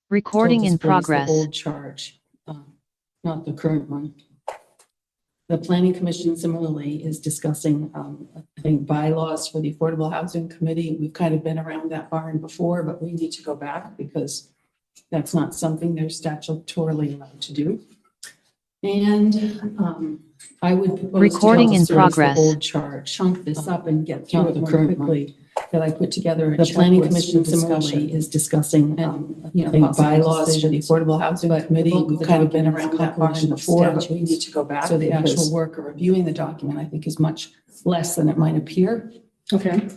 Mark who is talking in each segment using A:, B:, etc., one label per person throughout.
A: Recording in
B: displays the
A: progress.
B: old charge, not the current one. The Planning Commission similarly is discussing, I think, bylaws for the Affordable Housing Committee. We've kind of been around that barn before, but we need to go back because that's not something they're statutorily allowed to do. And I would propose
A: Recording
B: to
A: in
B: disperse
A: progress.
B: the old charge, chunk this up and get through it more quickly. That I put together a
C: The Planning
B: Commission similarly is discussing, bylaws for the Affordable Housing Committee. We've kind of been around that barn before, but we need to go back. So the actual work of reviewing the document, I think, is much less than it might appear.
C: Okay,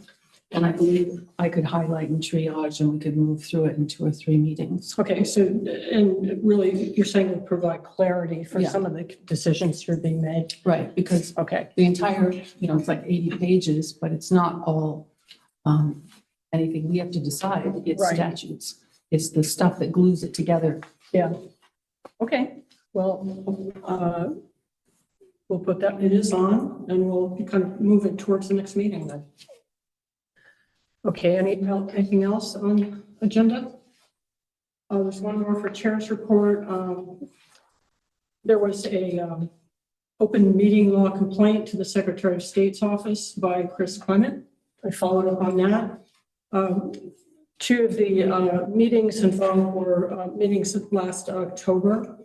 B: And I believe I could highlight and triage and we could move through it in 2 or 3 meetings.
C: okay, so, and really, you're saying to provide clarity for
B: Yeah.
C: some of the decisions that are being made?
B: Right, because
C: Okay,
B: the entire, it's like 80 pages, but it's not all anything we have to decide. It's
C: Right.
B: statutes. It's the stuff that glues it together.
C: yeah. Okay, well, we'll put that, it is on, and we'll kind of move it towards the next meeting then. Okay, anything else on the agenda? There's one more for Chair's report. There was a open meeting law complaint to the Secretary of State's office by Chris Clement. I followed up on that. 2 of the meetings involved were meetings last October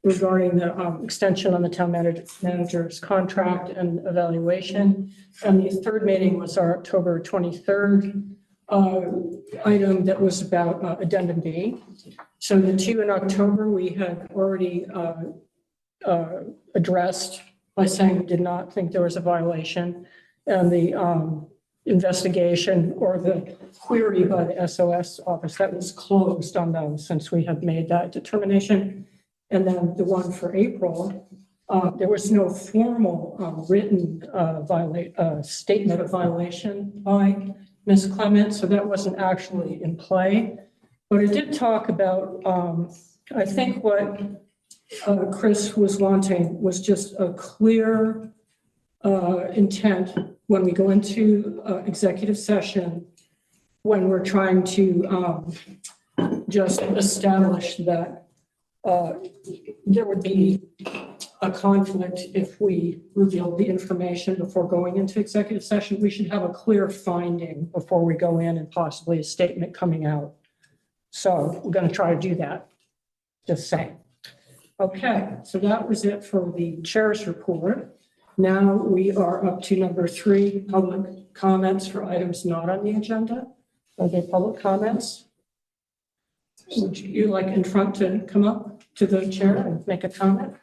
C: regarding the extension on the town manager's contract and evaluation. And the 3rd meeting was our October 23rd item that was about addendum B. So the 2 in October, we had already addressed by saying we did not think there was a violation. And the investigation or the query by the SOS office, that was closed on those since we have made that determination. And then the one for April, there was no formal written statement of violation by Ms. Clement, so that wasn't actually in play. But it did talk about, I think what Chris was wanting was just a clear intent when we go into executive session, when we're trying to just establish that there would be a conflict if we reveal the information before going into executive session. We should have a clear finding before we go in and possibly a statement coming out. So we're going to try to do that. Just saying. Okay, so that was it for the chair's report. Now we are up to number 3, public comments for items not on the agenda. Are there public comments? Would you like in front to come up to the chair and make a comment?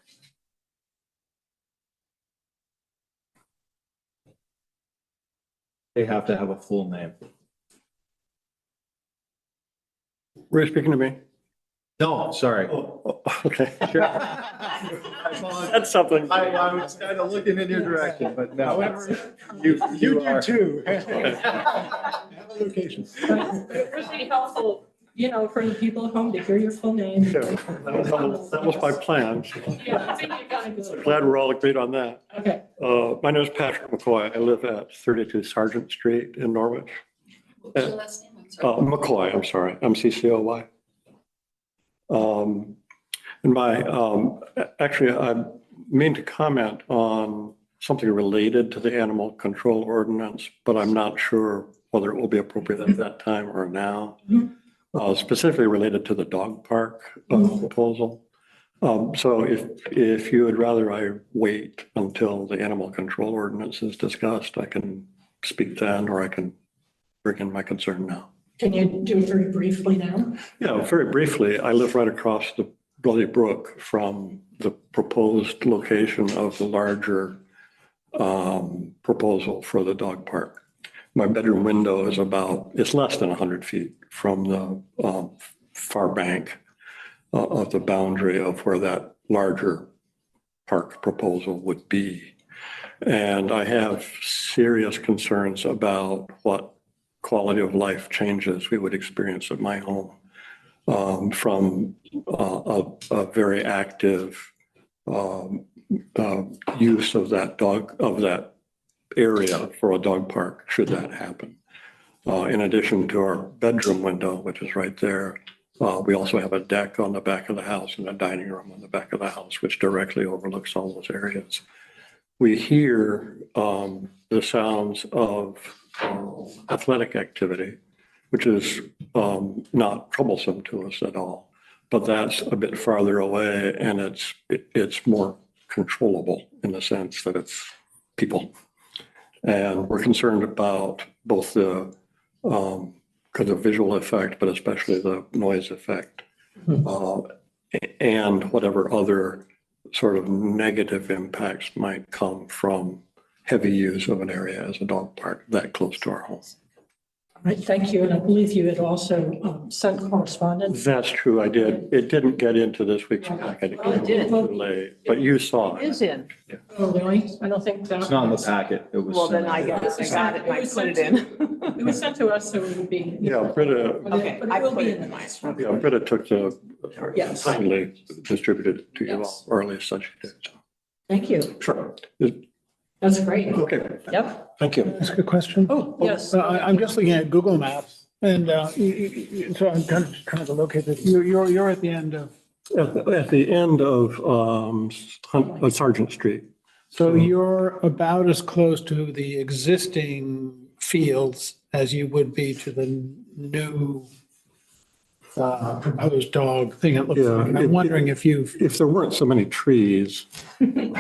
D: They have to have a full name.
E: Were you speaking to me?
D: No, sorry.
E: Oh, okay.
D: Sure.
E: That's something.
D: I was kind of looking in your direction, but no.
E: However,
D: You are.
E: too. Location.
C: It would be helpful, for the people at home to hear your full name.
E: Yeah, that was my plan.
C: Yeah, I think you gotta go.
E: Glad we're all agreed on that.
C: Okay,
E: My name is Patrick McCoy. I live at 32 Sargent Street in Norwich.
B: What's your last name? I'm sorry.
E: McCoy, I'm sorry, MCCOY. Actually, I mean to comment on something related to the animal control ordinance, but I'm not sure whether it will be appropriate at that time or now. Specifically related to the dog park proposal. So if you would rather I wait until the animal control ordinance is discussed, I can speak then, or I can bring in my concern now.
C: can you do it very briefly now?
E: Yeah, very briefly, I live right across the Bloody Brook from the proposed location of the larger proposal for the dog park. My bedroom window is it's less than 100 feet from the far bank of the boundary of where that larger park proposal would be. And I have serious concerns about what quality of life changes we would experience at my home from a very active use of that area for a dog park, should that happen. In addition to our bedroom window, which is right there, We also have a deck on the back of the house and a dining room on the back of the house, which directly overlooks all those areas. We hear the sounds of athletic activity, which is not troublesome to us at all. But that's a bit farther away, and it's more controllable in the sense that it's people. And we're concerned about both the kind of visual effect, but especially the noise effect, and whatever other sort of negative impacts might come from heavy use of an area as a dog park that close to our home.
C: All right, thank you. And I believe you had also sent correspondence.
E: That's true, I did. It didn't get into this week's packet.
A: Oh, it did.
E: Too late, but you saw
A: It is
E: it.
A: in.
C: Oh, really? I don't think that.
D: It's not in the packet. It was.
A: Well, then I guess I got it and I put it in.
C: It was sent to us, so it would be.
E: Yeah, Britta,
A: Okay,
C: But
A: I
C: will
A: put
C: be
A: it
C: in
A: in
C: the
A: mine.
E: yeah, Britta took the,
C: Yes.
E: kindly distributed it to you all,
C: Yes.
E: or at least such she did.
C: Thank you.
E: Sure.
C: That's great.
E: Okay,
C: Yep.
E: thank you.
F: Ask a question?
C: Oh, yes.
F: I'm just looking at Google Maps and so I'm kind of trying to locate it. You're at the end of,
E: At the end of Sergeant Street.
F: so you're about as close to the existing fields as you would be to the new proposed dog thing it looks
E: Yeah,
F: like. And I'm wondering if you've,
E: If there weren't so many trees,
C: You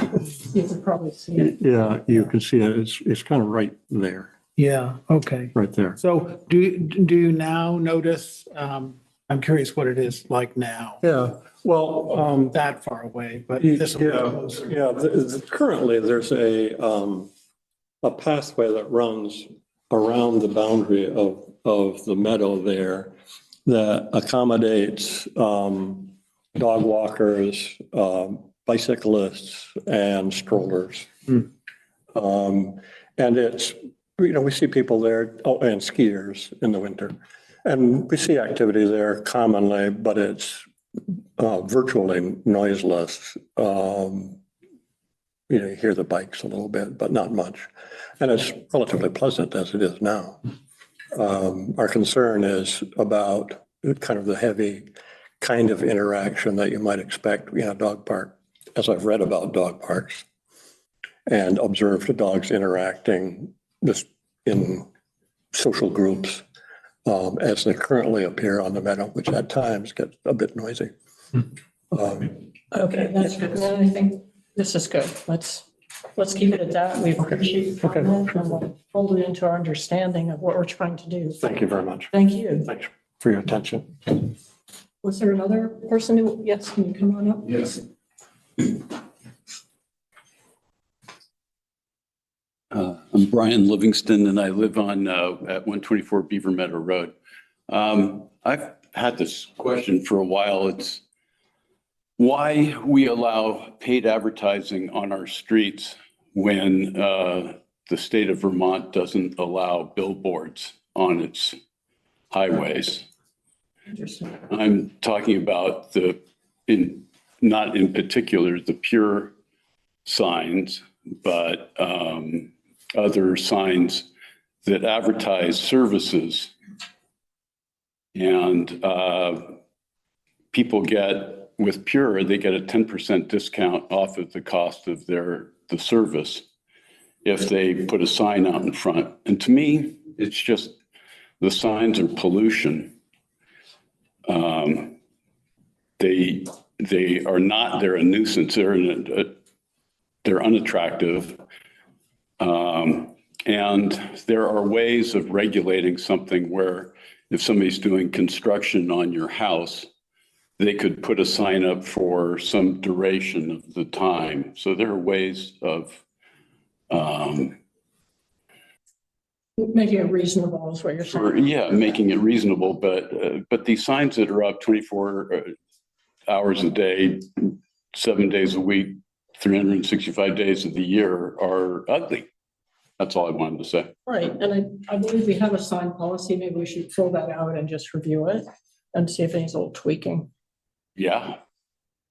C: could probably see it.
E: yeah, you can see it. It's kind of right there,
F: yeah, okay.
E: right there.
F: So do you now notice, I'm curious what it is like now,
E: Yeah, well,
F: that far away, but this will be closer.
E: yeah. Currently, there's a pathway that runs around the boundary of the meadow there that accommodates dog walkers, bicyclists, and strollers. And it's, we see people there, and skiers in the winter. And we see activity there commonly, but it's virtually noiseless. You hear the bikes a little bit, but not much. And it's relatively pleasant as it is now. Our concern is about kind of the heavy kind of interaction that you might expect in a dog park, as I've read about dog parks and observed the dogs interacting just in social groups as they currently appear on the meadow, which at times get a bit noisy.
C: Okay, that's good. Then I think this is good. Let's keep it at that. We appreciate your comment and we'll fold it into our understanding of what we're trying to do.
E: Thank you very much.
C: Thank you.
E: Thanks for your attention.
C: Was there another person who, yes, can you come on up?
D: Yes.
G: I'm Brian Livingston and I live on at 124 Beaver Meadow Road. I've had this question for a while. It's why we allow paid advertising on our streets when the state of Vermont doesn't allow billboards on its highways.
C: Interesting.
G: I'm talking about not in particular the pure signs, but other signs that advertise services. And people get, with Pure, they get a 10% discount off of the cost of the service if they put a sign out in front. And to me, it's just, the signs are pollution. They are not, they're a nuisance, they're unattractive. And there are ways of regulating something where if somebody's doing construction on your house, they could put a sign up for some duration of the time. So there are ways of
C: Making it reasonable is what you're saying.
G: making it reasonable, but these signs that are up 24 hours a day, 7 days a week, 365 days of the year are ugly. That's all I wanted to say.
C: Right, and I believe we have a sign policy. Maybe we should fill that out and just review it and see if there's a little tweaking.
G: Yeah,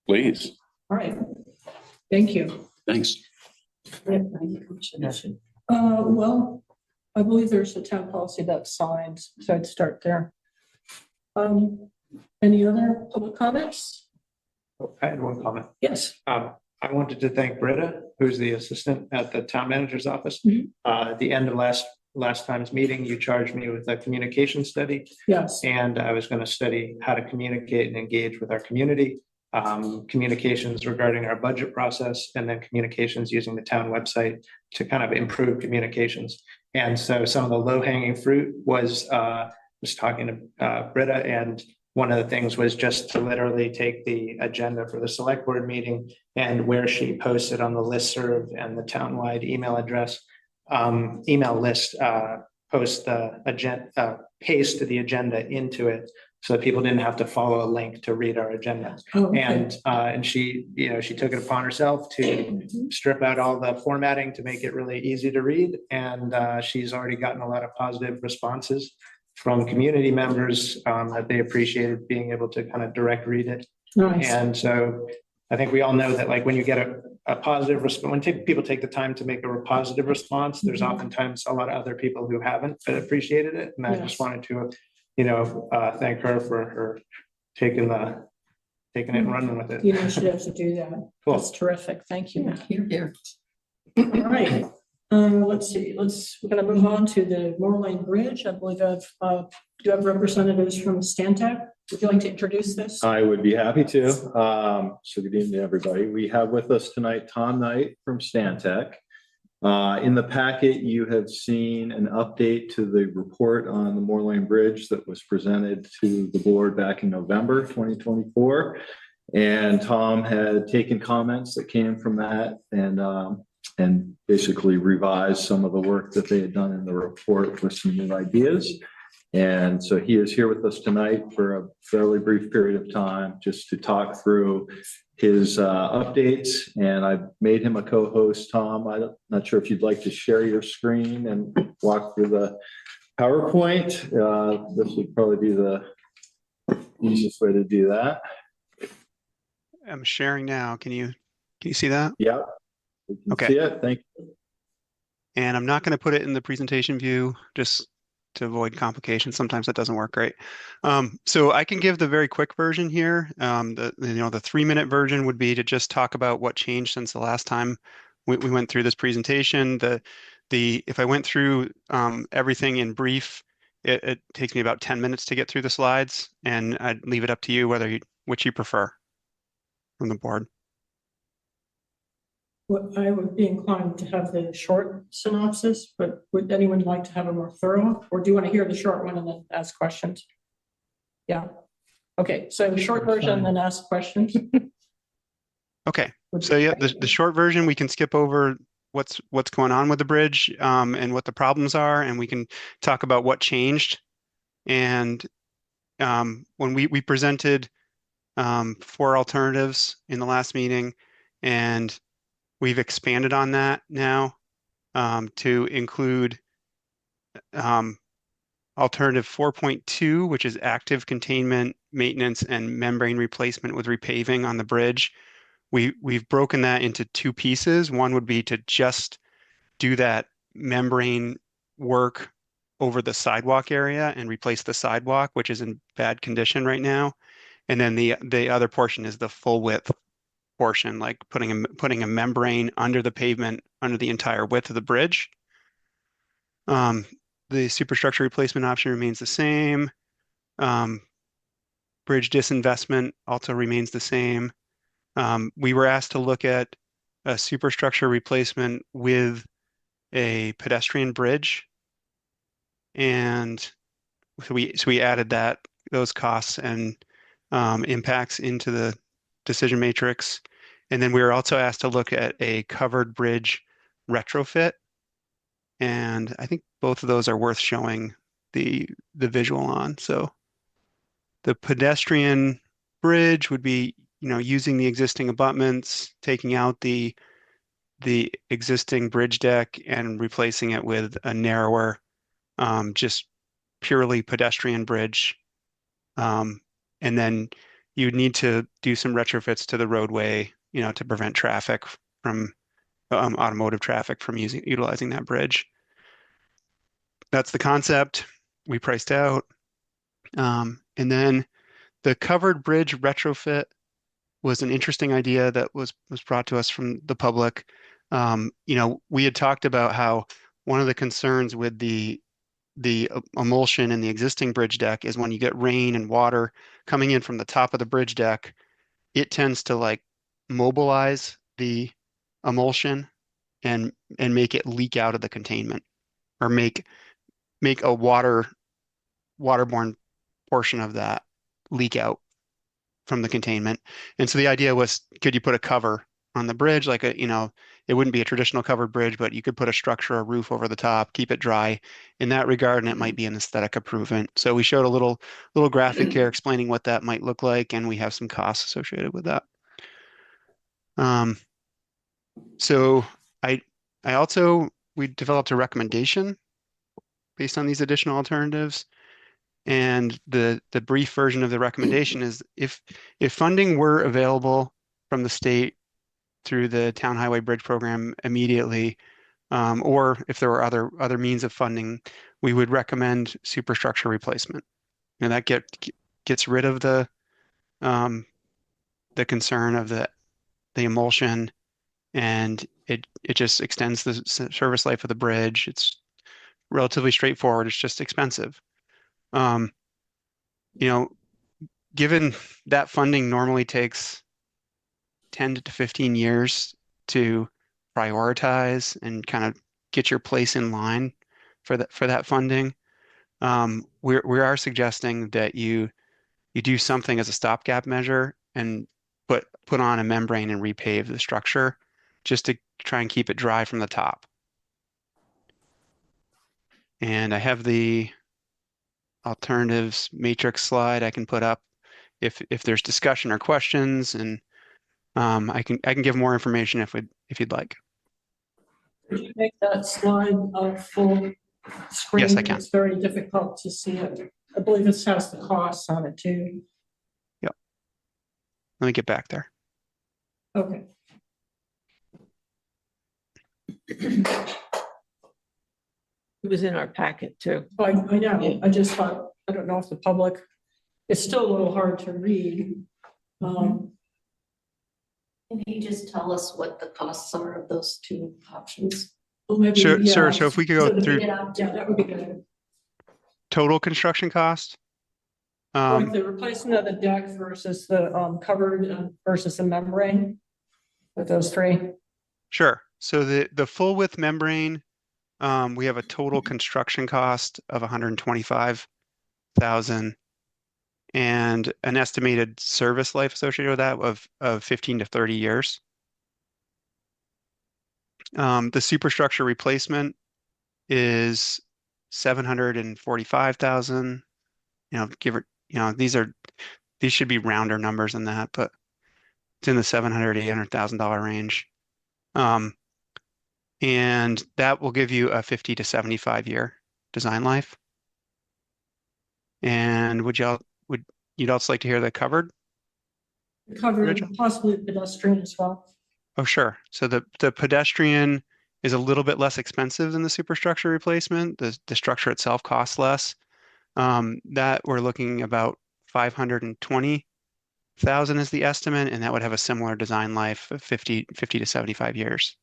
G: please.
C: All right, thank you.
G: Thanks.
C: Well, I believe there's a town policy about signs, so I'd start there. Any other public comments?
H: I had one comment.
C: Yes.
H: I wanted to thank Britta, who's the assistant at the town manager's office.
C: Mhm.
H: At the end of last time's meeting, you charged me with a communication study,
C: Yes.
H: and I was going to study how to communicate and engage with our community, communications regarding our budget process, and then communications using the town website to kind of improve communications. And so some of the low-hanging fruit was talking to Britta, and one of the things was just to literally take the agenda for the select board meeting and where she posted on the listserv and the townwide email address, email list, post the agenda, paste the agenda into it so that people didn't have to follow a link to read our agenda.
C: Oh, okay.
H: And she, she took it upon herself to strip out all the formatting to make it really easy to read. And she's already gotten a lot of positive responses from community members that they appreciated being able to kind of direct read it.
C: Nice.
H: And so I think we all know that, like, when you get a positive response, when people take the time to make a positive response, there's oftentimes a lot of other people who haven't appreciated it. And I just wanted to, thank her for her taking it and running with it.
C: You know, she has to do that.
H: Cool.
C: That's terrific. Thank you.
B: Here, here.
C: All right. Let's see, we're going to move on to the Moore Lane Bridge. I believe do you have representatives from Stantec? Would you like to introduce this?
D: I would be happy to. So good evening, everybody. We have with us tonight Tom Knight from Stantec. In the packet, you have seen an update to the report on the Moore Lane Bridge that was presented to the board back in November 2024. And Tom had taken comments that came from that and basically revised some of the work that they had done in the report with some new ideas. And so he is here with us tonight for a fairly brief period of time just to talk through his updates. And I made him a co-host. Tom, I'm not sure if you'd like to share your screen and walk through the PowerPoint. This would probably be the easiest way to do that.
I: I'm sharing now. Can you see that?
D: Yeah. We can
I: Okay.
D: see it. Thank you.
I: And I'm not going to put it in the presentation view just to avoid complications. Sometimes that doesn't work great. So I can give the very quick version here. The 3-minute version would be to just talk about what changed since the last time we went through this presentation. If I went through everything in brief, it takes me about 10 minutes to get through the slides, and I'd leave it up to you which you prefer from the board.
C: Well, I would be inclined to have the short synopsis, but would anyone like to have a more thorough, or do you want to hear the short one and then ask questions? Yeah. Okay, so the short version, then ask questions.
I: Okay, so yeah, the short version, we can skip over what's going on with the bridge and what the problems are, and we can talk about what changed. And when we presented 4 alternatives in the last meeting, and we've expanded on that now to include alternative 4.2, which is active containment, maintenance, and membrane replacement with repaving on the bridge. We've broken that into 2 pieces. One would be to just do that membrane work over the sidewalk area and replace the sidewalk, which is in bad condition right now. And then the other portion is the full width portion, like putting a membrane under the pavement, under the entire width of the bridge. The superstructure replacement option remains the same. Bridge disinvestment also remains the same. We were asked to look at a superstructure replacement with a pedestrian bridge, and so we added those costs and impacts into the decision matrix. And then we were also asked to look at a covered bridge retrofit. And I think both of those are worth showing the visual on. So the pedestrian bridge would be, using the existing abutments, taking out the existing bridge deck and replacing it with a narrower, just purely pedestrian bridge. And then you would need to do some retrofits to the roadway, to prevent traffic from automotive traffic from utilizing that bridge. That's the concept we priced out. And then the covered bridge retrofit was an interesting idea that was brought to us from the public. We had talked about how one of the concerns with the emulsion in the existing bridge deck is when you get rain and water coming in from the top of the bridge deck, it tends to like mobilize the emulsion and make it leak out of the containment, or make a waterborne portion of that leak out from the containment. And so the idea was, could you put a cover on the bridge, like it wouldn't be a traditional covered bridge, but you could put a structure, a roof over the top, keep it dry in that regard, and it might be an aesthetic improvement. So we showed a little graphic here explaining what that might look like, and we have some costs associated with that. So we developed a recommendation based on these additional alternatives. And the brief version of the recommendation is, if funding were available from the state through the Town Highway Bridge Program immediately, or if there were other means of funding, we would recommend superstructure replacement. And that gets rid of the concern of the emulsion, and it just extends the service life of the bridge. It's relatively straightforward. It's just expensive. Given that funding normally takes 10 to 15 years to prioritize and kind of get your place in line for that funding, we are suggesting that you do something as a stopgap measure and put on a membrane and repave the structure, just to try and keep it dry from the top. And I have the alternatives matrix slide I can put up if there's discussion or questions, and I can give more information if you'd like.
C: Could you make that slide full screen?
I: Yes, I can.
C: It's very difficult to see it. I believe this has the costs on it too.
I: Yep. Let me get back there.
C: Okay.
A: It was in our packet too.
C: I know. I just thought, I don't know if the public, it's still a little hard to read.
J: Can you just tell us what the costs are of those two options?
C: Well, maybe,
I: Sure.
C: yeah.
I: So if we could go through
C: Yeah, that would be good.
I: total construction cost.
C: Like the replacement of the deck versus the covered versus the membrane, with those three.
I: Sure. So the full width membrane, we have a total construction cost of $125,000 and an estimated service life associated with that of 15 to 30 years. The superstructure replacement is $745,000. These should be rounder numbers than that, but it's in the $700,000 to $800,000 range. And that will give you a 50 to 75 year design life. And you'd also like to hear the covered?
C: Covered, possibly pedestrian as well.
I: Oh, sure. So the pedestrian is a little bit less expensive than the superstructure replacement. The structure itself costs less. That we're looking about $520,000 is the estimate, and that would have a similar design life of 50 to 75 years.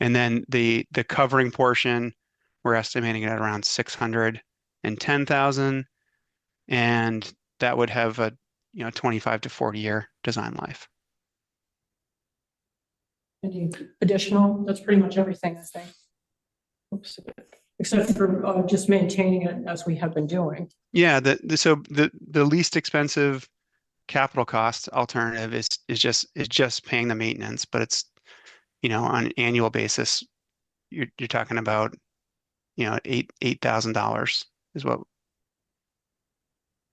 I: And then the covering portion, we're estimating it at around $610,000, and that would have a 25 to 40 year design life.
C: Any additional? That's pretty much everything, I think. Oops. Except for just maintaining it as we have been doing.
I: Yeah, so the least expensive capital cost alternative is just paying the maintenance, but it's on an annual basis, you're talking about $8,000 is what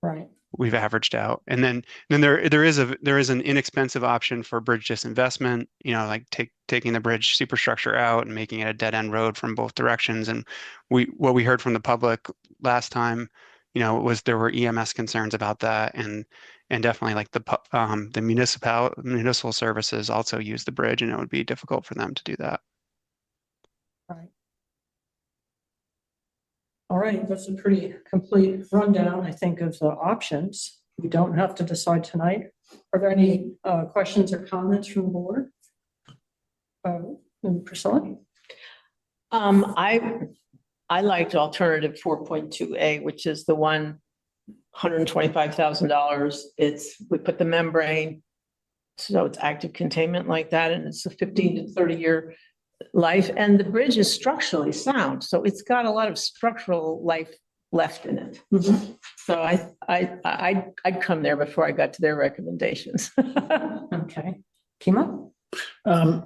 C: right
I: we've averaged out. And then there is an inexpensive option for bridge disinvestment, like taking the bridge superstructure out and making it a dead end road from both directions. And what we heard from the public last time, was there were EMS concerns about that, and definitely like the municipal services also use the bridge, and it would be difficult for them to do that.
C: Right. All right, that's a pretty complete rundown, I think, of the options. We don't have to decide tonight. Are there any questions or comments from the board? Priscilla?
A: I liked alternative 4.2A, which is the one $125,000. We put the membrane, so it's active containment like that, and it's a 15 to 30-year life, and the bridge is structurally sound, so it's got a lot of structural life left in it. So I'd come there before I got to their recommendations.
C: Okay. Kima?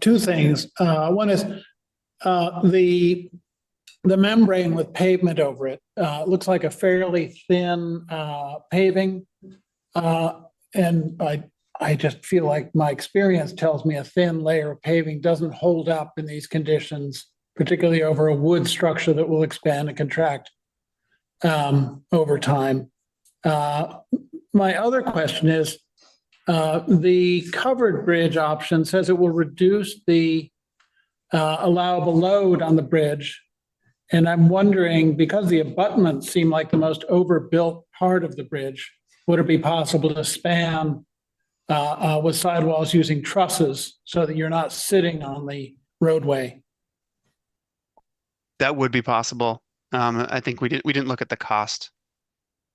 F: Two things. One is the membrane with pavement over it looks like a fairly thin paving. And I just feel like my experience tells me a thin layer of paving doesn't hold up in these conditions, particularly over a wood structure that will expand and contract over time. My other question is, the covered bridge option says it will reduce the allowable load on the bridge. And I'm wondering, because the abutments seem like the most overbuilt part of the bridge, would it be possible to span with sidewalls using trusses so that you're not sitting on the roadway?
I: That would be possible. I think we didn't look at the cost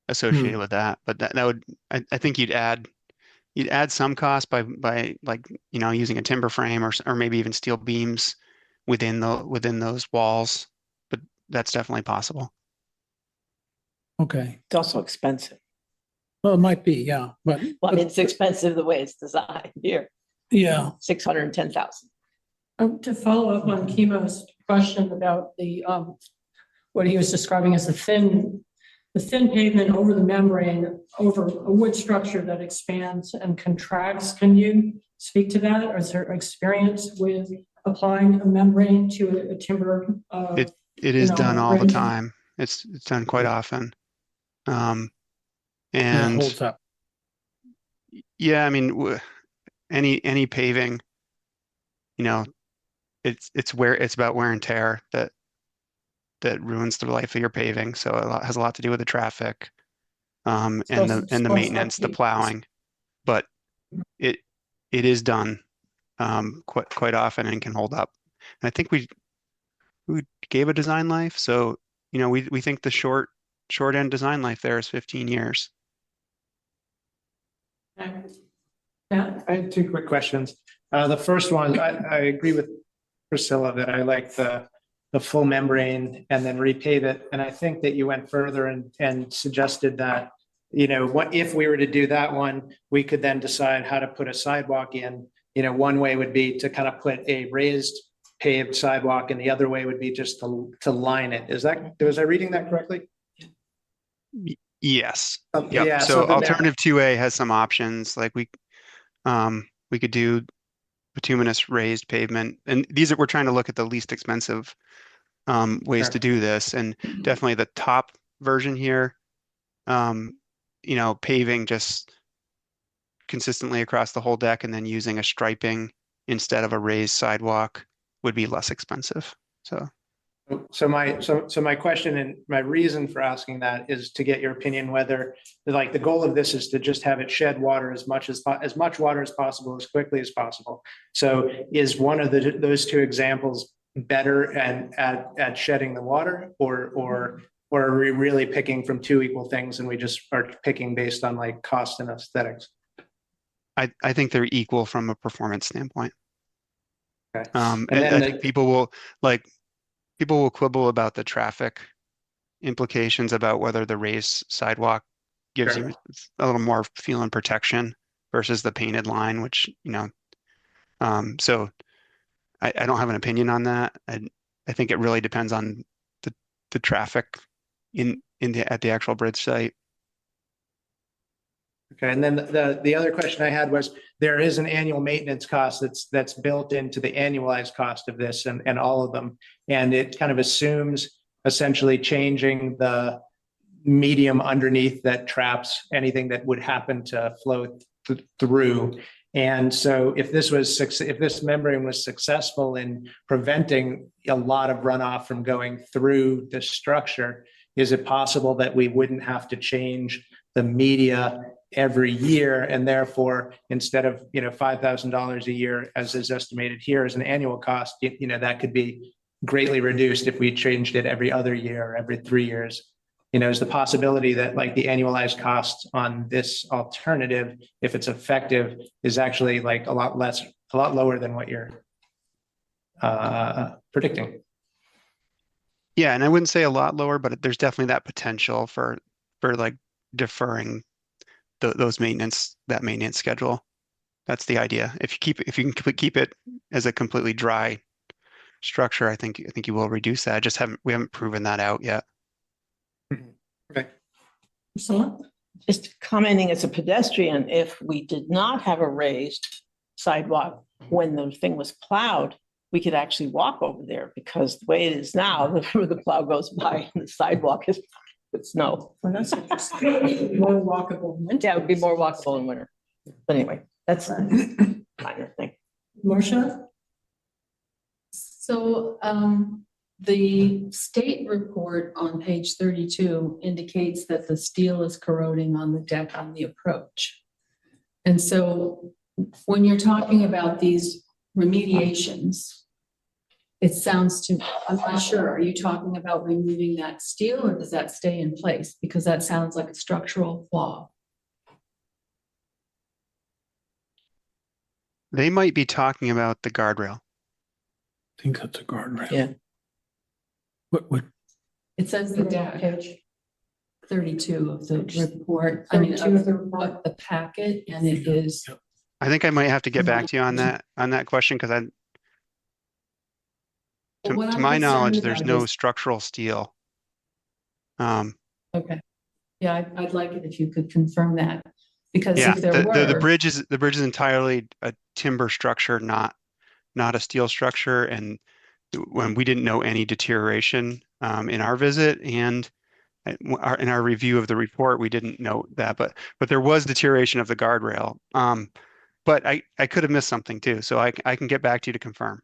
I: associated with that, but that would, I think you'd add some cost by like, using a timber frame or maybe even steel beams within those walls, but that's definitely possible.
F: Okay.
A: It's also expensive.
F: Well, it might be, yeah, but
A: Well, I mean, it's expensive the way it's designed here,
F: yeah.
A: 610,000.
C: To follow up on Kima's question about the what he was describing as the thin pavement over the membrane over a wood structure that expands and contracts. Can you speak to that? Or is there experience with applying a membrane to a timber?
I: It is done all the time. It's done quite often.
F: And it holds up.
I: Yeah, I mean, any paving, it's about wear and tear that ruins the life of your paving. So it has a lot to do with the traffic, and the maintenance, the plowing. But it is done quite often and can hold up. And I think we gave a design life, so we think the short end design life there is 15 years.
C: Yeah.
H: I have two quick questions. The first one, I agree with Priscilla that I like the full membrane and then repave it. And I think that you went further and suggested that, what if we were to do that one, we could then decide how to put a sidewalk in. One way would be to kind of put a raised paved sidewalk, and the other way would be just to line it. Was I reading that correctly?
I: Yes. Yep.
H: Yeah.
I: So alternative 2A has some options, like we could do bituminous raised pavement, and we're trying to look at the least expensive ways to do this, and definitely the top version here, paving just consistently across the whole deck and then using a striping instead of a raised sidewalk would be less expensive. So my question and my reason for asking that is to get your opinion whether, like, the goal of this is to just have it shed water as much water as possible, as quickly as possible. So is one of those two examples better at shedding the water, or are we really picking from two equal things and we just are picking based on like cost and aesthetics? I think they're equal from a performance standpoint.
H: Okay.
I: And I think people will quibble about the traffic implications about whether the raised sidewalk gives you a little more feel and protection versus the painted line, which, so I don't have an opinion on that. I think it really depends on the traffic at the actual bridge site.
H: Okay, and then the other question I had was, there is an annual maintenance cost that's built into the annualized cost of this and all of them. And it kind of assumes essentially changing the medium underneath that traps anything that would happen to flow through. And so if this membrane was successful in preventing a lot of runoff from going through the structure, is it possible that we wouldn't have to change the media every year, and therefore, instead of, $5,000 a year, as is estimated here as an annual cost, that could be greatly reduced if we changed it every other year or every 3 years. Is the possibility that like the annualized costs on this alternative, if it's effective, is actually like a lot lower than what you're predicting.
I: Yeah, and I wouldn't say a lot lower, but there's definitely that potential for like deferring that maintenance schedule. That's the idea. If you can keep it as a completely dry structure, I think you will reduce that. We haven't proven that out yet.
H: Okay.
A: Just commenting as a pedestrian, if we did not have a raised sidewalk when the thing was plowed, we could actually walk over there, because the way it is now, the plow goes by and the sidewalk is with snow.
C: Well, that's interesting. More walkable. in winter.
A: Yeah, it would be more walkable in winter. But anyway, that's a minor thing.
C: Marcia?
B: So the state report on page 32 indicates that the steel is corroding on the deck on the approach. And so when you're talking about these remediations, it sounds to, I'm not sure, are you talking about removing that steel, or does that stay in place? Because that sounds like a structural flaw.
I: They might be talking about the guardrail.
F: I think that's a guardrail.
A: Yeah.
F: What,
B: It says the deck, page 32 of the report, I mean,
C: 32
B: of the packet, and it is.
I: I think I might have to get back to you on that question, because to my knowledge, there's no structural steel.
B: Okay. Yeah, I'd like it if you could confirm that, because
I: Yeah,
B: if there were.
I: the bridge is entirely a timber structure, not a steel structure. And when we didn't know any deterioration in our visit, and in our review of the report, we didn't note that, but there was deterioration of the guardrail. But I could have missed something too, so I can get back to you to confirm.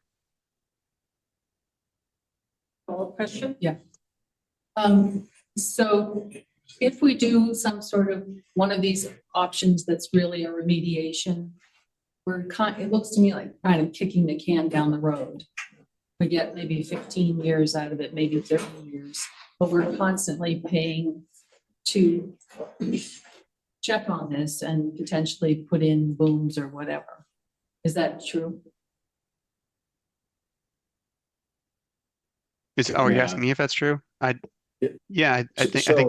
C: Follow-up question?
B: Yeah. So if we do some sort of one of these options that's really a remediation, it looks to me like kind of kicking the can down the road. We get maybe 15 years out of it, maybe 30 years, but we're constantly paying to check on this and potentially put in booms or whatever. Is that true?
I: Are you asking me if that's true? I think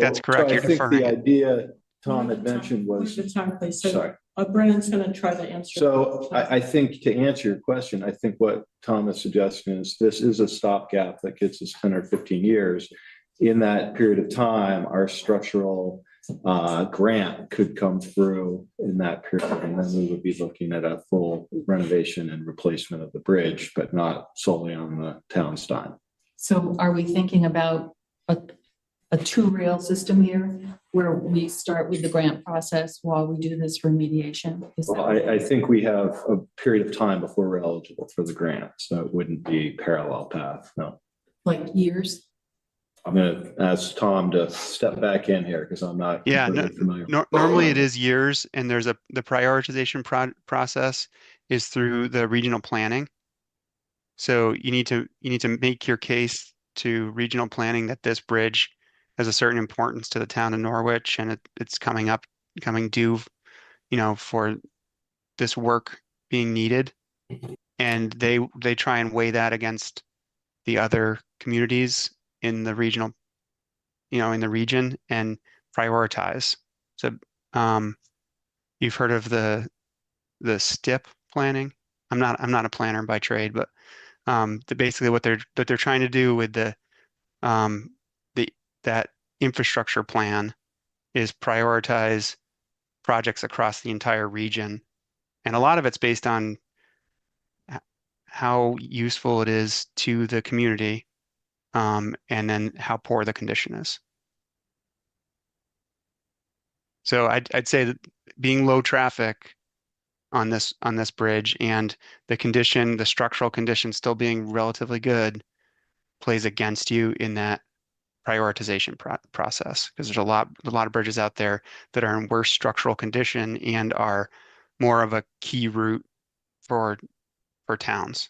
I: that's correct.
D: So
I: You're
D: I think
I: deferring
D: the
I: it.
D: idea Tom had mentioned was,
C: Exactly.
D: sorry.
C: So Brennan's going to try to answer.
D: So I think to answer your question, I think what Tom is suggesting is this is a stopgap that gets us 10 or 15 years. In that period of time, our structural grant could come through in that period, and then we would be looking at a full renovation and replacement of the bridge, but not solely on the town's dime.
B: So are we thinking about a two-rail system here where we start with the grant process while we do this remediation?
D: Well, I think we have a period of time before we're eligible for the grant, so it wouldn't be parallel path, no.
B: Like years?
D: I'm gonna ask Tom to step back in here because I'm not completely familiar.
I: Normally it is years, and the prioritization process is through the regional planning. So you need to make your case to regional planning that this bridge has a certain importance to the town of Norwich, and it's coming due, for this work being needed. And they try and weigh that against the other communities in the regional, in the region, and prioritize. So you've heard of the STIP planning. I'm not a planner by trade, but basically what they're trying to do with that infrastructure plan is prioritize projects across the entire region. And a lot of it's based on how useful it is to the community, and then how poor the condition is. So I'd say that being low traffic on this bridge and the structural condition still being relatively good plays against you in that prioritization process, because there's a lot of bridges out there that are in worse structural condition and are more of a key route for towns.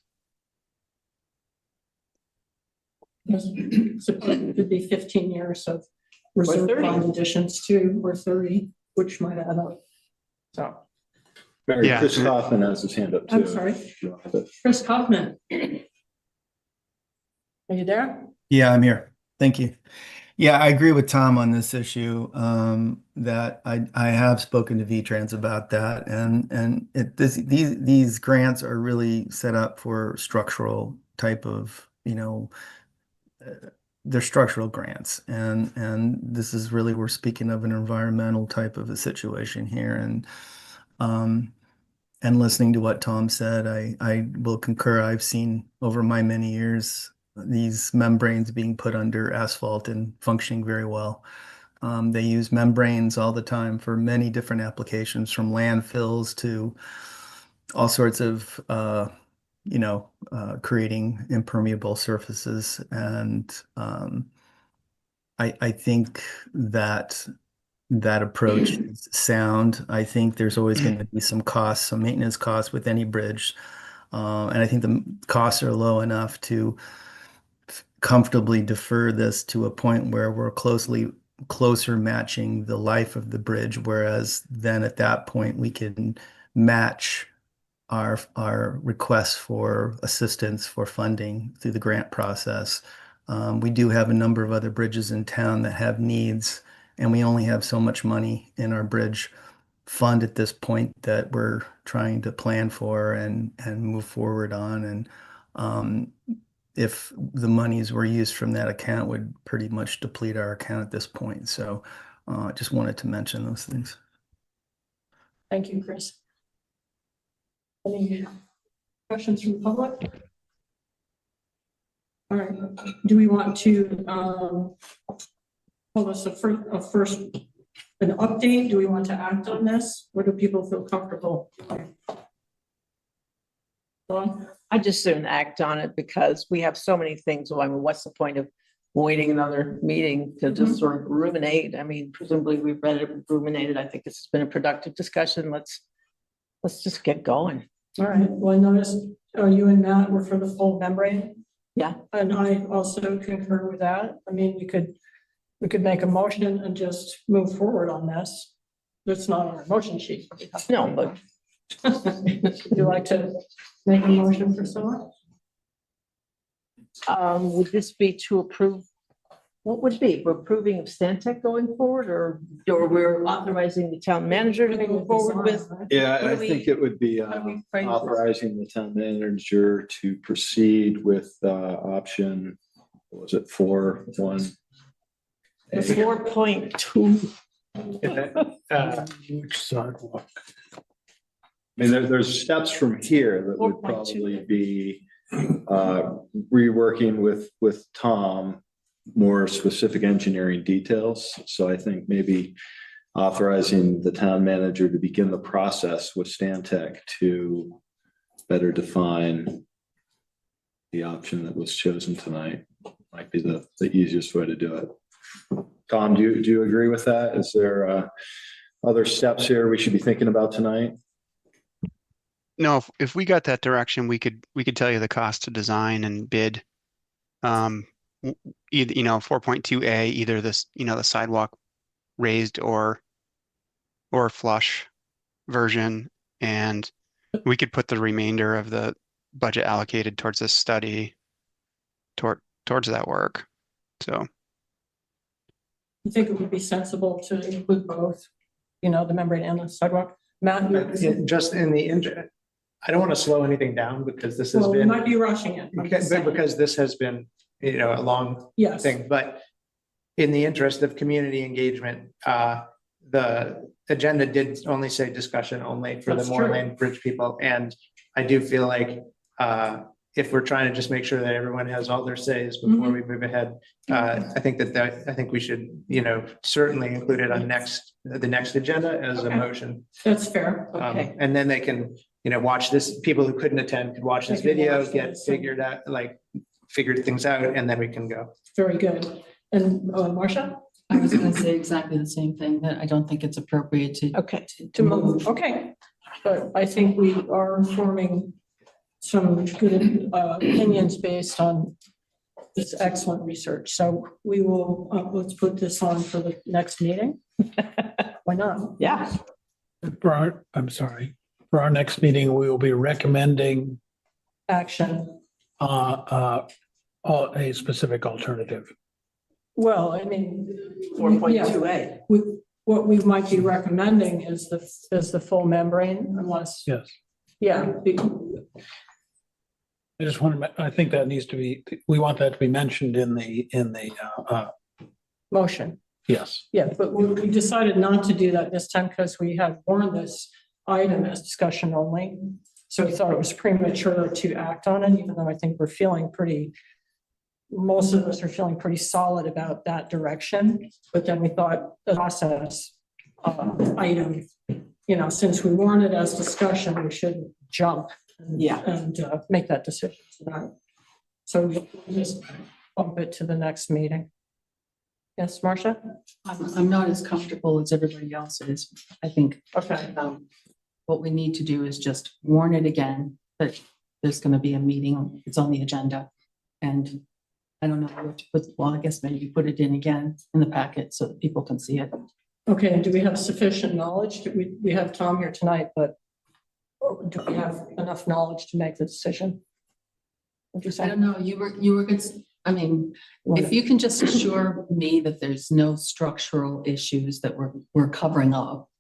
C: So it could be 15 years of reserve
A: 30.
C: fund additions too, or 30, which might add up. So,
D: Mary,
I: Yeah.
D: Chris Kaufman has his hand up too.
C: I'm sorry, Chris Kaufman. Are you there?
K: Yeah, I'm here. Thank you. Yeah, I agree with Tom on this issue, that I have spoken to V-Trans about that, and these grants are really set up for structural type of, they're structural grants, and this is really, we're speaking of an environmental type of a situation here, and listening to what Tom said, I will concur. I've seen over my many years these membranes being put under asphalt and functioning very well. They use membranes all the time for many different applications, from landfills to all sorts of, creating impermeable surfaces. And I think that approach is sound. I think there's always going to be some costs, some maintenance costs with any bridge. And I think the costs are low enough to comfortably defer this to a point where we're closer matching the life of the bridge, whereas then at that point we can match our requests for assistance for funding through the grant process. We do have a number of other bridges in town that have needs, and we only have so much money in our bridge fund at this point that we're trying to plan for and move forward on. And if the monies were used from that account, would pretty much deplete our account at this point. So just wanted to mention those things.
C: Thank you, Chris. Any questions from the public? All right, do we want to tell us first an update? Do we want to act on this? Or do people feel comfortable? Dawn?
A: I just soon act on it because we have so many things. Well, I mean, what's the point of waiting another meeting to just sort of ruminate? I mean, presumably we've read it, ruminated. I think this has been a productive discussion. Let's just get going.
C: All right, well, I noticed you and Matt were for the full membrane.
A: Yeah.
C: And I also concur with that. I mean, we could make a motion and just move forward on this. It's not on our motion sheet.
A: No, but
C: Would you like to make a motion for someone?
A: would this be to approve? What would be? We're approving of Stantec going forward, or we're authorizing the town manager to move forward with?
D: Yeah,
A: What
D: I
A: do we-
D: think it would be
A: how do we frame this?
D: authorizing the town manager to proceed with option, what was it, 4.1?
A: The 4.2.
F: Which sidewalk?
D: I mean, there's steps from here that would
A: 4.2.
D: probably be reworking with Tom more specific engineering details. So I think maybe authorizing the town manager to begin the process with Stantec to better define the option that was chosen tonight might be the easiest way to do it. Tom, do you agree with that? Is there other steps here we should be thinking about tonight?
I: No, if we got that direction, we could tell you the cost to design and bid. Either 4.2A, either this, the sidewalk raised or flush version, and we could put the remainder of the budget allocated towards this study towards that work. So
C: I think it would be sensible to include both, the membrane and the sidewalk. Matt,
H: Just in the interest, I don't want to slow anything down because this has
C: well, we
H: been,
C: might be rushing it. I'm just saying.
H: because this has been, a long
C: Yes.
H: thing, but in the interest of community engagement, the agenda did only say discussion only for
C: That's
H: the
C: true.
H: Moorland Bridge people. And I do feel like if we're trying to just make sure that everyone has all their says before we move ahead, I think we should, certainly include it on the next agenda as a
C: Okay.
H: motion.
C: That's fair.
A: Okay.
H: And then they can, watch this, people who couldn't attend could watch this
C: They can
H: video,
C: watch
H: get
C: this.
H: figured things out, and then we can go.
C: Very good. And Marcia?
B: I was gonna say exactly the same thing, that I don't think it's appropriate to.
A: Okay,
C: To move, okay. But I think we are forming some good opinions based on this excellent research. So we will, let's put this on for the next meeting. Why not?
A: yeah,
F: I'm sorry, for our next meeting, we will be recommending
C: Action.
F: a specific alternative.
C: Well, I mean.
A: 4.2A.
C: What we might be recommending is the full membrane unless,
F: Yes.
C: yeah.
F: I just want to, I think that needs to be, we want that to be mentioned in the,
C: Motion.
F: yes.
C: Yeah, but we decided not to do that this time because we had warned this item as discussion only. So we thought it was premature to act on it, even though I think we're feeling pretty, most of us are feeling pretty solid about that direction. But then we thought the process item, since we warned it as discussion, we shouldn't jump.
A: Yeah.
C: And make that decision tonight. So we'll just bump it to the next meeting. Yes, Marcia?
B: I'm not as comfortable as everybody else is. I think
C: Okay.
B: what we need to do is just warn it again that there's going to be a meeting. It's on the agenda. And I don't know what to put, well, I guess maybe put it in again in the packet so that people can see it.
C: Okay, and do we have sufficient knowledge? We have Tom here tonight, but do we have enough knowledge to make the decision? What'd you
B: I
C: say?
B: don't know, you were good. I mean, if you can just assure me that there's no structural issues that we're covering up.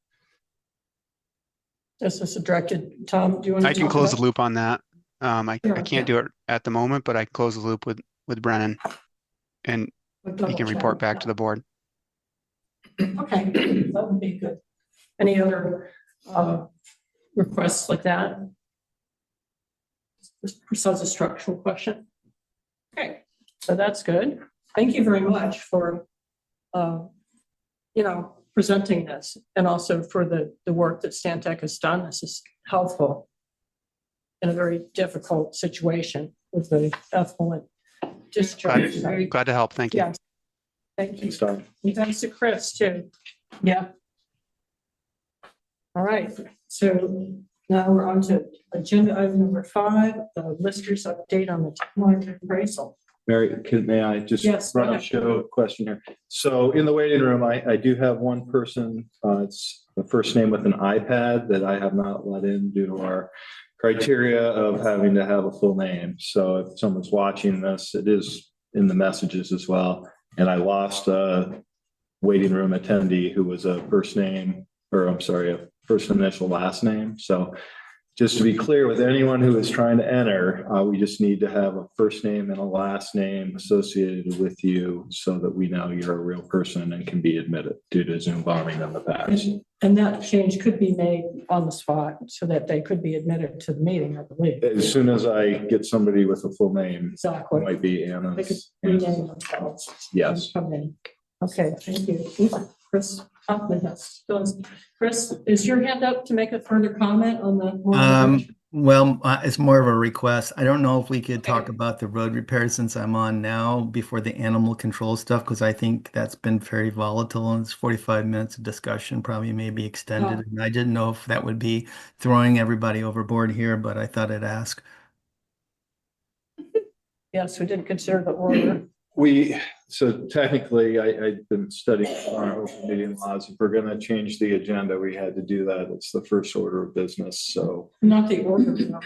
C: This is directed, Tom, do you want to?
I: I can close the loop on that. I
C: Sure,
I: can't do it at the moment, but I can close the loop with Brennan and he can report back to the board.
C: Okay, that would be good. Any other requests like that? Besides a structural question? Okay, so that's good. Thank you very much for, presenting this and also for the work that Stantec has done. This is helpful in a very difficult situation with the effluent discharge.
I: Glad to help. Thank you.
C: Yes. Thank you.
D: Thanks, Tom.
C: And thanks to Chris too.
A: yeah.
C: All right, so now we're on to agenda item number 5, the listers update on the Townwide Reappraisal.
D: Mary, may I just
C: Yes, go
D: run a
C: ahead.
D: show question here? So in the waiting room, I do have one person, it's the first name with an iPad that I have not let in due to our criteria of having to have a full name. So if someone's watching this, it is in the messages as well. And I lost a waiting room attendee who was a first name, or I'm sorry, a first initial last name. So just to be clear with anyone who is trying to enter, we just need to have a first name and a last name associated with you so that we know you're a real person and can be admitted due to Zoom bombing in the past.
C: And that change could be made on the spot so that they could be admitted to the meeting, I believe.
D: As soon as I get somebody with a full name, it
C: Exactly.
D: might be
C: They could
D: Anna's.
C: rename themselves.
D: Yes.
C: and come in. Okay, thank you. Chris Hoffman has, Chris, is your hand up to make a further comment on the?
K: Well, it's more of a request. I don't know if we could talk about the road repairs since I'm on now before the animal control stuff, because I think that's been very volatile and it's 45 minutes of discussion, probably maybe extended. And I didn't know if that would be throwing everybody overboard here, but I thought I'd ask.
C: Yes, we didn't consider the order.
D: So technically, I've been studying our open meeting laws. If we're gonna change the agenda, we had to do that. It's the first order of business, so.
C: Not the order, no.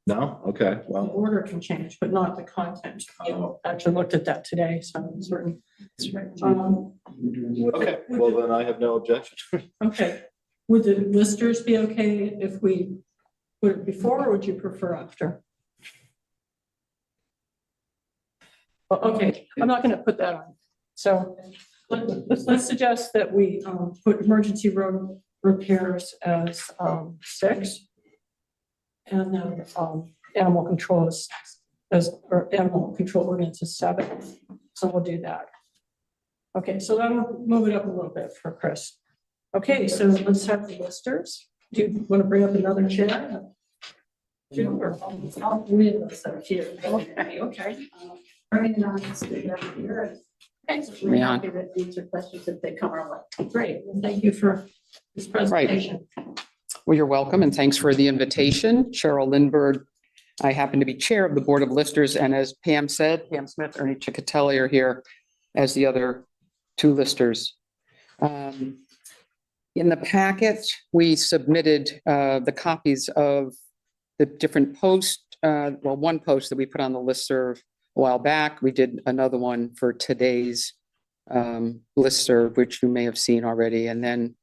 D: No? Okay,
C: The
D: well,
C: order can change, but not the content. I actually looked at that today, so I'm certain.
D: okay, well then I have no objection.
C: Okay, would the listers be okay if we put it before, or would you prefer after? Well, okay, I'm not gonna put that on. So let's suggest that we put emergency road repairs as 6. And then animal control or animal control ordinance is 7. So we'll do that. Okay, so that'll move it up a little bit for Chris. Okay, so let's have the listers. Do you want to bring up another chair? Sure.
J: I'll read this up here.
C: Okay, okay.
J: Bringing on this here. We're happy to answer questions if they come our way. Great, well, thank you for this presentation.
L: Well, you're welcome, and thanks for the invitation. Cheryl Lindbergh. I happen to be chair of the Board of Listers, and as Pam said, Pam Smith, Ernie Ciccatelli are here as the other two listers. In the packet, we submitted the copies of the different posts. Well, one post that we put on the listserv a while back. We did another one for today's listserv, which you may have seen already. And then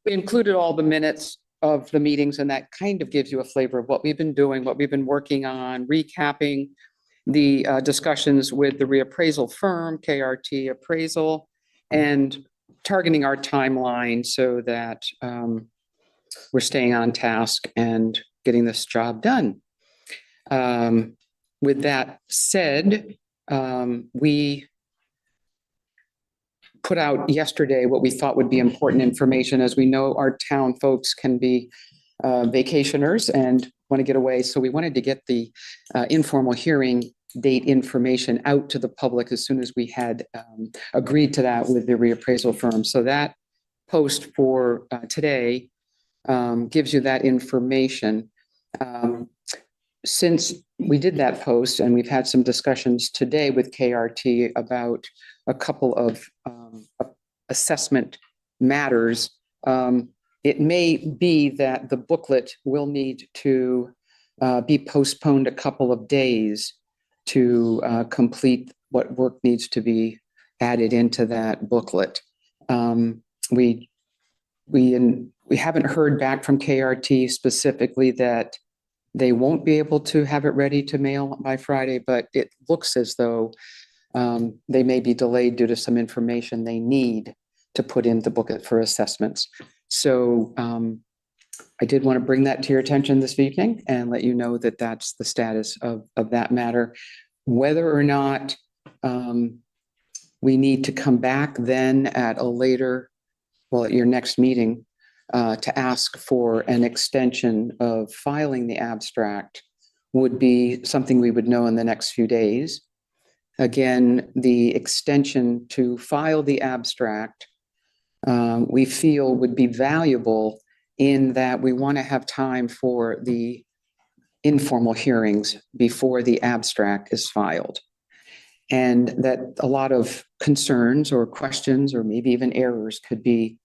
L: we included all the minutes of the meetings, and that kind of gives you a flavor of what we've been doing, what we've been working on, recapping the discussions with the reappraisal firm, KRT Appraisal, and targeting our timeline so that we're staying on task and getting this job done. With that said, we put out yesterday what we thought would be important information. As we know, our town folks can be vacationers and want to get away. So we wanted to get the informal hearing date information out to the public as soon as we had agreed to that with the reappraisal firm. So that post for today gives you that information. Since we did that post, and we've had some discussions today with KRT about a couple of assessment matters, it may be that the booklet will need to be postponed a couple of days to complete what work needs to be added into that booklet. We haven't heard back from KRT specifically that they won't be able to have it ready to mail by Friday, but it looks as though they may be delayed due to some information they need to put in the booklet for assessments. So I did want to bring that to your attention this evening and let you know that that's the status of that matter. Whether or not we need to come back then at a later, well, at your next meeting, to ask for an extension of filing the abstract would be something we would know in the next few days. Again, the extension to file the abstract, we feel would be valuable in that we want to have time for the informal hearings before the abstract is filed. And that a lot of concerns or questions or maybe even errors could be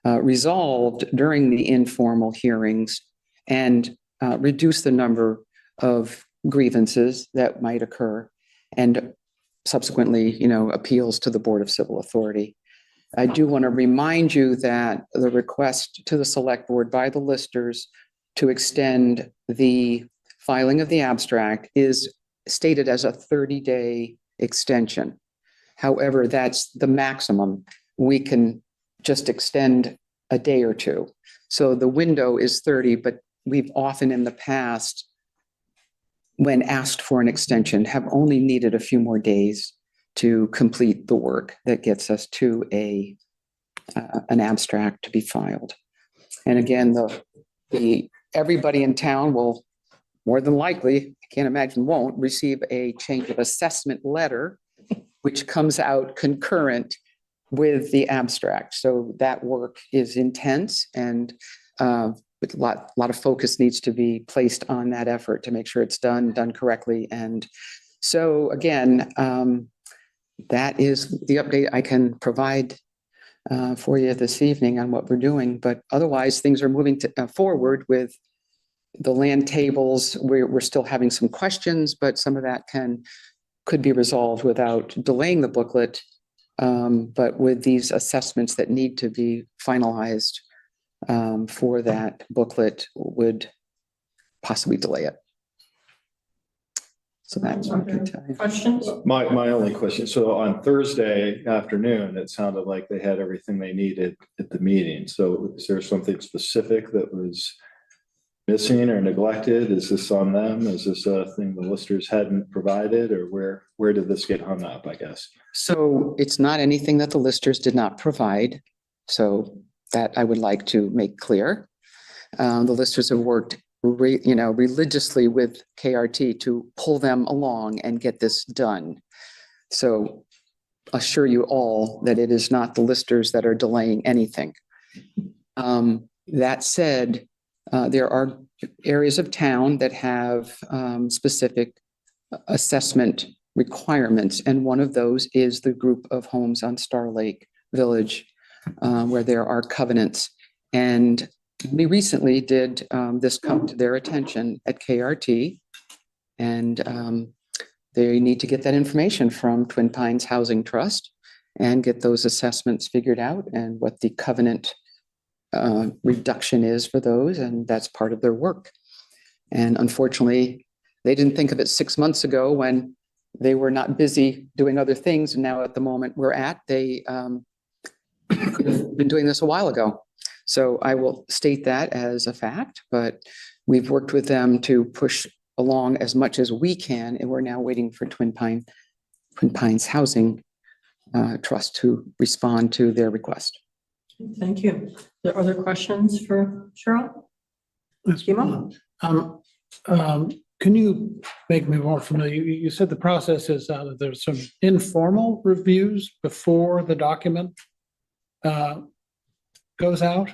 L: resolved during the informal hearings and reduce the number of grievances that might occur and subsequently, appeals to the Board of Civil Authority. I do want to remind you that the request to the Select Board by the listers to extend the filing of the abstract is stated as a 30-day extension. However, that's the maximum. We can just extend a day or two. So the window is 30, but we've often in the past, when asked for an extension, have only needed a few more days to complete the work that gets us to an abstract to be filed. And again, everybody in town will more than likely, I can't imagine won't, receive a change of assessment letter, which comes out concurrent with the abstract. So that work is intense, and a lot of focus needs to be placed on that effort to make sure it's done correctly. And so again, that is the update I can provide for you this evening on what we're doing. But otherwise, things are moving forward with the land tables. We're still having some questions, but some of that could be resolved without delaying the booklet. But with these assessments that need to be finalized for that booklet would possibly delay it. So that's what I can tell you.
C: Questions?
D: My only question, so on Thursday afternoon, it sounded like they had everything they needed at the meeting. So is there something specific that was missing or neglected? Is this on them? Is this a thing the listers hadn't provided, or where did this get hung up, I guess?
L: So it's not anything that the listers did not provide. So that I would like to make clear. The listers have worked religiously with KRT to pull them along and get this done. So assure you all that it is not the listers that are delaying anything. That said, there are areas of town that have specific assessment requirements, and one of those is the group of homes on Star Lake Village, where there are covenants. And we recently did this come to their attention at KRT, and they need to get that information from Twin Pines Housing Trust and get those assessments figured out and what the covenant reduction is for those, and that's part of their work. And unfortunately, they didn't think of it 6 months ago when they were not busy doing other things. And now at the moment we're at, they could have been doing this a while ago. So I will state that as a fact, but we've worked with them to push along as much as we can, and we're now waiting for Twin Pines Housing Trust to respond to their request.
C: Thank you. Are there other questions for Cheryl? Kimo?
F: Can you make me more familiar? You said the process is that there's some informal reviews before the document goes out.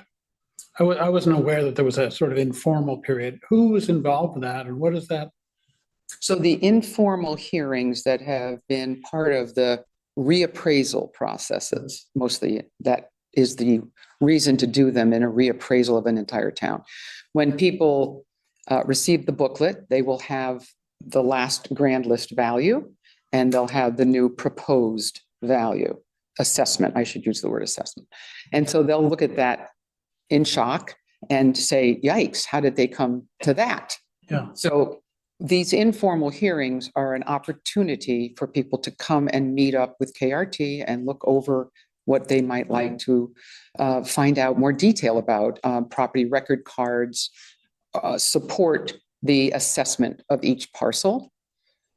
F: I wasn't aware that there was a sort of informal period. Who was involved in that, and what is that?
L: So the informal hearings that have been part of the reappraisal processes, mostly that is the reason to do them in a reappraisal of an entire town. When people receive the booklet, they will have the last grand list value, and they'll have the new proposed value assessment. I should use the word assessment. And so they'll look at that in shock and say, yikes, how did they come to that?
F: Yeah.
L: So these informal hearings are an opportunity for people to come and meet up with KRT and look over what they might like to find out more detail about, property record cards, support the assessment of each parcel.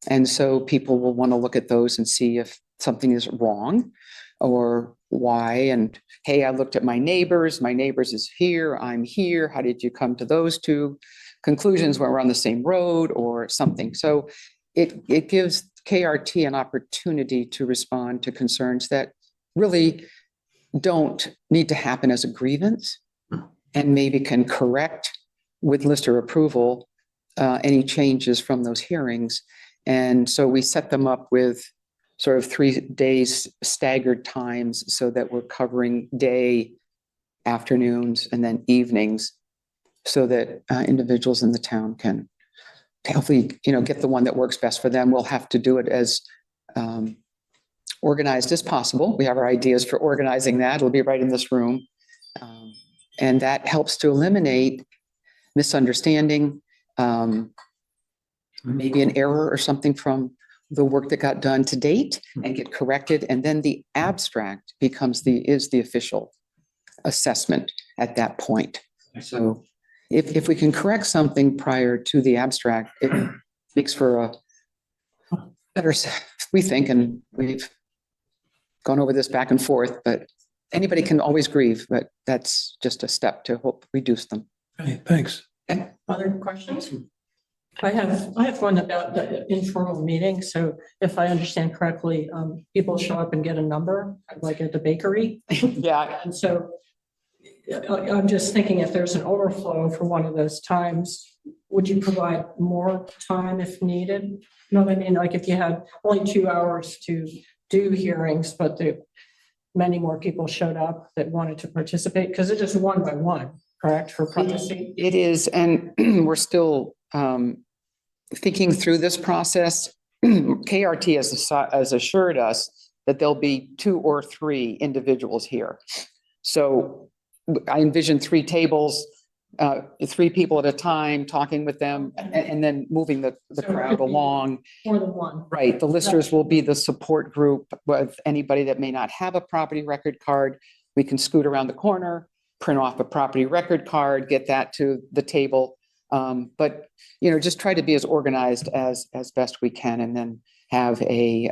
L: And so people will want to look at those and see if something is wrong or why. And hey, I looked at my neighbors is here, I'm here. How did you come to those two conclusions when we're on the same road or something? So it gives KRT an opportunity to respond to concerns that really don't need to happen as a grievance, and maybe can correct with lister approval any changes from those hearings. And so we set them up with sort of 3 days staggered times so that we're covering day, afternoons, and then evenings, so that individuals in the town can hopefully, get the one that works best for them. We'll have to do it as organized as possible. We have our ideas for organizing that. It'll be right in this room. And that helps to eliminate misunderstanding, maybe an error or something from the work that got done to date, and get corrected. And then the abstract becomes the official assessment at that point. So if we can correct something prior to the abstract, it makes for a better, we think, and we've gone over this back and forth, but anybody can always grieve, but that's just a step to help reduce them.
F: Okay, thanks.
C: Other questions? I have one about the informal meeting. So if I understand correctly, people show up and get a number, like at the bakery.
L: Yeah.
C: And so I'm just thinking, if there's an overflow for one of those times, would you provide more time if needed? You know what I mean? Like if you had only 2 hours to do hearings, but many more people showed up that wanted to participate, because it's just one by one, correct, for privacy?
L: It is, and we're still thinking through this process. KRT has assured us that there'll be 2 or 3 individuals here. So I envision 3 tables, 3 people at a time, talking with them, and then moving the crowd along.
C: More than one.
L: Right. The listers will be the support group with anybody that may not have a property record card. We can scoot around the corner, print off a property record card, get that to the table. But, just try to be as organized as best we can, and then have they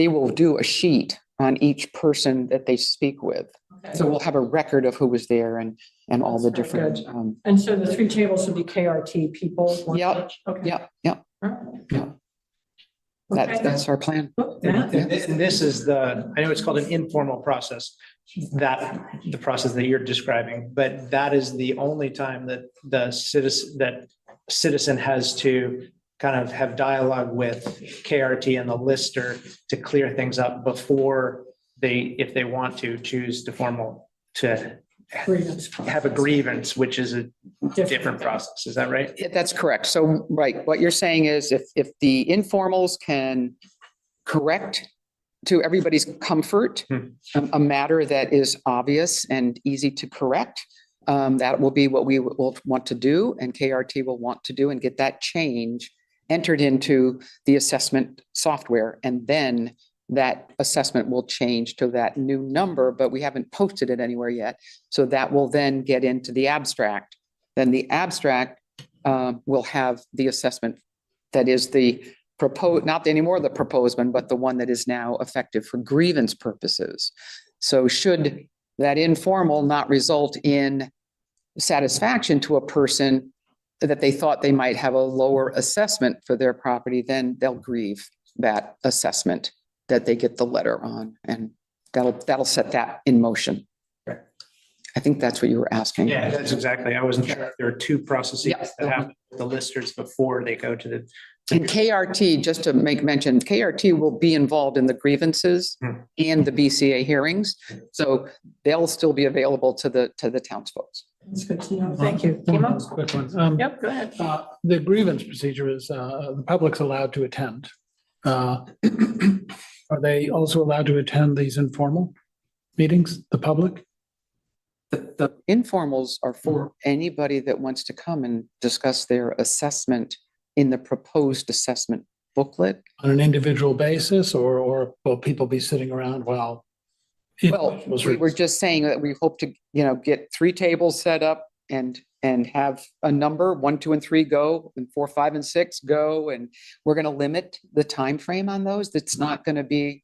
L: will do a sheet on each person that they speak with. Okay. So we'll have a record of who was there and all the different.
C: And so the 3 tables would be KRT people?
L: Yep.
C: Okay.
L: Yep.
C: Right.
L: Yeah. That's our plan.
H: And this is I know it's called an informal process, the process that you're describing, but that is the only time that the citizen has to kind of have dialogue with KRT and the lister to clear things up before if they want to choose to have a grievance, which is a different process. Is that right?
L: That's correct. So, right, what you're saying is if the informals can correct to everybody's comfort, a matter that is obvious and easy to correct, that will be what we will want to do, and KRT will want to do, and get that change entered into the assessment software. And then that assessment will change to that new number, but we haven't posted it anywhere yet. So that will then get into the abstract. Then the abstract will have the assessment that is the proposed, not anymore the proposed one, but the one that is now effective for grievance purposes. So should that informal not result in satisfaction to a person that they thought they might have a lower assessment for their property, then they'll grieve that assessment that they get the letter on, and that'll set that in motion.
H: Right.
L: I think that's what you were asking.
H: Yeah, that's exactly. I wasn't sure if there are two processes that happen with the listers before they go to the.
L: And KRT, just to make mention, KRT will be involved in the grievances and the BCA hearings, so they'll still be available to the townsfolk.
C: That's good to know. Thank you.
F: One
C: Kima?
F: last quick one.
C: Yep, go ahead.
F: The grievance procedure is, the public's allowed to attend. Are they also allowed to attend these informal meetings, the public?
L: The informals are for anybody that wants to come and discuss their assessment in the proposed assessment booklet.
F: On an individual basis, or will people be sitting around while?
L: Well, we were just saying that we hope to, get 3 tables set up and have a number, 1, 2, and 3 go, and 4, 5, and 6 go. And we're going to limit the time frame on those. That's not going to be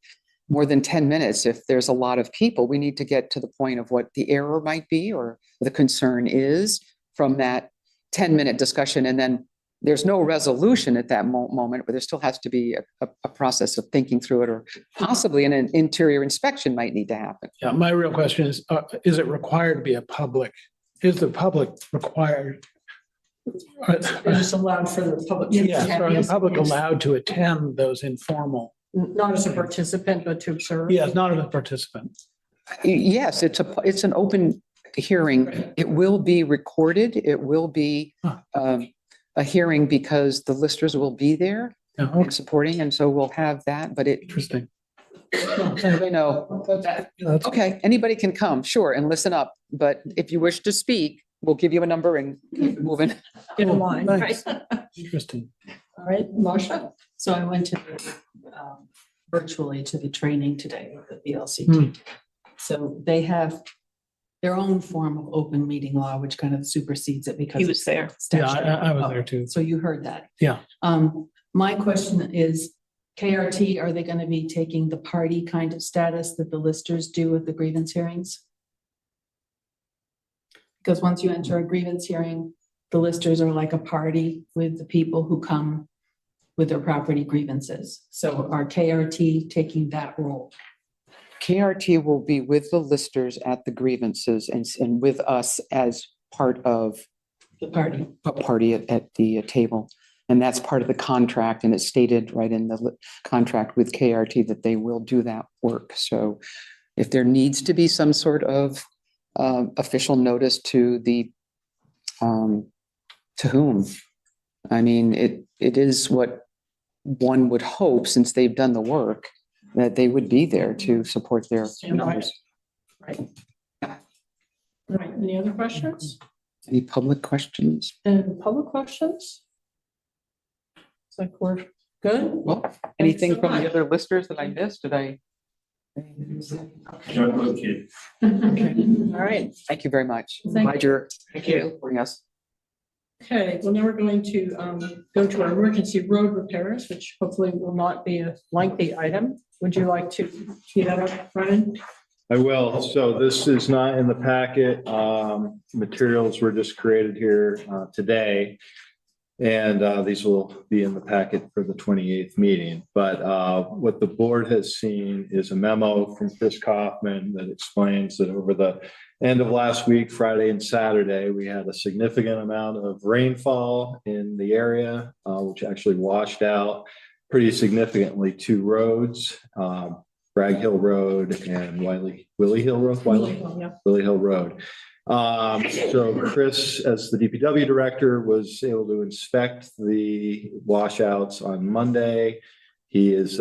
L: more than 10 minutes. If there's a lot of people, we need to get to the point of what the error might be or the concern is from that 10-minute discussion. And then there's no resolution at that moment, but there still has to be a process of thinking through it, or possibly an interior inspection might need to happen.
F: Yeah, my real question is it required to be a public? Is the public required?
C: It's just allowed for the public.
F: Yes, are the public allowed to attend those informal?
C: Not as a participant, but to observe.
F: Yes, not as a participant.
L: Yes, it's an open hearing. It will be recorded. It will be a hearing because the listers will be there and supporting, and so we'll have that. But
F: Interesting.
L: They know that, okay, anybody can come, sure, and listen up. But if you wish to speak, we'll give you a number and keep moving.
C: In a line,
F: Nice.
C: right?
F: Interesting.
C: All right, Marsha?
B: So I went to virtually to the training today with the VLCT. So they have their own form of open meeting law, which kind of supersedes it because
A: He was there.
F: Yeah, I was there too.
B: So you heard that.
F: Yeah.
B: My question is, KRT, are they going to be taking the party kind of status that the listers do with the grievance hearings? Because once you enter a grievance hearing, the listers are like a party with the people who come with their property grievances. So are KRT taking that role?
L: KRT will be with the listers at the grievances and with us as part of
B: The party.
L: a party at the table. And that's part of the contract, and it's stated right in the contract with KRT that they will do that work. So if there needs to be some sort of official notice to whom? I mean, it is what one would hope, since they've done the work, that they would be there to support their members.
C: Right. All right, any other questions?
L: Any public questions?
C: Any public questions? It's like we're good?
L: Well, anything from the other listers that I missed? Did I?
C: Okay. All right,
L: Thank you very much.
C: Thank
L: Glad you're
H: Thank you.
L: bring us.
C: okay, well, now we're going to go to our emergency road repairs, which hopefully will not be a lengthy item. Would you like to tee that up, Brian?
D: I will. So this is not in the packet. Materials were just created here today. And these will be in the packet for the 28th meeting. But what the board has seen is a memo from Chris Kaufman that explains that over the end of last week, Friday and Saturday, we had a significant amount of rainfall in the area, which actually washed out pretty significantly two roads, Bragg Hill Road and Wiley Hill Road. Wiley Hill Road. So Chris, as the DPW director, was able to inspect the washouts on Monday. He has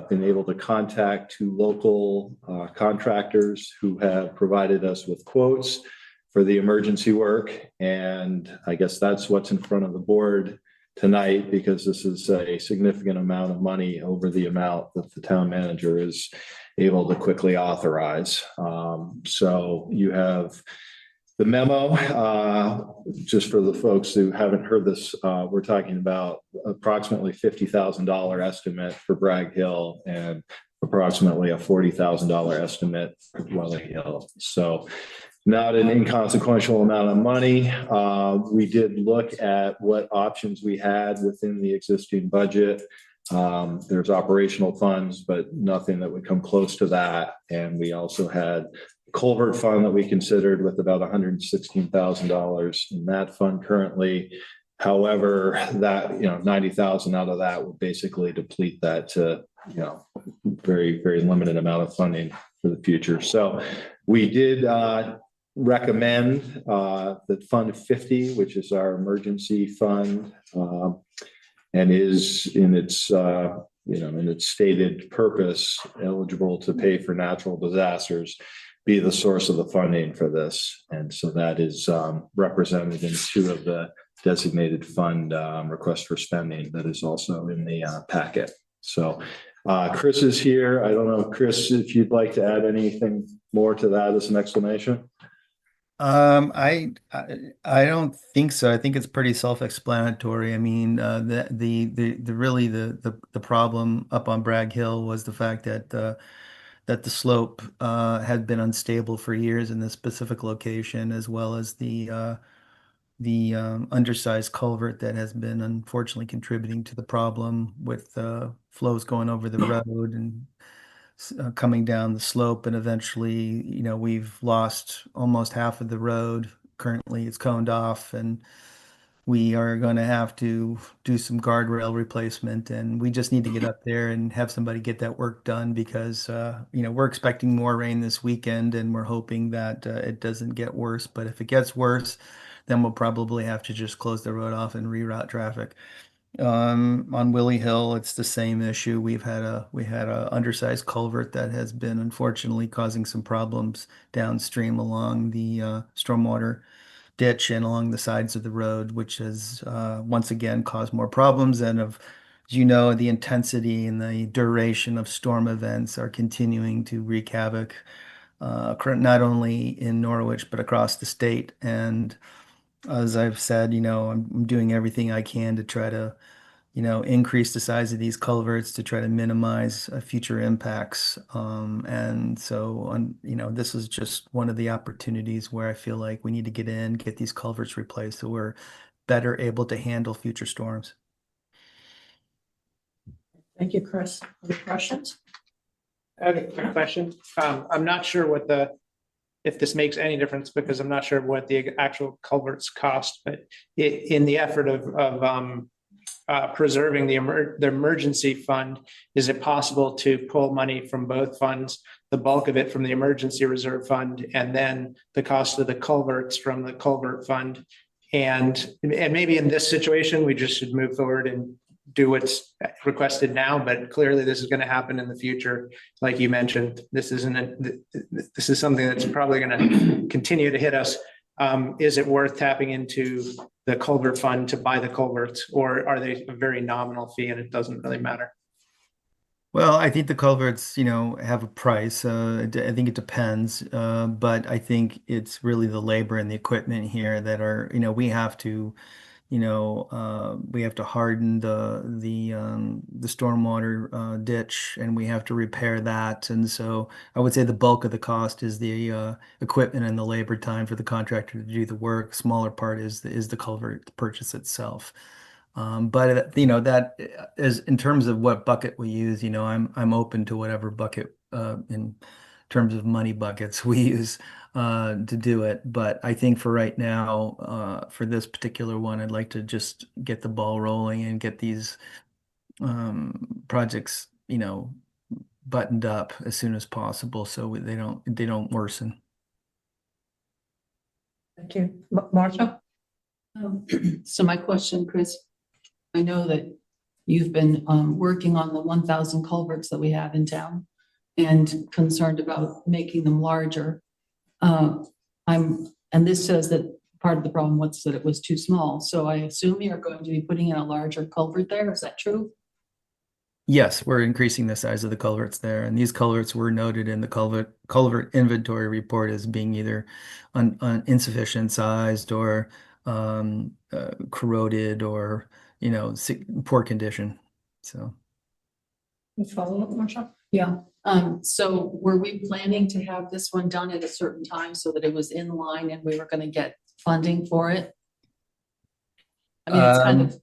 D: been able to contact two local contractors who have provided us with quotes for the emergency work. And I guess that's what's in front of the board tonight, because this is a significant amount of money over the amount that the town manager is able to quickly authorize. So you have the memo, just for the folks who haven't heard this, we're talking about approximately $50,000 estimate for Bragg Hill and approximately a $40,000 estimate for Wiley Hill. So not an inconsequential amount of money. We did look at what options we had within the existing budget. There's operational funds, but nothing that would come close to that. And we also had culvert fund that we considered with about $116,000 in that fund currently. However, that, 90,000 out of that would basically deplete that to, very, very limited amount of funding for the future. So we did recommend that Fund 50, which is our emergency fund, and is in its in its stated purpose eligible to pay for natural disasters, be the source of the funding for this. And so that is represented in two of the designated fund request for spending that is also in the packet. So Chris is here. I don't know, Chris, if you'd like to add anything more to that as an explanation.
K: I don't think so. I think it's pretty self-explanatory. I mean, the problem up on Bragg Hill was the fact that the slope had been unstable for years in this specific location, as well as the undersized culvert that has been unfortunately contributing to the problem with flows going over the road and coming down the slope. And eventually, we've lost almost half of the road. Currently, it's coned off, and we are going to have to do some guardrail replacement, and we just need to get up there and have somebody get that work done, because we're expecting more rain this weekend, and we're hoping that it doesn't get worse. But if it gets worse, then we'll probably have to just close the road off and reroute traffic. On Willie Hill, it's the same issue. We had a undersized culvert that has been unfortunately causing some problems downstream along the stormwater ditch and along the sides of the road, which has once again caused more problems. And as the intensity and the duration of storm events are continuing to wreak havoc, not only in Norwich, but across the state. And as I've said, I'm doing everything I can to try to, increase the size of these culverts to try to minimize future impacts. And so, this is just one of the opportunities where I feel like we need to get these culverts replaced so we're better able to handle future storms.
C: Thank you, Chris. Other questions?
H: I have a quick question. I'm not sure if this makes any difference, because I'm not sure what the actual culverts cost, but in the effort of preserving the emergency fund, is it possible to pull money from both funds, the bulk of it from the emergency reserve fund, and then the cost of the culverts from the culvert fund? And maybe in this situation, we just should move forward and do what's requested now, but clearly this is going to happen in the future. Like you mentioned, this is something that's probably going to continue to hit us. Is it worth tapping into the culvert fund to buy the culverts, or are they a very nominal fee and it doesn't really matter?
K: Well, I think the culverts, have a price. I think it depends, but I think it's really the labor and the equipment here that are, we have to harden the stormwater ditch, and we have to repair that. And so I would say the bulk of the cost is the equipment and the labor time for the contractor to do the work. Smaller part is the culvert purchase itself. But you know, that is in terms of what bucket we use, you know, I'm open to whatever bucket in terms of money buckets we use to do it. But I think for right now, for this particular one, I'd like to just get the ball rolling and get these projects, you know, buttoned up as soon as possible so they don't worsen.
C: Thank you. Marcia?
B: So my question, Chris, I know that you've been working on the 1,000 culverts that we have in town and concerned about making them larger. And this says that part of the problem was that it was too small. So I assume you're going to be putting in a larger culvert there. Is that true?
K: Yes, we're increasing the size of the culverts there, and these culverts were noted in the culvert inventory report as being either insufficient sized or corroded or, you know, poor condition. So.
C: Follow up, Marcia?
B: Yeah. So were we planning to have this one done at a certain time so that it was in line and we were going to get funding for it? I mean, it's kind of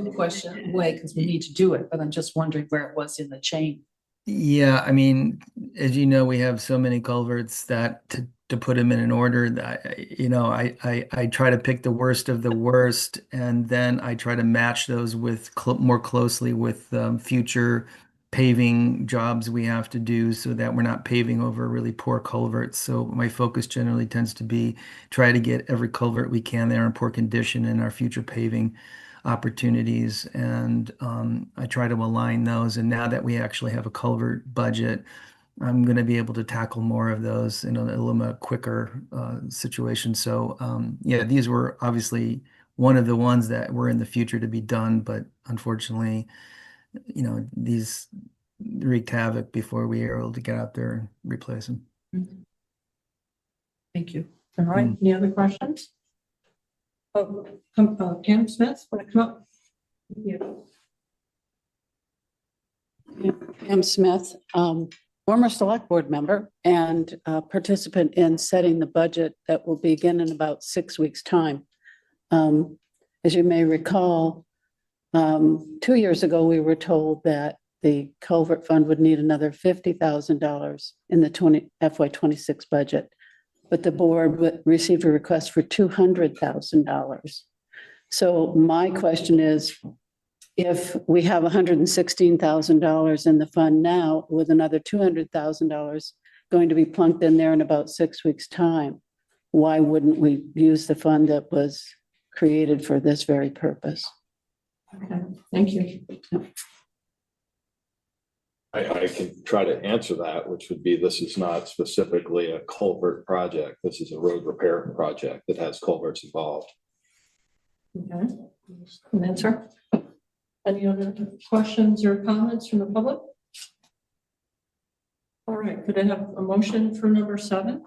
B: a question away because we need to do it, but I'm just wondering where it was in the chain.
K: Yeah, I mean, as you know, we have so many culverts that to put them in an order that, you know, I try to pick the worst of the worst, and then I try to match those with more closely with future paving jobs we have to do so that we're not paving over really poor culverts. So my focus generally tends to be try to get every culvert we can there in poor condition in our future paving opportunities. And I try to align those. And now that we actually have a culvert budget, I'm going to be able to tackle more of those in a little bit quicker situation. So yeah, these were obviously one of the ones that were in the future to be done, but unfortunately, you know, these wreaked havoc before we were able to get out there and replace them.
B: Thank you.
C: All right, any other questions? Oh, Pam Smith, want to come up? Yeah.
M: Pam Smith, former select board member and participant in setting the budget that will begin in about 6 weeks' time. As you may recall, 2 years ago, we were told that the culvert fund would need another $50,000 in the FY26 budget, but the board received a request for $200,000. So my question is, if we have $116,000 in the fund now with another $200,000 going to be plunked in there in about 6 weeks' time, why wouldn't we use the fund that was created for this very purpose?
C: Okay, thank you.
D: I can try to answer that, which would be, this is not specifically a culvert project. This is a road repair project that has culverts involved.
C: Okay, an answer. Any other questions or comments from the public? All right, could I have a motion for number 7?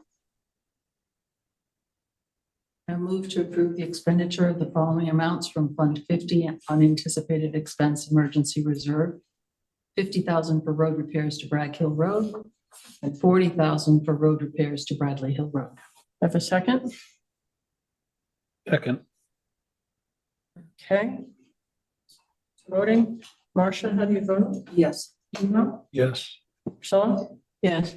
B: I move to approve the expenditure of the following amounts from Fund 50 unanticipated expense emergency reserve. $50,000 for road repairs to Bragg Hill Road and $40,000 for road repairs to Bradley Hill Road.
C: Have a second?
F: Second.
C: Okay. Voting. Marcia, how do you vote?
B: Yes.
C: Ema?
F: Yes.
C: Priscilla?
A: Yes.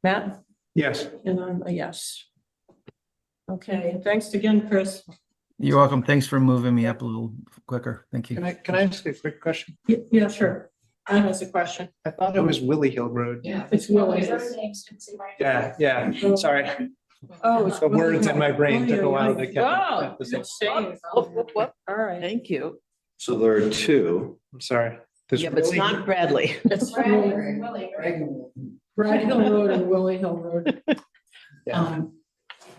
C: Matt?
H: Yes.
C: And I'm a yes. Okay, thanks again, Chris.
K: You're welcome. Thanks for moving me up a little quicker. Thank you.
H: Can I ask a quick question?
C: Yeah, sure. Anne has a question.
H: I thought it was Willie Hill Road.
B: Yeah.
C: It's Willie.
H: Yeah, sorry.
C: Oh, it's
H: The words in my brain took a while to
C: Oh,
H: get the same.
C: same. All right.
A: Thank you.
D: So there are two.
H: I'm sorry. There's
A: Yeah, but it's
H: Willie-
A: not Bradley.
C: It's Bragg Hill Road and Willie Hill Road.
H: Yeah.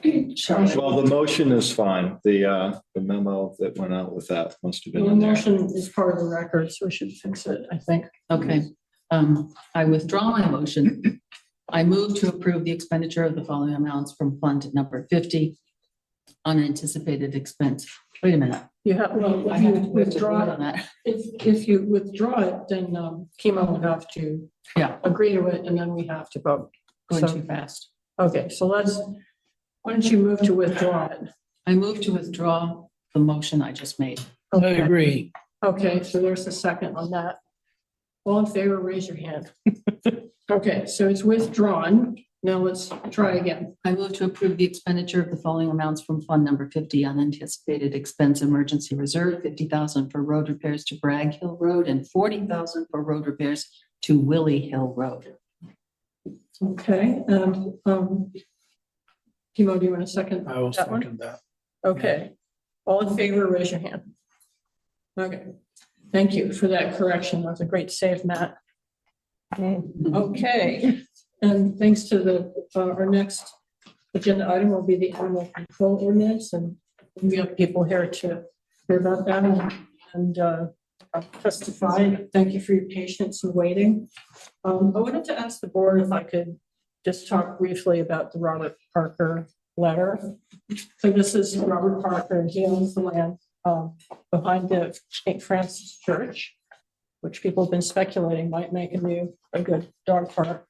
D: Well, the motion is fine. The memo that went out with that must have been
C: The
D: in there.
C: motion is part of the record, so we should fix it, I think.
B: Okay. I withdraw my motion. I move to approve the expenditure of the following amounts from Fund number 50 unanticipated expense. Wait a minute.
C: You have, well,
B: I
C: if you
B: have to
C: withdraw
B: vote on
C: it,
B: that.
C: if you withdraw it, then Kimo would have to agree to it, and then we have to vote.
B: Going
C: So-
B: too fast.
C: Okay, so why don't you move to withdraw it?
B: I move to withdraw the motion I just made.
F: I agree.
C: Okay, so there's a second on that. All in favor, raise your hand. Okay, so it's withdrawn. Now let's try again.
B: I move to approve the expenditure of the following amounts from Fund Number 50 unanticipated expense emergency reserve, 50,000 for road repairs to Bragg Hill Road and 40,000 for road repairs to Willie Hill Road.
C: Okay, and Timo, do you want a second?
F: I will
C: that one?
F: second that.
C: Okay, all in favor, raise your hand. Okay, thank you for that correction. That's a great save, Matt. Okay, and thanks to the, our next agenda item will be the animal control ordinance, and we have people here to hear about that and testify. Thank you for your patience and waiting. I wanted to ask the board if I could just talk briefly about the Robert Parker letter. So this is Robert Parker, and he owns the land behind the St. Francis Church, which people have been speculating might make a good dog park.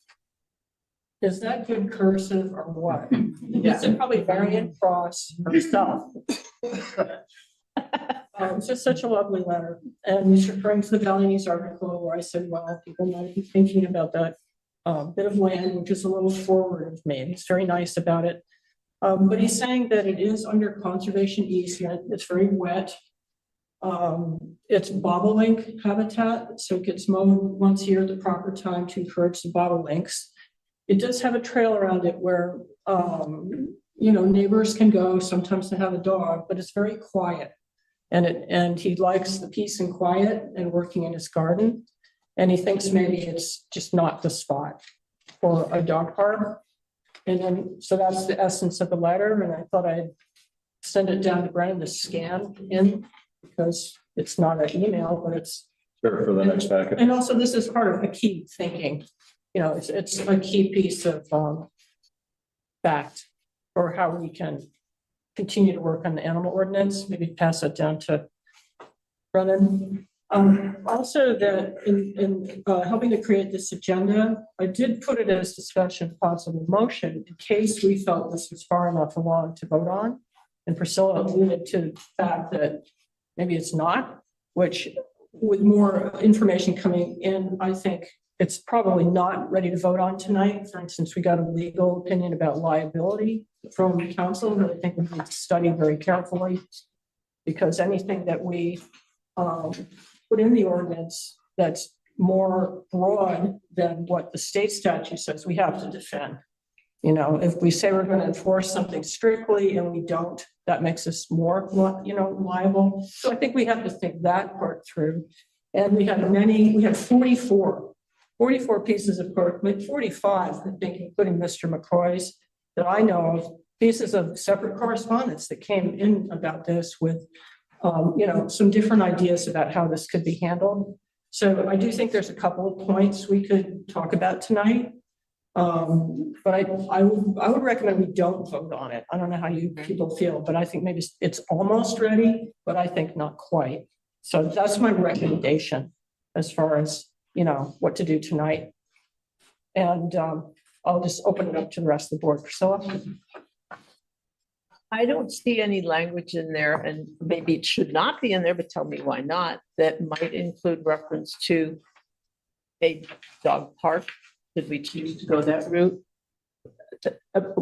C: Is that good cursive or what? It's probably variant cross or stuff. It's just such a lovely letter. And he's referring to the Valley News article where I said, well, people might be thinking about that bit of land, which is a little forward of me. He's very nice about it. But he's saying that it is under conservation easement. It's very wet. It's bobolink habitat, so it gets mowed once a year at the proper time to encourage the bobolinks. It does have a trail around it where, neighbors can go. Sometimes they have a dog, but it's very quiet. And he likes the peace and quiet and working in his garden. And he thinks maybe it's just not the spot for a dog park. And then, so that's the essence of the letter. And I thought I'd send it down to Brennan to scan in because it's not an email, but it's.
D: Sure, for the next packet.
C: And also this is part of the key thinking. It's a key piece of fact or how we can continue to work on the animal ordinance. Maybe pass it down to Brennan. Also that in helping to create this agenda, I did put it as discussion possible motion in case we felt this was far enough along to vote on. And Priscilla alluded to the fact that maybe it's not, which with more information coming in, I think it's probably not ready to vote on tonight. For instance, we got a legal opinion about liability from council that I think we need to study very carefully because anything that we put in the ordinance that's more broad than what the state statute says we have to defend. If we say we're going to enforce something strictly and we don't, that makes us more, liable. So I think we have to think that part through. And we had 44 pieces of, 45, I think, including Mr. McCoy's, that I know of, pieces of separate correspondence that came in about this with, some different ideas about how this could be handled. So I do think there's a couple of points we could talk about tonight. But I would recommend we don't vote on it. I don't know how you people feel, but I think maybe it's almost ready, but I think not quite. So that's my recommendation as far as, what to do tonight. And I'll just open it up to the rest of the board. Priscilla?
A: I don't see any language in there, and maybe it should not be in there, but tell me why not, that might include reference to a dog park. Did we choose to go that route?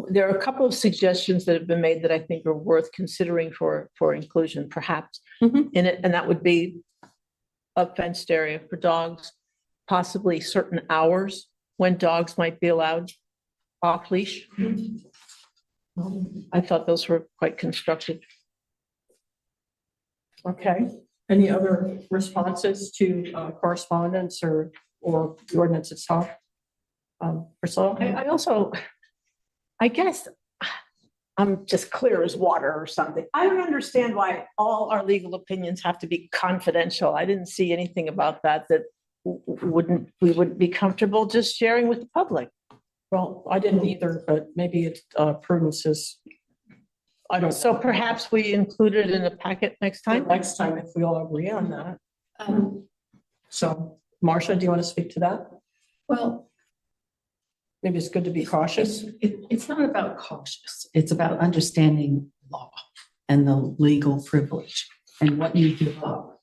A: There are a couple of suggestions that have been made that I think are worth considering for inclusion, perhaps in it, and that would be a fenced area for dogs, possibly certain hours when dogs might be allowed off leash. I thought those were quite constructive.
C: Okay. Any other responses to correspondence or the ordinance itself? Priscilla?
A: I guess I'm just clear as water or something. I don't understand why all our legal opinions have to be confidential. I didn't see anything about that we wouldn't be comfortable just sharing with the public.
C: Well, I didn't either, but maybe it's prudence is, I don't.
A: So perhaps we include it in the packet next time?
C: Next time, if we all agree on that. So Marcia, do you want to speak to that?
B: Well,
C: maybe it's good to be cautious.
B: It's not about cautious. It's about understanding law and the legal privilege and what you give up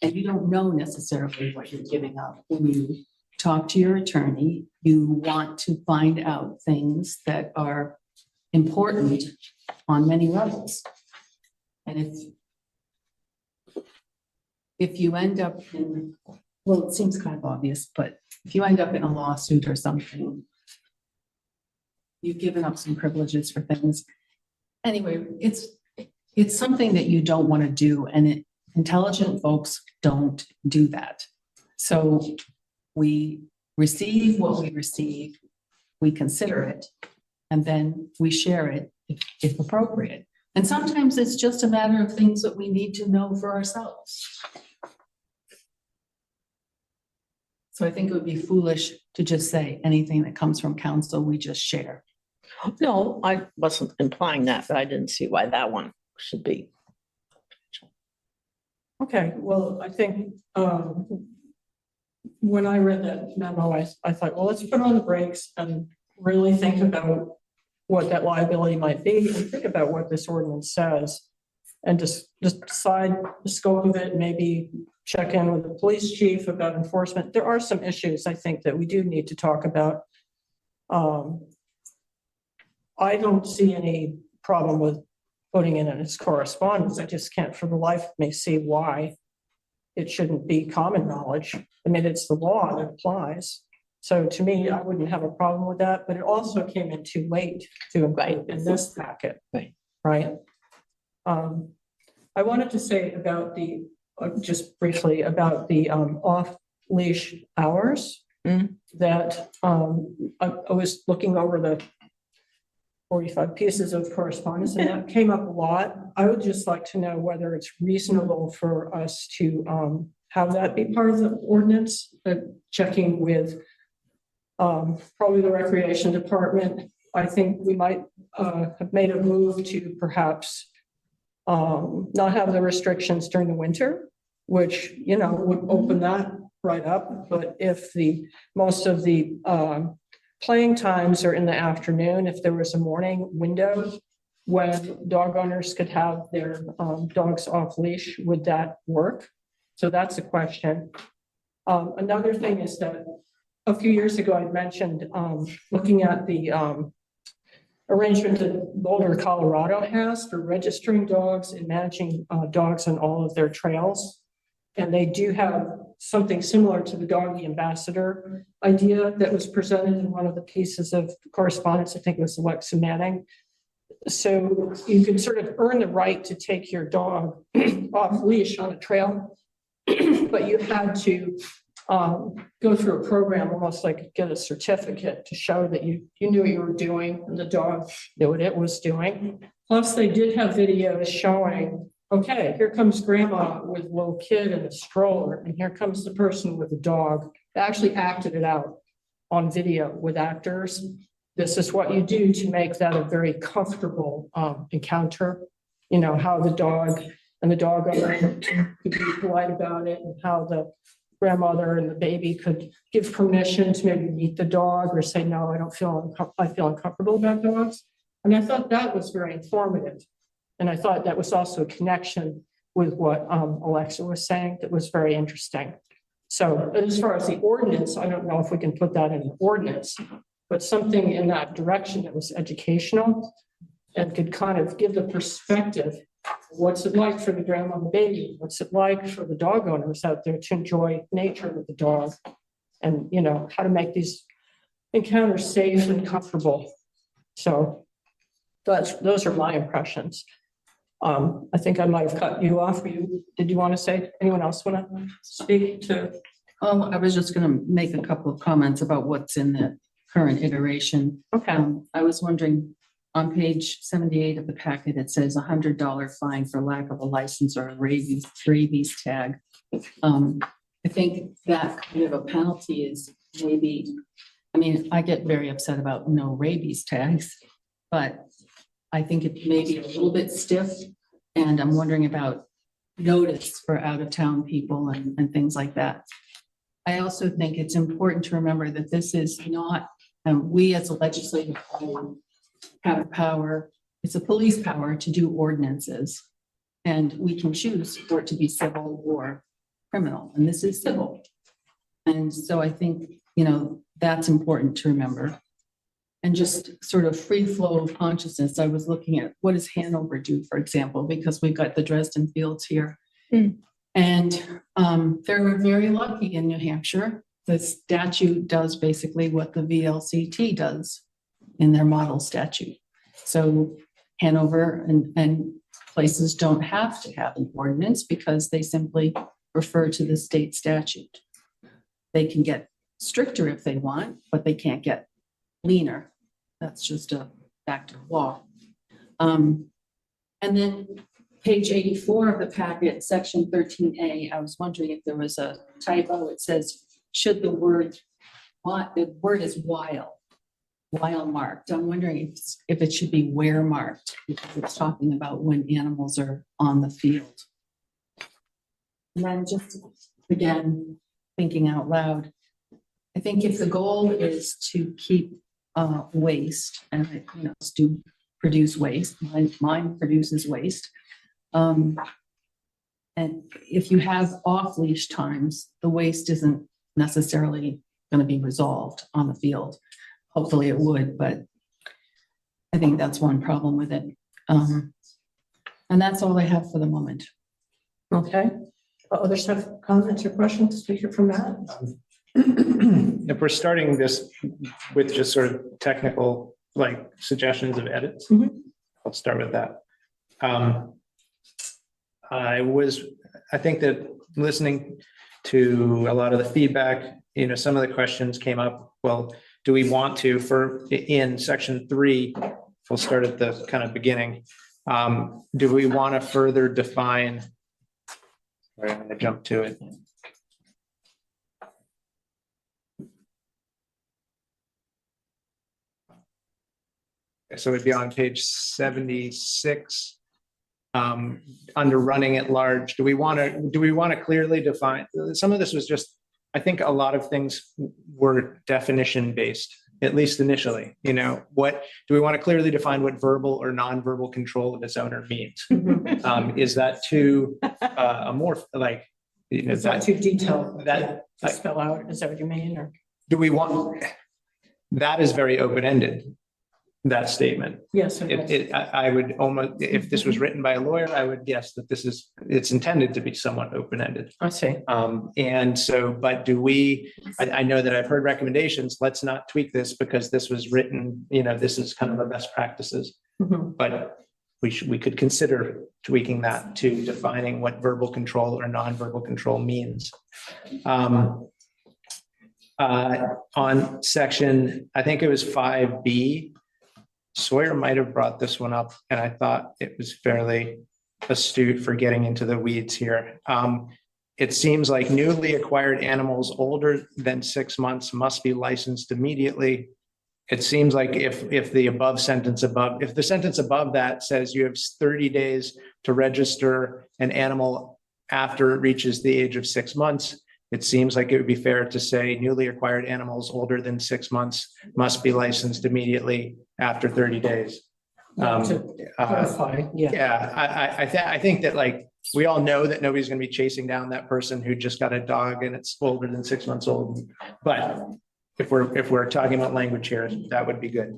B: And you don't know necessarily what you're giving up. When you talk to your attorney, you want to find out things that are important on many levels. And if you end up in, well, it seems kind of obvious, but if you end up in a lawsuit or something, you've given up some privileges for things. Anyway, it's something that you don't want to do, and intelligent folks don't do that. So we receive what we receive, we consider it, and then we share it if appropriate. And sometimes it's just a matter of things that we need to know for ourselves. So I think it would be foolish to just say anything that comes from council, we just share.
A: No, I wasn't implying that, but I didn't see why that one should be.
C: Okay, well, I think when I read that memo, I thought, well, let's put on the brakes and really think about what that liability might be and think about what this ordinance says. And just decide the scope of it, maybe check in with the police chief about enforcement. There are some issues I think that we do need to talk about. I don't see any problem with putting in its correspondence. I just can't for the life of me see why it shouldn't be common knowledge. I mean, it's the law that applies. So to me, I wouldn't have a problem with that, but it also came in too late to include in this packet. Right. I wanted to say about the, just briefly about the off-leash hours that I was looking over the 45 pieces of correspondence, and that came up a lot. I would just like to know whether it's reasonable for us to have that be part of the ordinance, checking with probably the recreation department. I think we might have made a move to perhaps not have the restrictions during the winter, which, you know, would open that right up. But if most of the playing times are in the afternoon, if there was a morning window when dog owners could have their dogs off leash, would that work? So that's a question. Another thing is that a few years ago, I mentioned looking at the arrangement that Boulder, Colorado has for registering dogs and managing dogs on all of their trails. And they do have something similar to the doggy ambassador idea that was presented in one of the pieces of correspondence. I think it was Alexa Manning. So you can sort of earn the right to take your dog off leash on a trail, but you had to go through a program, almost like get a certificate to show that you knew what you were doing and the dog knew what it was doing. Plus, they did have videos showing, okay, here comes grandma with a little kid in a stroller, and here comes the person with the dog. They actually acted it out on video with actors. This is what you do to make that a very comfortable encounter. You know, how the dog and the dog owner could be polite about it, and how the grandmother and the baby could give permission to maybe meet the dog or say, no, I feel uncomfortable about dogs. And I thought that was very informative. And I thought that was also a connection with what Alexa was saying that was very interesting. So as far as the ordinance, I don't know if we can put that in an ordinance, but something in that direction that was educational and could kind of give the perspective. What's it like for the grandma and the baby? What's it like for the dog owners out there to enjoy nature with the dog? And, you know, how to make these encounters safe and comfortable. So those are my impressions. I think I might have cut you off. Did you want to say, anyone else want to speak to?
B: I was just going to make a couple of comments about what's in the current iteration.
C: Okay.
B: I was wondering, on page 78 of the packet, it says $100 fine for lack of a license or a rabies tag. I think that kind of a penalty is maybe, I mean, I get very upset about no rabies tags, but I think it may be a little bit stiff. And I'm wondering about notice for out of town people and things like that. I also think it's important to remember that this is not, we as a legislative body have power, it's a police power to do ordinances. And we can choose for it to be civil or criminal and this is civil. And so I think, that's important to remember. And just sort of free flow of consciousness. I was looking at what does Hanover do, for example, because we've got the Dresden Fields here. And they're very lucky in New Hampshire. The statute does basically what the VLCT does in their model statute. So Hanover and places don't have to have an ordinance because they simply refer to the state statute. They can get stricter if they want, but they can't get leaner. That's just a fact of law. And then page 84 of the packet, section 13A, I was wondering if there was a typo. It says, should the word is while marked. I'm wondering if it should be where marked, because it's talking about when animals are on the field. And then just, again, thinking out loud, I think if the goal is to keep waste, and do produce waste, mine produces waste. And if you have off-leash times, the waste isn't necessarily going to be resolved on the field. Hopefully it would, but I think that's one problem with it. And that's all I have for the moment.
C: Okay. Others have comments or questions? Take it from that.
H: If we're starting this with just sort of technical, like suggestions of edits, I'll start with that. I think that listening to a lot of the feedback, some of the questions came up. Well, do we want to, in section 3, we'll start at the kind of beginning. Do we want to further define, sorry, I'm going to jump to it. So it'd be on page 76, under running at large. Do we want to clearly define? Some of this was just, I think a lot of things were definition based, at least initially. What do we want to clearly define what verbal or nonverbal control of its owner means? Is that too amorphous?
C: Is that too detailed? To spell out? Is that what you mean? Or
H: do we want? That is very open ended. That statement.
C: Yes.
H: I would almost, if this was written by a lawyer, I would guess that it's intended to be somewhat open-ended.
C: I see.
H: And so, but do we, I know that I've heard recommendations, let's not tweak this because this was written, this is kind of the best practices. But we could consider tweaking that to defining what verbal control or non-verbal control means. On section, I think it was 5B, Sawyer might have brought this one up, and I thought it was fairly astute for getting into the weeds here. It seems like newly acquired animals older than 6 months must be licensed immediately. It seems like if the sentence above that says you have 30 days to register an animal after it reaches the age of 6 months, it seems like it would be fair to say newly acquired animals older than 6 months must be licensed immediately after 30 days.
C: Clarify.
H: I think that we all know that nobody's going to be chasing down that person who just got a dog and it's older than 6 months old. But if we're talking about language here, that would be good.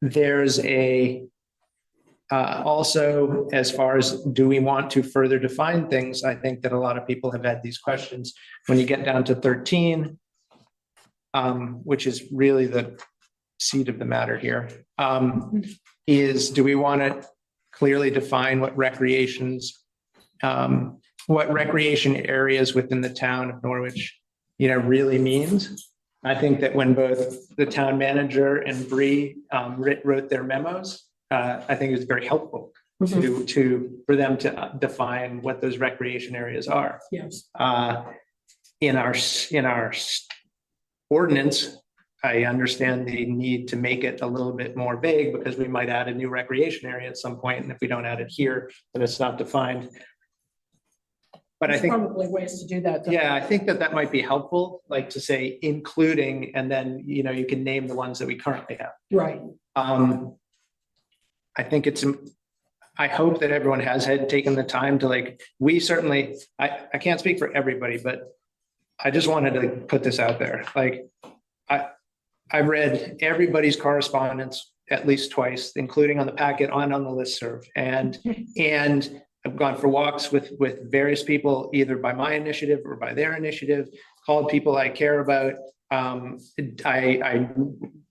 H: There's also, as far as do we want to further define things, I think that a lot of people have had these questions. When you get down to 13, which is really the seed of the matter here, is do we want to clearly define what recreation areas within the town of Norwich, really means? I think that when both the town manager and Bree wrote their memos, I think it was very helpful for them to define what those recreation areas are.
C: Yes.
H: In our ordinance, I understand the need to make it a little bit more vague because we might add a new recreation area at some point, and if we don't add it here, then it's not defined. But
C: There's
H: I think
C: probably ways to do that.
H: I think that might be helpful, like to say including, and then you can name the ones that we currently have.
C: Right.
H: I think it's I hope that everyone has had taken the time to like, we certainly, I can't speak for everybody, but I just wanted to put this out there. Like, I've read everybody's correspondence at least twice, including on the packet on the listserv. And I've gone for walks with various people, either by my initiative or by their initiative, called people I care about. I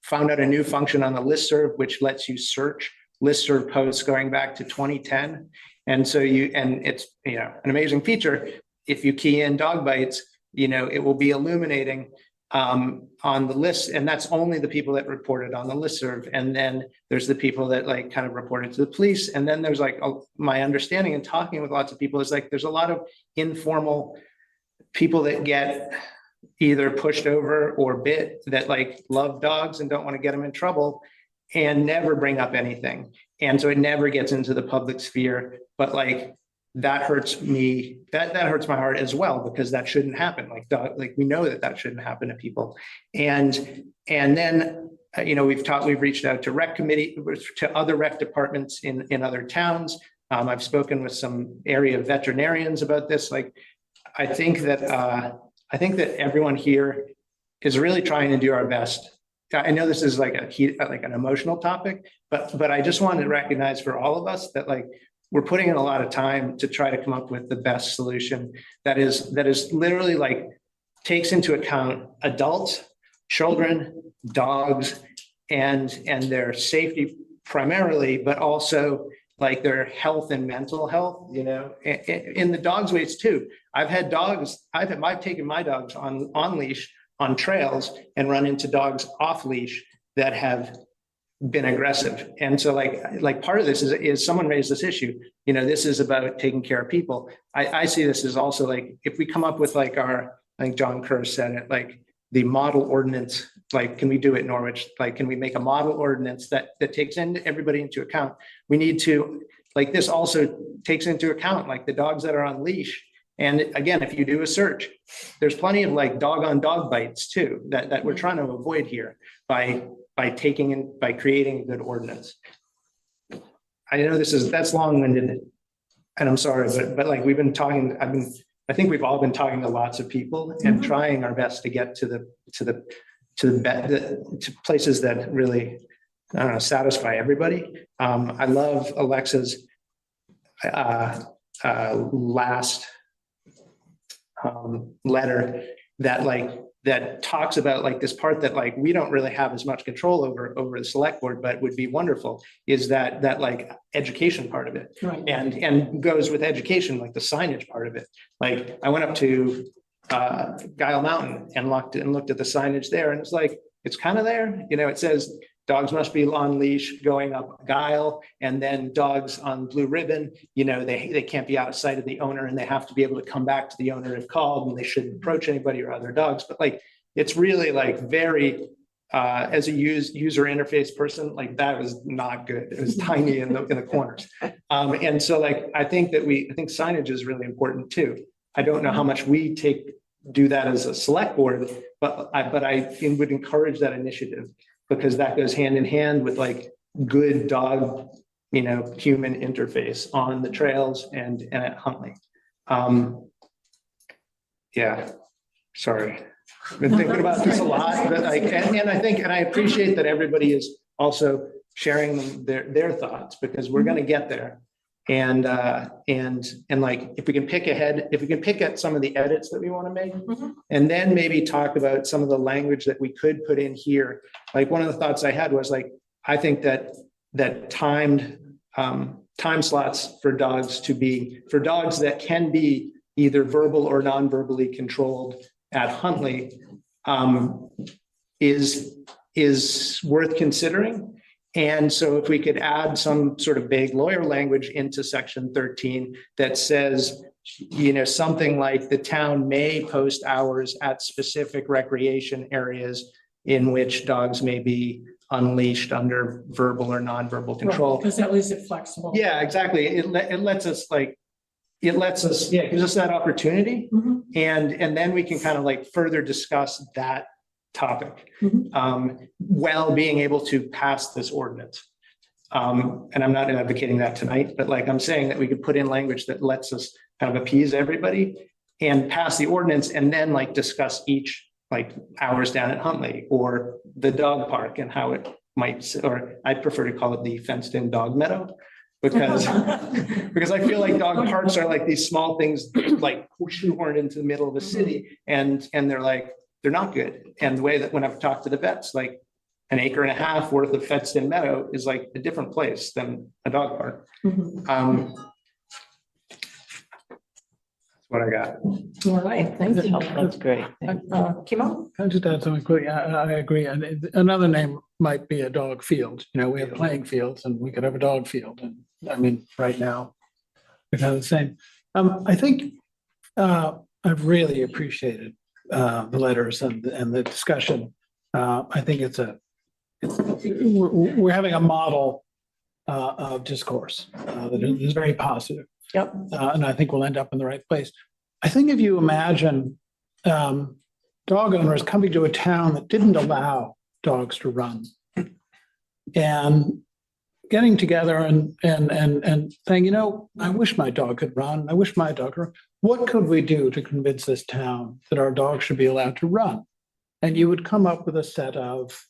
H: found out a new function on the listserv, which lets you search listserv posts going back to 2010. And so it's, you know, an amazing feature. If you key in dog bites, you know, it will be illuminating on the list, and that's only the people that reported on the listserv. And then there's the people that like kind of reported to the police. And then there's like my understanding and talking with lots of people is like there's a lot of informal people that get either pushed over or bit that like love dogs and don't want to get them in trouble and never bring up anything. And so it never gets into the public sphere. But like that hurts me, that hurts my heart as well, because that shouldn't happen. Like we know that shouldn't happen to people. And then, you know, we've reached out to rec committee, to other rec departments in other towns. I've spoken with some area veterinarians about this. Like, I think that everyone here is really trying to do our best. I know this is like an emotional topic, but I just want to recognize for all of us that like, we're putting in a lot of time to try to come up with the best solution that is literally like takes into account adults, children, dogs, and their safety primarily, but also like their health and mental health, you know, in the dogs' ways too. I've taken my dogs on leash on trails and run into dogs off leash that have been aggressive. And so like part of this is someone raised this issue, you know, this is about taking care of people. I see this as also like, if we come up with like I think John Kerr said it, like the model ordinance, like, can we do it in Norwich? Like, can we make a model ordinance that takes everybody into account? We need to, like, this also takes into account like the dogs that are on leash. And again, if you do a search, there's plenty of like dog on dog bites too, that we're trying to avoid here by creating a good ordinance. I know that's long-winded, and I'm sorry, but like we've been talking, I think we've all been talking to lots of people and trying our best to get to places that really, I don't know, satisfy everybody. I love Alexa's last letter that talks about like this part that like we don't really have as much control over the select board, but would be wonderful is that like education part of it.
C: Right.
H: And goes with education, like the signage part of it. Like I went up to Guile Mountain and looked at the signage there, and it's like it's kind of there, you know, it says dogs must be on leash going up Guile, and then dogs on Blue Ribbon, you know, they can't be out of sight of the owner, and they have to be able to come back to the owner if called, and they shouldn't approach anybody or other dogs. But like, it's really like very, as a user interface person, like that was not good. It was tiny in the corners. And so like, I think signage is really important too. I don't know how much we do that as a select board, but I would encourage that initiative, because that goes hand in hand with like good dog, you know, human interface on the trails and at Huntley. Yeah, sorry. I've been thinking about this a lot, but like, and I appreciate that everybody is also sharing their thoughts, because we're going to get there. And like, if we can pick at some of the edits that we want to make, and then maybe talk about some of the language that we could put in here. Like one of the thoughts I had was like, I think that timed time slots for dogs that can be either verbal or non-verbally controlled at Huntley is worth considering. And so if we could add some sort of vague lawyer language into section 13 that says, you know, something like the town may post hours at specific recreation areas in which dogs may be unleashed under verbal or non-verbal control.
C: Because that leaves it flexible.
H: Yeah, exactly. It lets us it gives us that opportunity. And then we can kind of like further discuss that topic while being able to pass this ordinance. And I'm not advocating that tonight, but like I'm saying that we could put in language that lets us kind of appease everybody and pass the ordinance and then like discuss each like hours down at Huntley or the dog park and how it might, or I prefer to call it the fenced in dog meadow. Because I feel like dog parks are like these small things like shoehorned into the middle of the city and they're not good. And the way that when I've talked to the vets, like an acre and a half worth of fenced in meadow is like a different place than a dog park. That's what I got.
C: All right, thank you.
A: That's great.
C: Kimo?
F: Can I just add something quickly? I agree. And another name might be a dog field. You know, we have playing fields and we could have a dog field. And I mean, right now, we've had the same. I think I've really appreciated the letters and the discussion. I think we're having a model of discourse that is very positive.
C: Yep.
F: And I think we'll end up in the right place. I think if you imagine dog owners coming to a town that didn't allow dogs to run and getting together and saying, you know, I wish my dog could run. I wish my dog could run. What could we do to convince this town that our dog should be allowed to run? And you would come up with a set of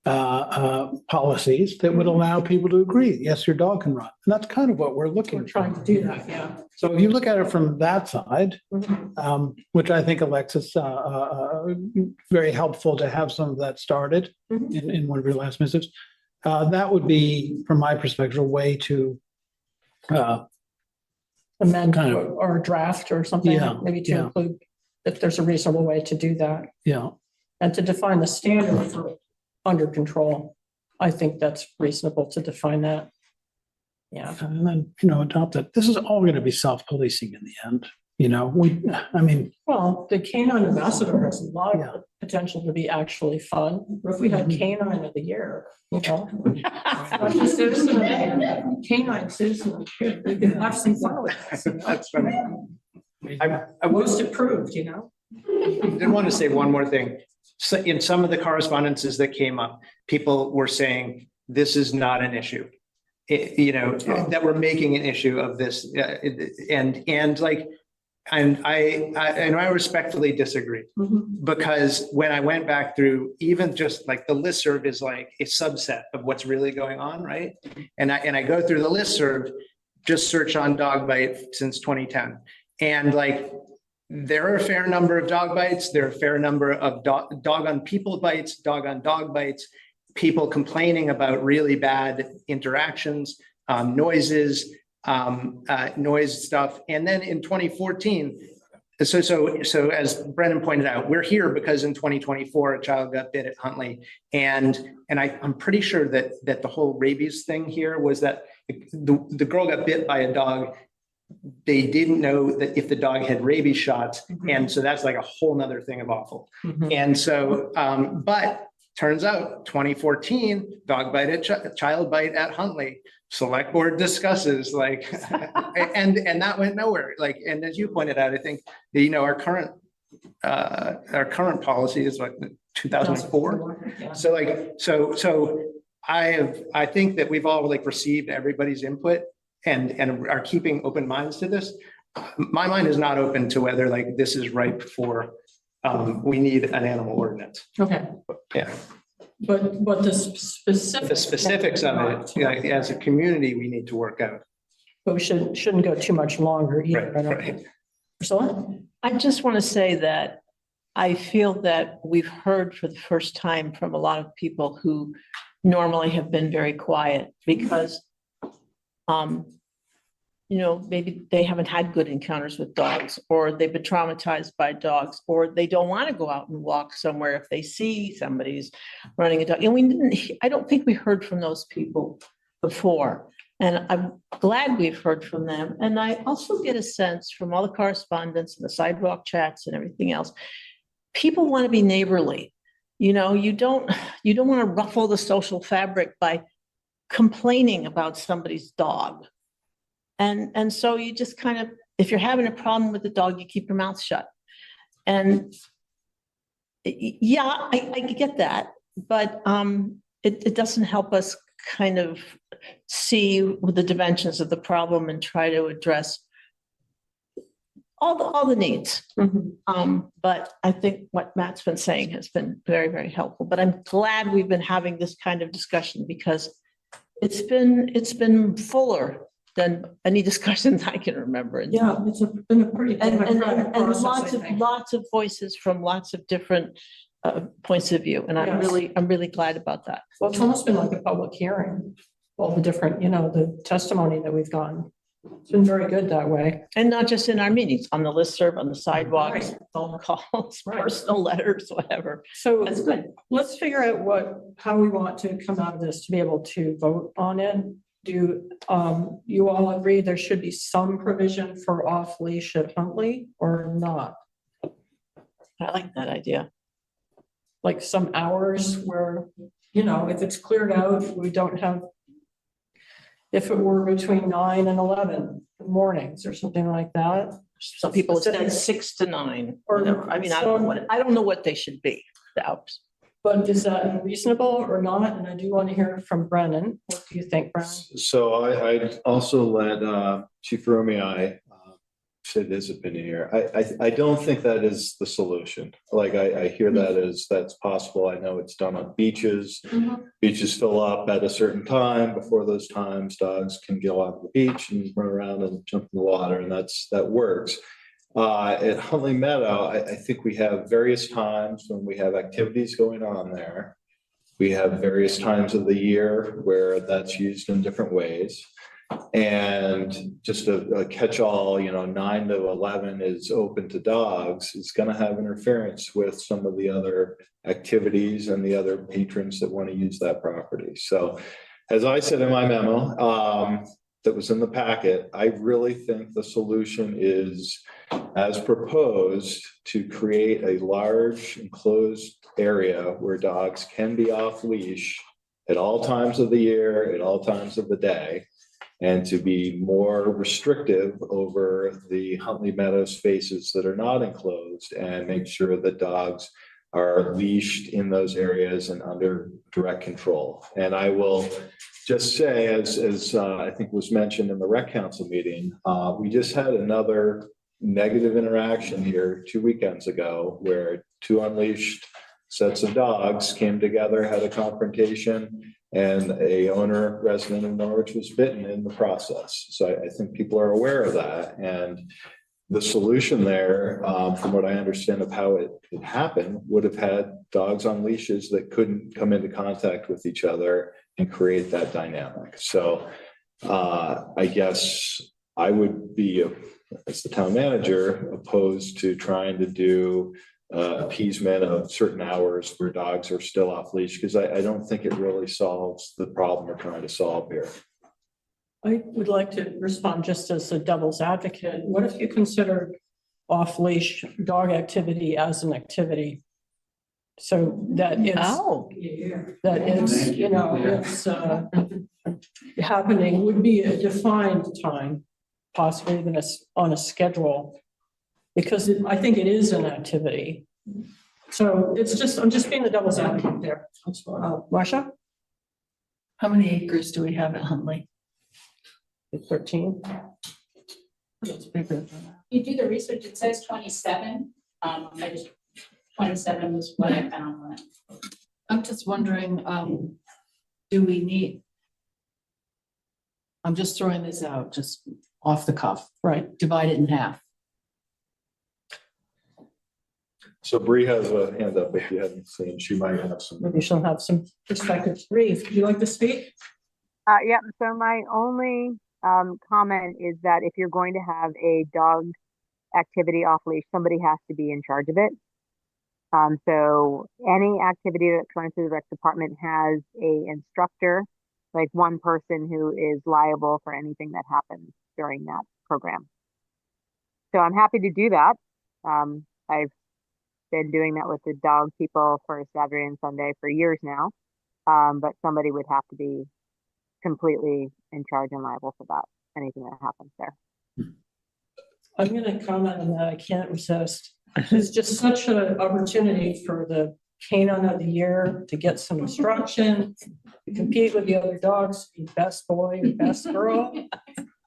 F: policies that would allow people to agree, yes, your dog can run. And that's kind of what we're looking
C: We're trying to do that, yeah.
F: So if you look at it from that side, which I think Alexis, very helpful to have some of that started in one of your last missives, that would be, from my perspective, a way to
C: Amend
F: kind of-
C: or draft or something, maybe to include, if there's a reasonable way to do that.
F: Yeah.
C: And to define the standard for under control. I think that's reasonable to define that. Yeah.
F: And then, adopt that. This is all going to be self-policing in the end.
C: Well, the canine ambassador has a lot of potential to be actually fun. What if we had canine of the year, Not just citizen, canine citizen, we could have some fun with that.
H: That's funny.
C: I most approved,
H: I did want to say one more thing. So in some of the correspondences that came up, people were saying this is not an issue. That we're making an issue of this, and I respectfully disagree, because when I went back through, even just like the listserv is like a subset of what's really going on, right? And I go through the listserv, just search on dog bite since 2010, and like there are a fair number of dog bites. There are a fair number of dog on people bites, dog on dog bites, people complaining about really bad interactions, noises, noise stuff. And then in 2014, so as Brendan pointed out, we're here because in 2024, a child got bit at Huntley. And I'm pretty sure that the whole rabies thing here was that the girl got bit by a dog. They didn't know that if the dog had rabies shots. And so that's like a whole nother thing of awful. And so, but turns out 2014, dog bite at child bite at Huntley, select board discusses like, and that went nowhere. Like, and as you pointed out, I think, our current policy is like 2004.
C: Yeah.
H: So like, so I think that we've all like received everybody's input and are keeping open minds to this. My mind is not open to whether like this is ripe for, we need an animal ordinance.
C: Okay.
H: Yeah.
C: But the specifics.
H: The specifics of it, like, as a community, we need to work out.
C: But we shouldn't go too much longer either. I don't
H: Right.
C: think. Priscilla?
A: I just want to say that I feel that we've heard for the first time from a lot of people who normally have been very quiet because, maybe they haven't had good encounters with dogs, or they've been traumatized by dogs, or they don't want to go out and walk somewhere if they see somebody's running a dog. And I don't think we heard from those people before. And I'm glad we've heard from them. And I also get a sense from all the correspondence and the sidewalk chats and everything else, people want to be neighborly. You don't want to ruffle the social fabric by complaining about somebody's dog. And so you just kind of, if you're having a problem with the dog, you keep your mouth shut. And yeah, I get that, but it doesn't help us kind of see the dimensions of the problem and try to address all the needs. But I think what Matt's been saying has been very, very helpful. But I'm glad we've been having this kind of discussion because it's been fuller than any discussions I can remember.
C: Yeah, it's been a pretty democratic
A: And
C: process,
A: lots of voices from lots of different points of view. And I'm
C: Yes.
A: really glad about that.
C: Well, it's almost been like a public hearing, all the different, the testimony that we've gotten. It's been very good that way.
A: And not just in our meetings, on the listserv, on the sidewalks,
C: Right.
A: phone calls,
C: Right.
A: personal letters, whatever.
C: So
A: That's good.
C: let's figure out how we want to come out of this to be able to vote on it. Do you all agree there should be some provision for off leash at Huntley or not?
A: I like that idea.
C: Like some hours where, if it's cleared out, we don't have, if it were between 9 and 11 mornings or something like that.
A: Some people have said 6 to 9 or whatever. I mean, I don't know what they should be, the hours.
C: But is that reasonable or not? And I do want to hear from Brennan. What do you think, Brennan?
D: So I also let Chief Romei say his opinion here. I don't think that is the solution. Like I hear that as that's possible. I know it's done on beaches. Beaches fill up at a certain time. Before those times, dogs can go out to the beach and run around and jump in the water, and that works. At Huntley Meadow, I think we have various times when we have activities going on there. We have various times of the year where that's used in different ways. And just a catch-all, 9 to 11 is open to dogs. It's going to have interference with some of the other activities and the other patrons that want to use that property. So as I said in my memo, that was in the packet, I really think the solution is, as proposed, to create a large enclosed area where dogs can be off leash at all times of the year, at all times of the day, and to be more restrictive over the Huntley Meadow spaces that are not enclosed, and make sure that dogs are leashed in those areas and under direct control. And I will just say, as I think was mentioned in the Rec Council meeting, we just had another negative interaction here 2 weekends ago where 2 unleashed sets of dogs came together, had a confrontation, and a owner resident of Norwich was bitten in the process. So I think people are aware of that. And the solution there, from what I understand of how it happened, would have had dogs on leashes that couldn't come into contact with each other and create that dynamic. So I guess I would be, as the town manager, opposed to trying to do appeasement of certain hours where dogs are still off leash, because I don't think it really solves the problem we're trying to solve here.
C: I would like to respond just as a devil's advocate. What if you consider off-leash dog activity as an activity? So that it's happening would be a defined time, possibly even on a schedule, because I think it is an activity. So I'm just being the devil's advocate there. Marsha?
B: How many acres do we have at Huntley?
C: 13.
B: It's bigger than that.
N: You do the research, it says 27. 27 was what I found on it.
B: I'm just wondering, do we need? I'm just throwing this out, just off the cuff.
C: Right.
B: Divide it in half.
D: So Bree has a hand up if you haven't seen. She might have some.
C: Maybe she'll have some perspectives. Bree, would you like to speak?
O: Yeah, so my only comment is that if you're going to have a dog activity off leash, somebody has to be in charge of it. So any activity that's going through the rec department has a instructor, like one person who is liable for anything that happens during that program. So I'm happy to do that. I've been doing that with the dog people for Saturday and Sunday for years now. But somebody would have to be completely in charge and liable for that, anything that happens there.
C: I'm going to comment on that. I can't resist. It's just such an opportunity for the canine of the year to get some instruction, to compete with the other dogs, be best boy or best girl.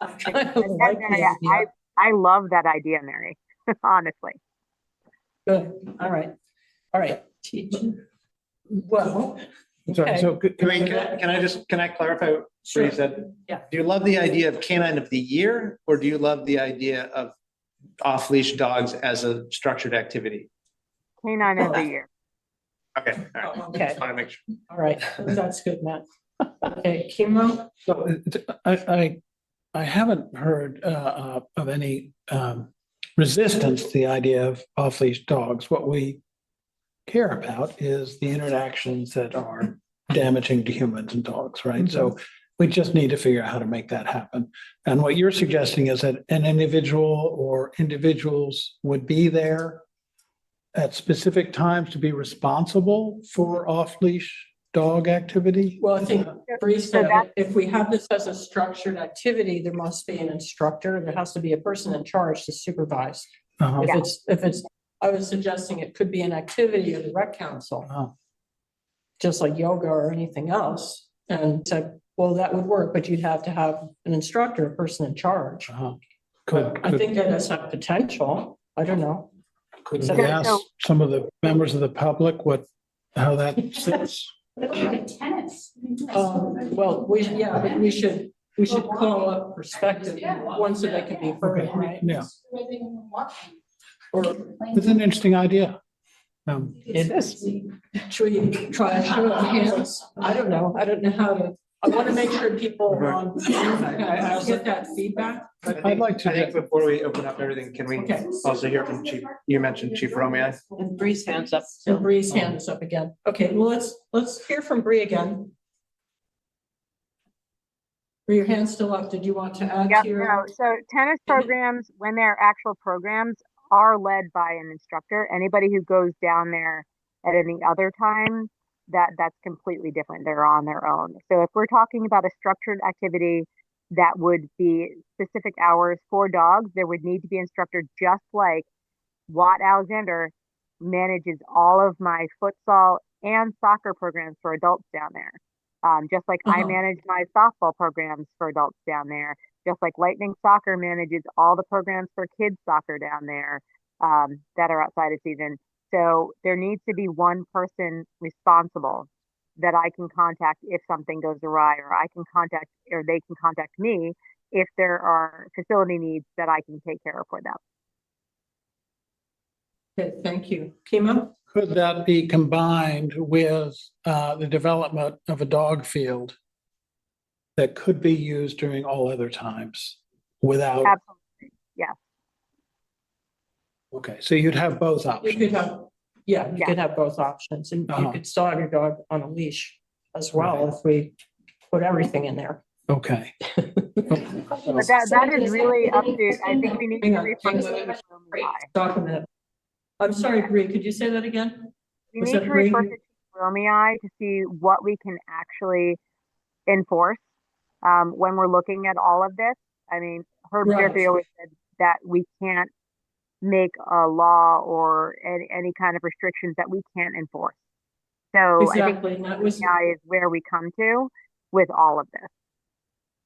C: I kind of like the idea.
O: I love that idea, Mary, honestly.
C: Good, all right, all right. Well.
H: Sorry,
C: okay.
H: so can I clarify what
C: Sure.
H: you said?
C: Yeah.
H: Do you love the idea of canine of the year, or do you love the idea of off-leash dogs as a structured activity?
O: Canine of the year.
H: Okay, all right.
C: Okay.
H: Just want to make sure.
C: All right, that's good, Matt. Okay, Kimo?
F: So I haven't heard of any resistance to the idea of off-leash dogs. What we care about is the interactions that are damaging to humans and dogs, right? So we just need to figure out how to make that happen. And what you're suggesting is that an individual or individuals would be there at specific times to be responsible for off-leash dog activity?
C: Well, I think Bree said if we have this as a structured activity, there must be an instructor. There has to be a person in charge to supervise.
F: Uh-huh.
C: If it's, I was suggesting it could be an activity of the rec council.
F: Oh.
C: Just like yoga or anything else. And said, well, that would work, but you'd have to have an instructor, a person in charge.
F: Uh-huh.
C: I think that has some potential. I don't know.
F: Could we ask some of the members of the public how that sits?
N: Tennis.
C: Well, but we should call up perspective ones so they can be heard, right?
F: Yeah,
C: Or
F: it's an interesting idea.
C: it is. Should we try a show of hands? I don't know. I don't know how to. I want to make sure people get that feedback.
F: I'd like to.
H: I think before we open up everything, can we
C: Okay.
H: also hear from Chief? You mentioned Chief Romeo.
A: And Bree's hands up.
C: So Bree's hand is up again. Okay, well, let's hear from Bree again. Bree, your hand's still up. Did you want to add
O: Yep,
C: to your?
O: no, so tennis programs, when they're actual programs, are led by an instructor. Anybody who goes down there at any other time, that's completely different. They're on their own. So if we're talking about a structured activity that would be specific hours for dogs, there would need to be an instructor, just like Watt Alexander manages all of my futsal and soccer programs for adults down there. Just like I manage my softball programs for adults down there, just like Lightning Soccer manages all the programs for kids soccer down there that are outside of season. So there needs to be one person responsible that I can contact if something goes awry, or they can contact me if there are facility needs that I can take care of for them.
C: Okay, thank you. Kimo?
F: Could that be combined with the development of a dog field that could be used during all other times without?
O: Absolutely, yes.
F: Okay, so you'd have both
C: You
F: options.
C: could have, you could have both options, and you could still have your dog on a leash as well if we put everything in there.
F: Okay.
O: But that is really up to, I think we need to refer to
C: Document. I'm sorry, Bree, could you say that again?
O: We
C: Was
O: need
C: that
O: to
C: Bree?
O: refer to Romei to see what we can actually enforce when we're looking at all of this. I mean, Herb
C: Right.
O: Jeffrey always said that we can't make a law or any kind of restrictions that we can't enforce. So
C: Exactly,
O: I
C: and
O: think
C: that was
O: Romei is where we come to with all of this.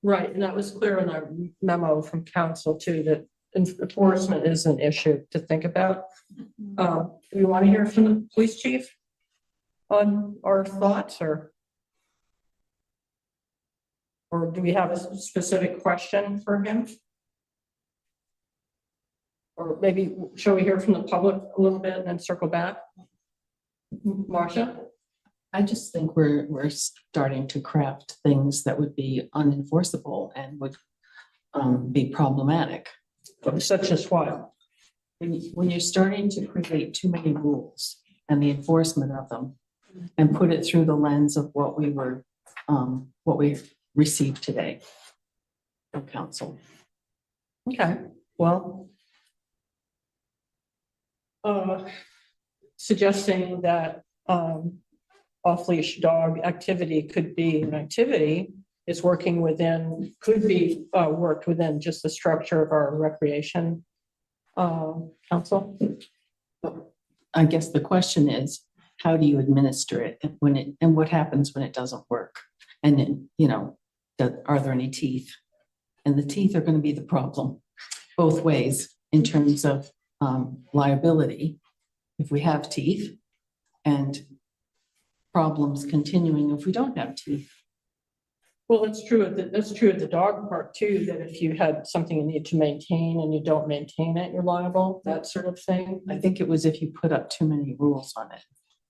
C: right, and that was clear in our memo from council too, that enforcement is an issue to think about. Do we want to hear from the police chief on our thoughts, or do we have a specific question for him? Or maybe, shall we hear from the public a little bit and then circle back? Marcia?
B: I just think we're starting to craft things that would be unenforceable and would be problematic.
C: Such as what?
B: When you're starting to create too many rules and the enforcement of them, and put it through the lens of what we received today from council.
C: Okay, well, suggesting that off-leash dog activity could be an activity is working within, could be worked within just the structure of our recreation council.
B: I guess the question is, how do you administer it and what happens when it doesn't work? And then, are there any teeth? And the teeth are going to be the problem both ways in terms of liability. If we have teeth, and problems continuing if we don't have teeth.
C: Well, that's true at the dog park too, that if you had something you need to maintain and you don't maintain it, you're liable, that sort of thing.
B: I think it was if you put up too many rules on it,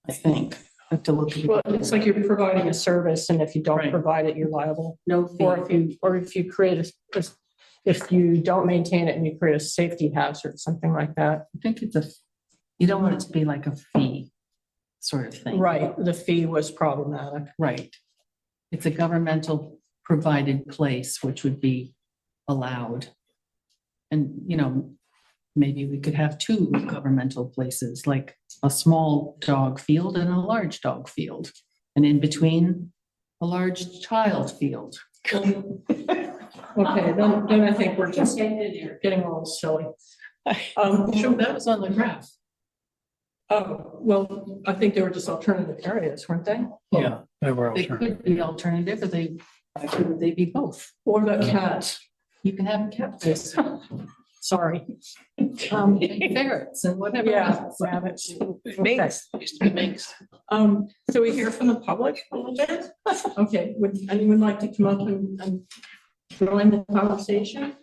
B: I think. I have to look at it.
C: Well, it's like you're providing a service, and if you don't
B: Right.
C: provide it, you're liable.
B: No fee.
C: Or if you create if you don't maintain it and you create a safety hazard, something like that.
B: I think you don't want it to be like a fee sort of thing.
C: Right, the fee was problematic.
B: Right. It's a governmental provided place, which would be allowed. And, maybe we could have two governmental places, like a small dog field and a large dog field. And in between, a large child field.
C: Okay, then I think we're just getting a little silly.
B: Sure, that was on the graph.
C: Oh, well, I think they were just alternative areas, weren't they?
F: Yeah, they were
B: They
F: alternative.
B: could be alternative, or why couldn't they be both?
C: What about cats?
B: You can have cat place.
C: Sorry.
B: Ferrets and whatever.
C: Yeah,
B: else.
C: rabbits.
A: Minks, used to be minks.
C: So we hear from the public a little bit? Okay, would anyone like to come up and join the conversation?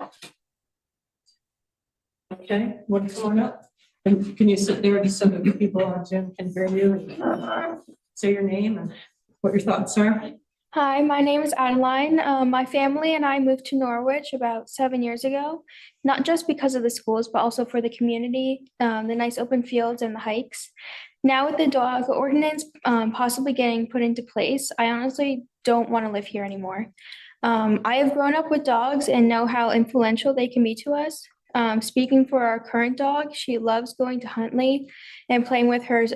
C: Okay, what's going up? And can you sit there and some of the people on Zoom can hear you and say your name and what your thoughts are?
P: Hi, my name is Adeline. My family and I moved to Norwich about 7 years ago, not just because of the schools, but also for the community, the nice open fields and the hikes. Now with the dog ordinance possibly getting put into place, I honestly don't want to live here anymore. I have grown up with dogs and know how influential they can be to us. Speaking for our current dog, she loves going to Huntley and playing with her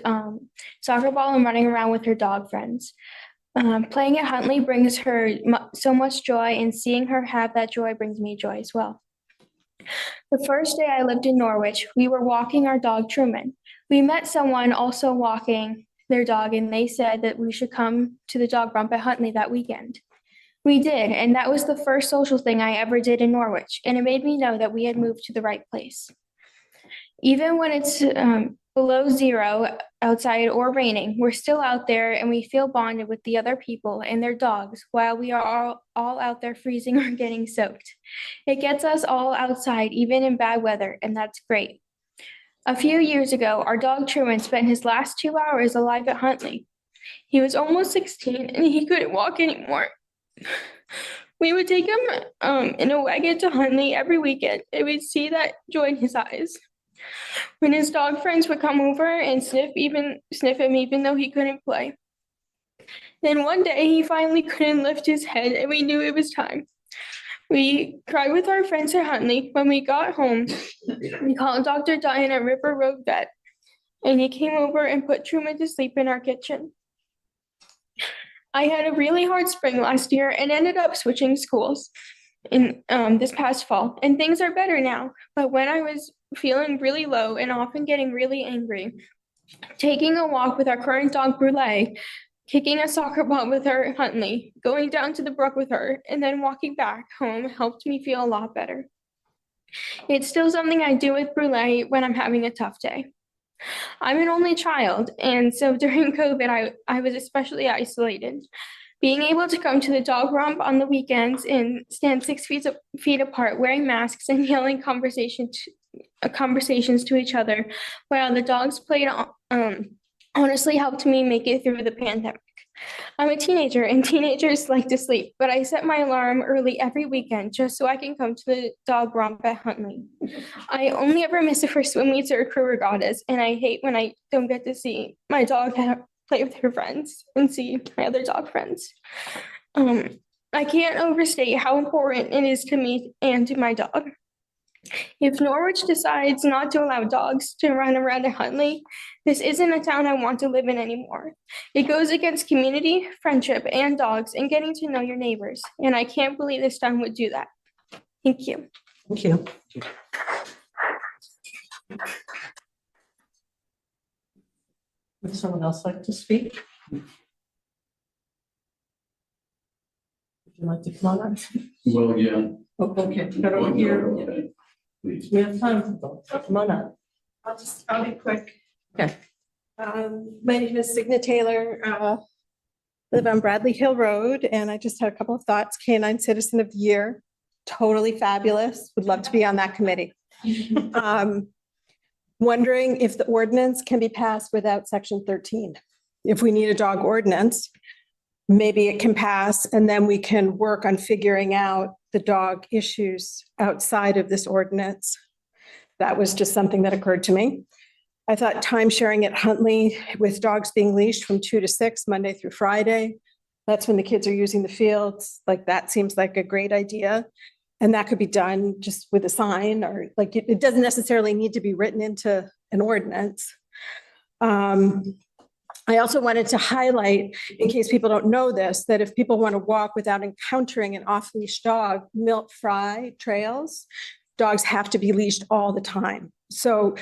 P: soccer ball and running around with her dog friends. Playing at Huntley brings her so much joy, and seeing her have that joy brings me joy as well. The first day I lived in Norwich, we were walking our dog Truman. We met someone also walking their dog, and they said that we should come to the dog rump at Huntley that weekend. We did, and that was the first social thing I ever did in Norwich, and it made me know that we had moved to the right place. Even when it's below zero outside or raining, we're still out there and we feel bonded with the other people and their dogs while we are all out there freezing or getting soaked. It gets us all outside, even in bad weather, and that's great. A few years ago, our dog Truman spent his last 2 hours alive at Huntley. He was almost 16 and he couldn't walk anymore. We would take him in a wagon to Huntley every weekend, and we'd see that joy in his eyes. When his dog friends would come over and sniff him even though he couldn't play. Then one day he finally couldn't lift his head, and we knew it was time. We cried with our friends at Huntley. When we got home, we called Dr. Diane at River Road Vet, and he came over and put Truman to sleep in our kitchen. I had a really hard spring last year and ended up switching schools in this past fall, and things are better now. But when I was feeling really low and often getting really angry, taking a walk with our current dog Brule, kicking a soccer ball with her at Huntley, going down to the brook with her, and then walking back home helped me feel a lot better. It's still something I do with Brule when I'm having a tough day. I'm an only child, and so during COVID, I was especially isolated. Being able to come to the dog rump on the weekends and stand 6 feet apart, wearing masks and yelling conversations to each other while the dogs played honestly helped me make it through the pandemic. I'm a teenager, and teenagers like to sleep, but I set my alarm early every weekend just so I can come to the dog romp at Huntley. I only ever miss it for swim meets or crew regattas, and I hate when I don't get to see my dog play with her friends and see my other dog friends. I can't overstate how important it is to me and to my dog. If Norwich decides not to allow dogs to run around at Huntley, this isn't a town I want to live in anymore. It goes against community, friendship, and dogs, and getting to know your neighbors. And I can't believe this town would do that. Thank you.
C: Thank you. Would someone else like to speak? Would you like to come on up?
G: Well, yeah.
C: Oh, okay, got over here.
G: Please.
C: We have time for both. Come on up.
Q: I'll be quick.
C: Okay.
Q: My name is Signa Taylor, live on Bradley Hill Road, and I just had a couple of thoughts. Canine Citizen of the Year, totally fabulous. Would love to be on that committee. Wondering if the ordinance can be passed without section 13. If we need a dog ordinance, maybe it can pass, and then we can work on figuring out the dog issues outside of this ordinance. That was just something that occurred to me. I thought time sharing at Huntley with dogs being leashed from 2 to 6, Monday through Friday. That's when the kids are using the fields. Like, that seems like a great idea. And that could be done just with a sign, or like, it doesn't necessarily need to be written into an ordinance. I also wanted to highlight, in case people don't know this, that if people want to walk without encountering an off-leash dog, milk fry trails, dogs have to be leashed all the time. So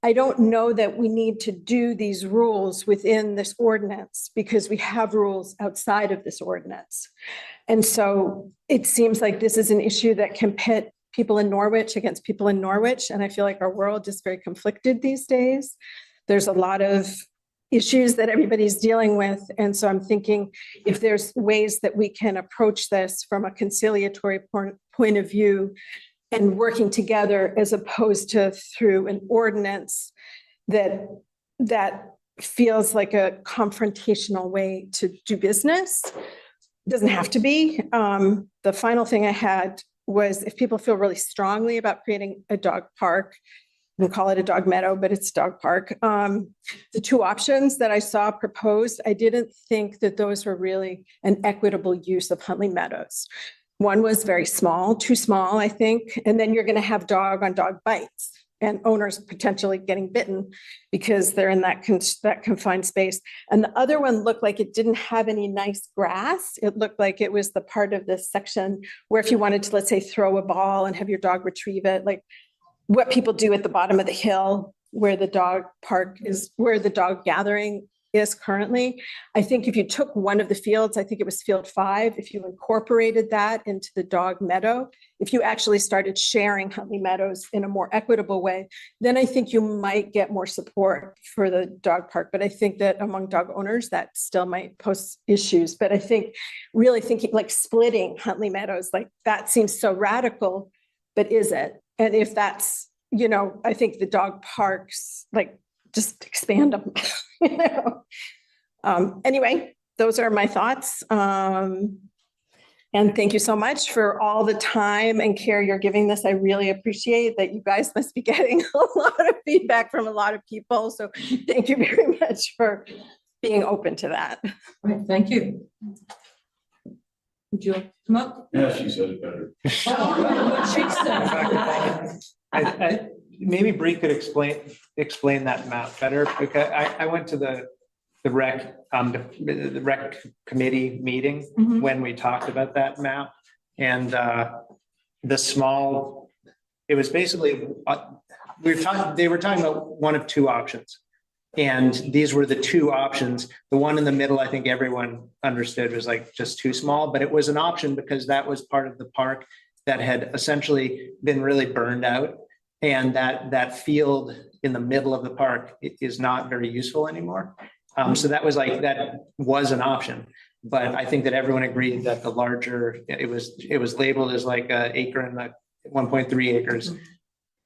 Q: I don't know that we need to do these rules within this ordinance, because we have rules outside of this ordinance. And so it seems like this is an issue that can pit people in Norwich against people in Norwich. And I feel like our world is very conflicted these days. There's a lot of issues that everybody's dealing with. And so I'm thinking, if there's ways that we can approach this from a conciliatory point of view and working together, as opposed to through an ordinance that feels like a confrontational way to do business. It doesn't have to be. The final thing I had was, if people feel really strongly about creating a dog park, we'll call it a dog meadow, but it's dog park. The two options that I saw proposed, I didn't think that those were really an equitable use of Huntley Meadows. One was very small, too small, I think. And then you're going to have dog on dog bites and owners potentially getting bitten because they're in that confined space. And the other one looked like it didn't have any nice grass. It looked like it was the part of this section where if you wanted to, let's say, throw a ball and have your dog retrieve it, like what people do at the bottom of the hill where the dog park is, where the dog gathering is currently. I think if you took one of the fields, I think it was field 5, if you incorporated that into the dog meadow, if you actually started sharing Huntley Meadows in a more equitable way, then I think you might get more support for the dog park. But I think that among dog owners, that still might pose issues. But I think really thinking like splitting Huntley Meadows, like that seems so radical, but is it? And if that's, you know, I think the dog parks, like, just expand them. You know? Anyway, those are my thoughts. And thank you so much for all the time and care you're giving this. I really appreciate that. You guys must be getting a lot of feedback from a lot of people. So thank you very much for being open to that.
C: All right, thank you. Would you like to come up?
G: Yeah, she said it better.
H: Maybe Bree could explain that map better, because I went to the rec committee meeting when we talked about that map, and it was basically they were talking about one of two options, and these were the two options. The one in the middle, I think everyone understood, was like just too small, but it was an option because that was part of the park that had essentially been really burned out. And that field in the middle of the park is not very useful anymore. So that was an option. But I think that everyone agreed that the larger, it was labeled as like an acre and the 1.3 acres.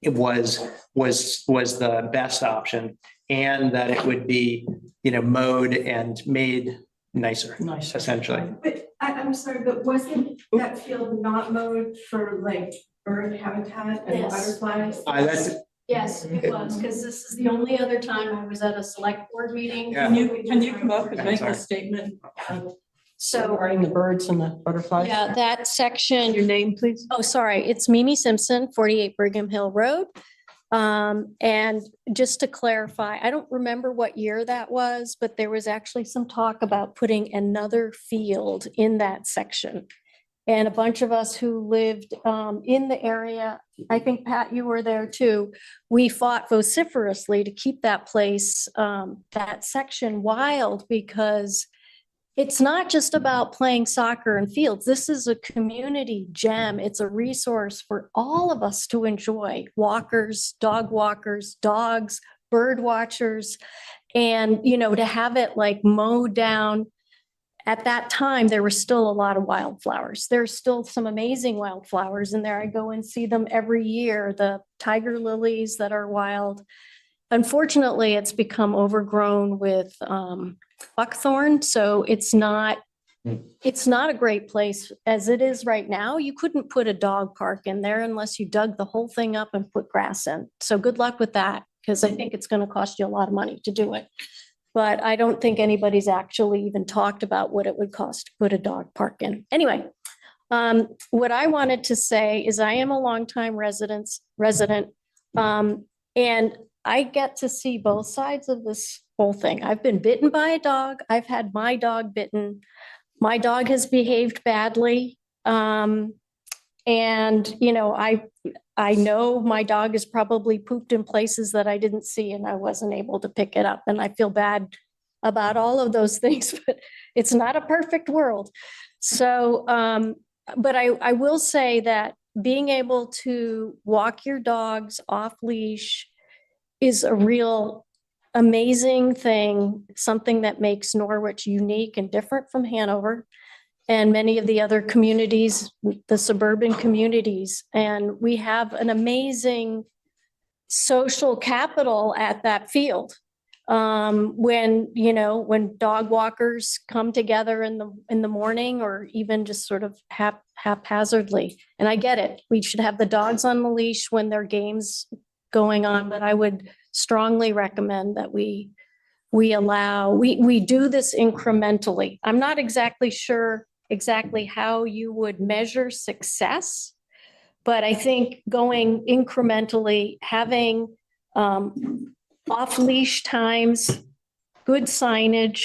H: It was the best option, and that it would be, you know, mowed and made nicer. Essentially.
Q: But I'm sorry, but wasn't that field not mowed for like bird habitat and butterflies?
J: Yes, it was, because this is the only other time I was at a select board meeting.
H: Yeah.
C: Can you come up and make a statement?
J: So
C: regarding the birds and the butterflies?
J: yeah, that section.
A: Your name, please?
J: Oh, sorry. It's Mimi Simpson, 48 Brigham Hill Road. And just to clarify, I don't remember what year that was, but there was actually some talk about putting another field in that section. And a bunch of us who lived in the area, I think Pat, you were there too. We fought vociferously to keep that place, that section wild, because it's not just about playing soccer in fields. This is a community gem. It's a resource for all of us to enjoy. Walkers, dogs, bird watchers. And, you know, to have it like mowed down. At that time, there were still a lot of wildflowers. There's still some amazing wildflowers in there. I go and see them every year, the tiger lilies that are wild. Unfortunately, it's become overgrown with buckthorn, so it's not a great place as it is right now. You couldn't put a dog park in there unless you dug the whole thing up and put grass in. So good luck with that, because I think it's going to cost you a lot of money to do it. But I don't think anybody's actually even talked about what it would cost to put a dog park in. Anyway, what I wanted to say is I am a longtime resident, and I get to see both sides of this whole thing. I've been bitten by a dog. I've had my dog bitten. My dog has behaved badly. And, you know, I know my dog has probably pooped in places that I didn't see and I wasn't able to pick it up. And I feel bad about all of those things, but it's not a perfect world. So, but I will say that being able to walk your dogs off leash is a real amazing thing, something that makes Norwich unique and different from Hanover and many of the other communities, the suburban communities. And we have an amazing social capital at that field. When dog walkers come together in the morning, or even just sort of haphazardly. And I get it. We should have the dogs on the leash when there are games going on, but I would strongly recommend that we do this incrementally. I'm not exactly sure how you would measure success, but I think going incrementally, having off-leash times, good signage,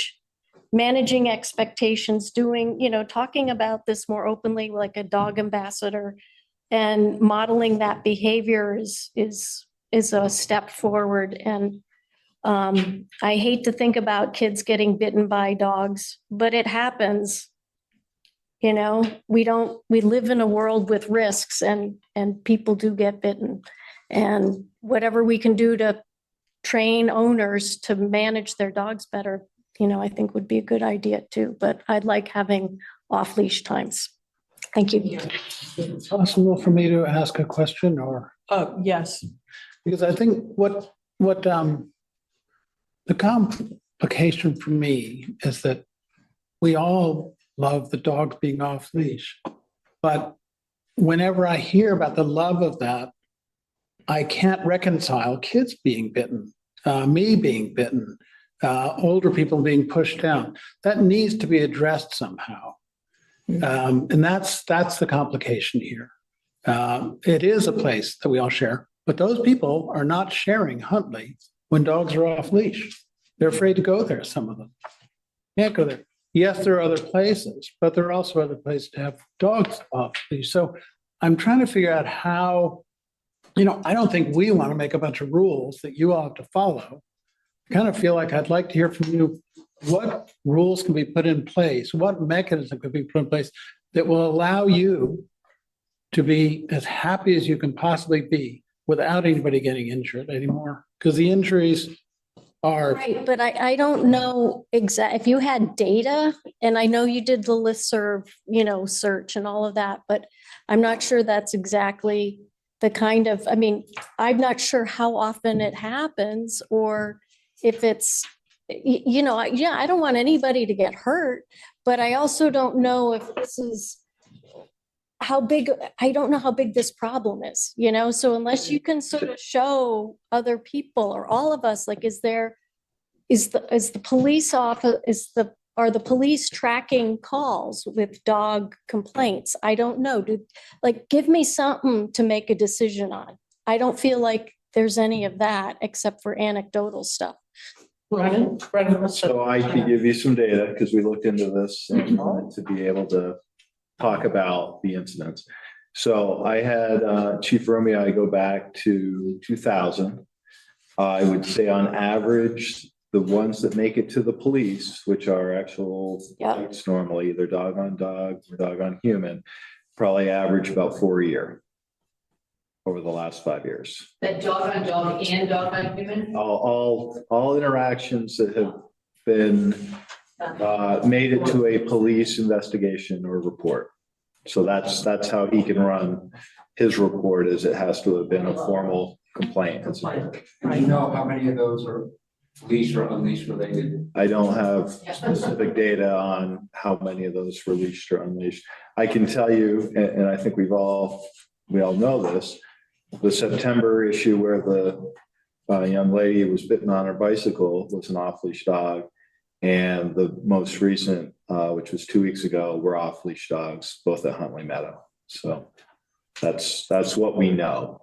J: managing expectations, talking about this more openly like a dog ambassador, and modeling that behavior is a step forward. And I hate to think about kids getting bitten by dogs, but it happens. You know, we live in a world with risks, and people do get bitten. And whatever we can do to train owners to manage their dogs better, I think would be a good idea too. But I'd like having off-leash times. Thank you.
F: Is it possible for me to ask a question, or?
A: Yes.
F: Because I think what the complication for me is that we all love the dogs being off leash, but whenever I hear about the love of that, I can't reconcile kids being bitten, me being bitten, older people being pushed down. That needs to be addressed somehow. And that's the complication here. It is a place that we all share, but those people are not sharing Huntley when dogs are off leash. They're afraid to go there, some of them. Can't go there. Yes, there are other places, but there are also other places to have dogs off leash. So I'm trying to figure out how, I don't think we want to make a bunch of rules that you all have to follow. I kind of feel like I'd like to hear from you what rules can be put in place, what mechanism could be put in place that will allow you to be as happy as you can possibly be without anybody getting injured anymore. Because the injuries are
J: right, but I don't know if you had data, and I know you did the listserv, search and all of that, but I'm not sure that's exactly the kind of, I'm not sure how often it happens, or if it's, I don't want anybody to get hurt, but I also don't know if this is I don't know how big this problem is, so unless you can sort of show other people or all of us, like, the police office, are the police tracking calls with dog complaints? I don't know. Give me something to make a decision on. I don't feel like there's any of that except for anecdotal stuff.
D: So I could give you some data because we looked into this and wanted to be able to talk about the incidents. So I had Chief Romeo, I go back to 2000. I would say on average, the ones that make it to the police, which are actual bites normally, either dog on dog or dog on human, probably average about 4 a year over the last 5 years.
N: That dog on dog and dog on human?
D: All interactions that have been made it to a police investigation or report. So that's how he can run his report, is it has to have been a formal complaint.
R: Do you know how many of those are leash or unleash related?
D: I don't have specific data on how many of those were leashed or unleashed. I can tell you, and I think we all know this, the September issue where the young lady was bitten on her bicycle was an off-leash dog. And the most recent, which was 2 weeks ago, were off-leash dogs, both at Huntley Meadow. So that's what we know.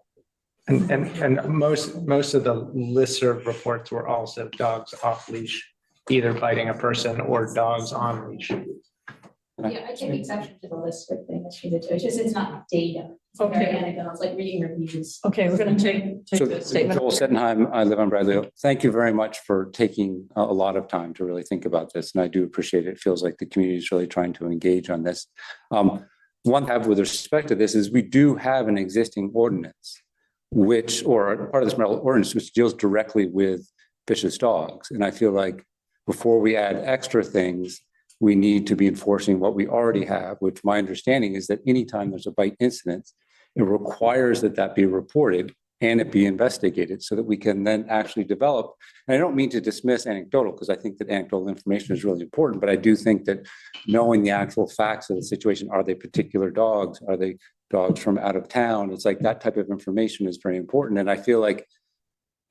H: And most of the listserv reports were also dogs off leash, either biting a person or dogs on leash.
N: Yeah, I take exception to the listserv thing. It's just, it's not data. It's
C: Okay.
N: very anecdotal. It's like reading reviews.
C: Okay, we're going to take the statement.
R: Joel Settenheim, I live on Bradley. Thank you very much for taking a lot of time to really think about this. And I do appreciate it. It feels like the community is really trying to engage on this. One thing I have with respect to this is we do have an existing ordinance, or part of this ordinance, which deals directly with vicious dogs. And I feel like before we add extra things, we need to be enforcing what we already have, which my understanding is that anytime there's a bite incident, it requires that be reported and it be investigated so that we can then actually develop. And I don't mean to dismiss anecdotal, because I think that anecdotal information is really important, but I do think that knowing the actual facts of the situation, are they particular dogs? Are they dogs from out of town? It's like that type of information is very important. And I feel like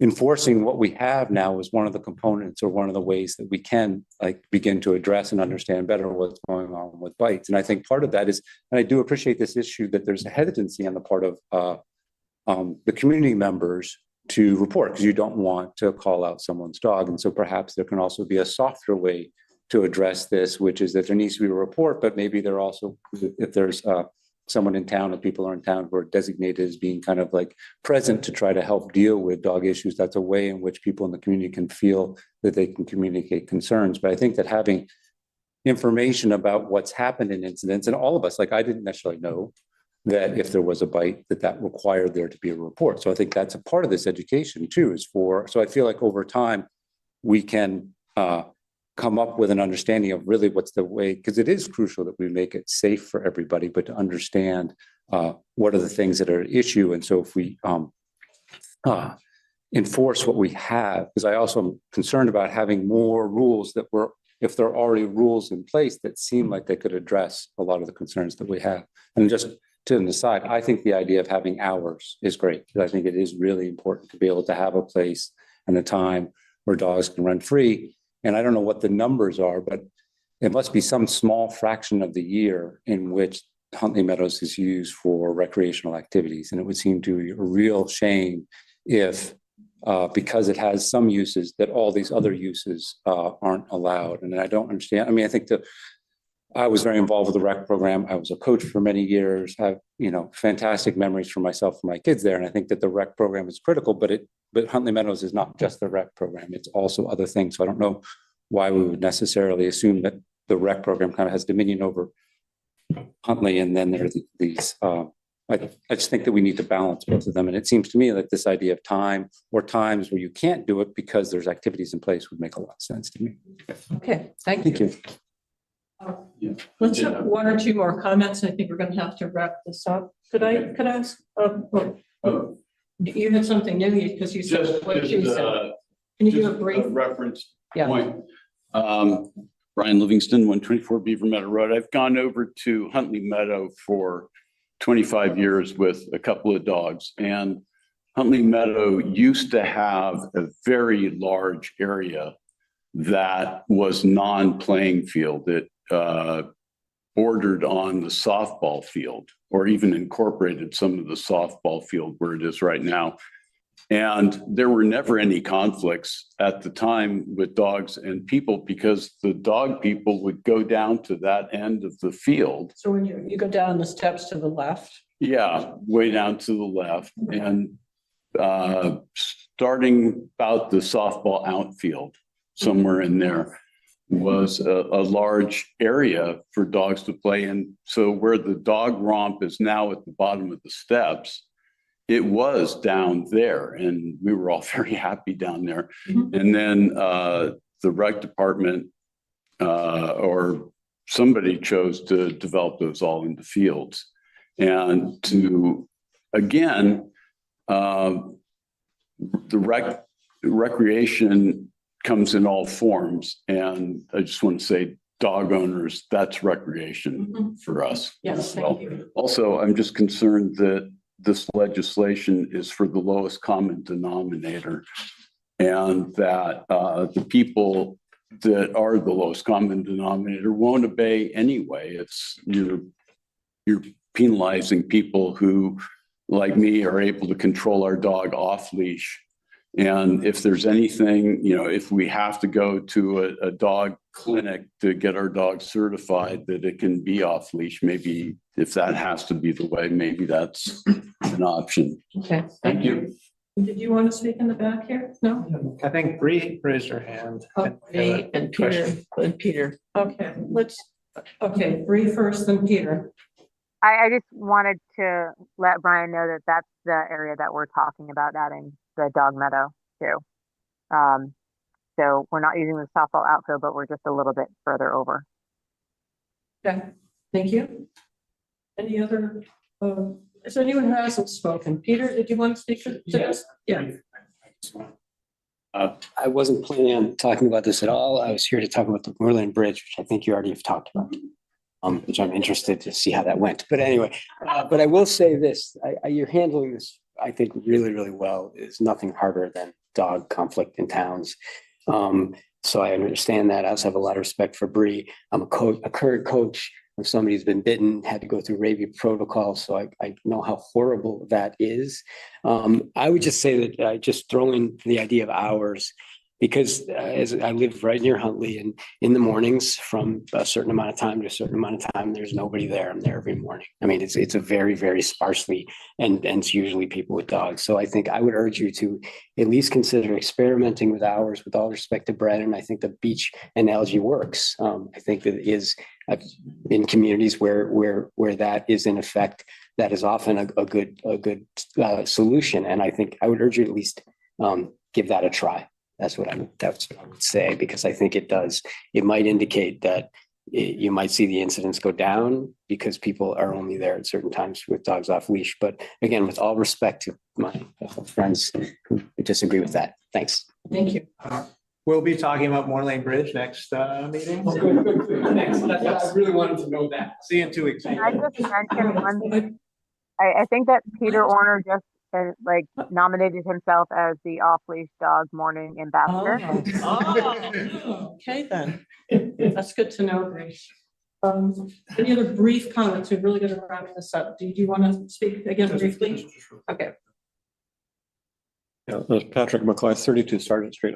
R: enforcing what we have now is one of the components or one of the ways that we can begin to address and understand better what's going on with bites. And I think part of that is, and I do appreciate this issue, that there's a hesitancy on the part of the community members to report, because you don't want to call out someone's dog. And so perhaps there can also be a softer way to address this, which is that there needs to be a report, but maybe there also, if there's someone in town, and people are in town who are designated as being kind of like present to try to help deal with dog issues, that's a way in which people in the community can feel that they can communicate concerns. But I think that having information about what's happened in incidents, and all of us, like I didn't necessarily know that if there was a bite, that required there to be a report. So I think that's a part of this education too, so I feel like over time we can come up with an understanding of really what's the way, because it is crucial that we make it safe for everybody, but to understand what are the things that are at issue. And so if we enforce what we have, because I also am concerned about having more rules that if there are already rules in place that seem like they could address a lot of the concerns that we have. And just to an aside, I think the idea of having hours is great, because I think it is really important to be able to have a place and a time where dogs can run free. And I don't know what the numbers are, but it must be some small fraction of the year in which Huntley Meadows is used for recreational activities. And it would seem to be a real shame if, because it has some uses, that all these other uses aren't allowed. And I don't understand. I mean, I think I was very involved with the rec program. I was a coach for many years. I have, fantastic memories for myself and my kids there. And I think that the rec program is critical, but Huntley Meadows is not just the rec program. It's also other things. So I don't know why we would necessarily assume that the rec program kind of has dominion over Huntley. And then there are these, I just think that we need to balance both of them. And it seems to me that this idea of time or times where you can't do it because there's activities in place would make a lot of sense to me.
C: Okay, thank you. Let's have one or two more comments. I think we're going to have to wrap this up. Could I ask? You had something new because you said what you said. Can you do a brief
G: reference point? Brian Livingston, 124 Beaver Meadow Road. I've gone over to Huntley Meadow for 25 years with a couple of dogs, and Huntley Meadow used to have a very large area that was non-playing field. It bordered on the softball field, or even incorporated some of the softball field where it is right now. And there were never any conflicts at the time with dogs and people because the dog people would go down to that end of the field.
C: So when you go down the steps to the left.
G: Yeah, way down to the left and starting about the softball outfield, somewhere in there was a large area for dogs to play in. So where the dog romp is now at the bottom of the steps, it was down there and we were all very happy down there. And then the rec department or somebody chose to develop those all into fields. And to, again, the recreation comes in all forms. And I just want to say, dog owners, that's recreation for us.
C: Yes, thank you.
G: Also, I'm just concerned that this legislation is for the lowest common denominator and that the people that are the lowest common denominator won't obey anyway. It's you're penalizing people who, like me, are able to control our dog off leash. And if there's anything, if we have to go to a dog clinic to get our dog certified that it can be off leash, maybe if that has to be the way, maybe that's an option.
C: Okay,
G: Thank you.
C: Did you want to speak in the back here? No?
H: I think Bree raised her hand.
C: Okay,
A: And Peter.
C: Okay, okay, Bree first, then Peter.
O: I just wanted to let Brian know that that's the area that we're talking about adding the dog meadow to. So we're not using the softball outfield, but we're just a little bit further over.
C: Okay, thank you. Any other, is anyone who hasn't spoken? Peter, did you want to speak to this? Yeah.
S: I wasn't planning on talking about this at all. I was here to talk about the Moorland Bridge, which I think you already have talked about. Which I'm interested to see how that went. But anyway, but I will say this, you're handling this, I think, really, really well. It's nothing harder than dog conflict in towns. So I understand that. I also have a lot of respect for Bree. I'm a current coach of somebody who's been bitten, had to go through rabies protocol. So I know how horrible that is. I would just say that I just throw in the idea of hours, because as I live right near Huntley, and in the mornings from a certain amount of time to a certain amount of time, there's nobody there. I'm there every morning. I mean, it's a very, very sparsely, and it's usually people with dogs. So I think I would urge you to at least consider experimenting with hours, with all respect to Brandon. I think the beach analogy works. I think that it is in communities where that is in effect, that is often a good solution. And I think I would urge you to at least give that a try. That's what I would say, because I think it might indicate that you might see the incidents go down because people are only there at certain times with dogs off leash. But again, with all respect to my friends who disagree with that. Thanks.
C: Thank you.
H: We'll be talking about Moorland Bridge next meeting.
S: Thanks. I really wanted to know that.
H: See you in 2 weeks.
O: Can I just mention one thing? I think that Peter Orner just nominated himself as the off-leash dog morning ambassador.
C: Okay then. That's good to know, Grace. Any other brief comments? We're really going to wrap this up. Do you want to speak again briefly? Okay.
E: Yeah, this is Patrick McCoy, 32 Sergeant Street.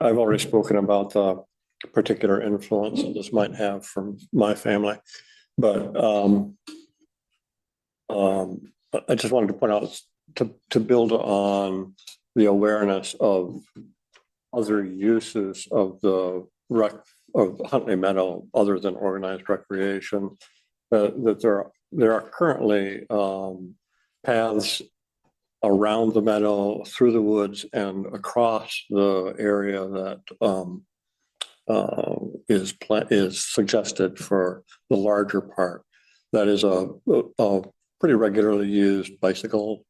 E: I've already spoken about the particular influence that this might have from my family, but I just wanted to point out to build on the awareness of other uses of the of Huntley Meadow other than organized recreation, that there are currently paths around the meadow, through the woods, and across the area that is suggested for the larger part. That is a pretty regularly used bicycle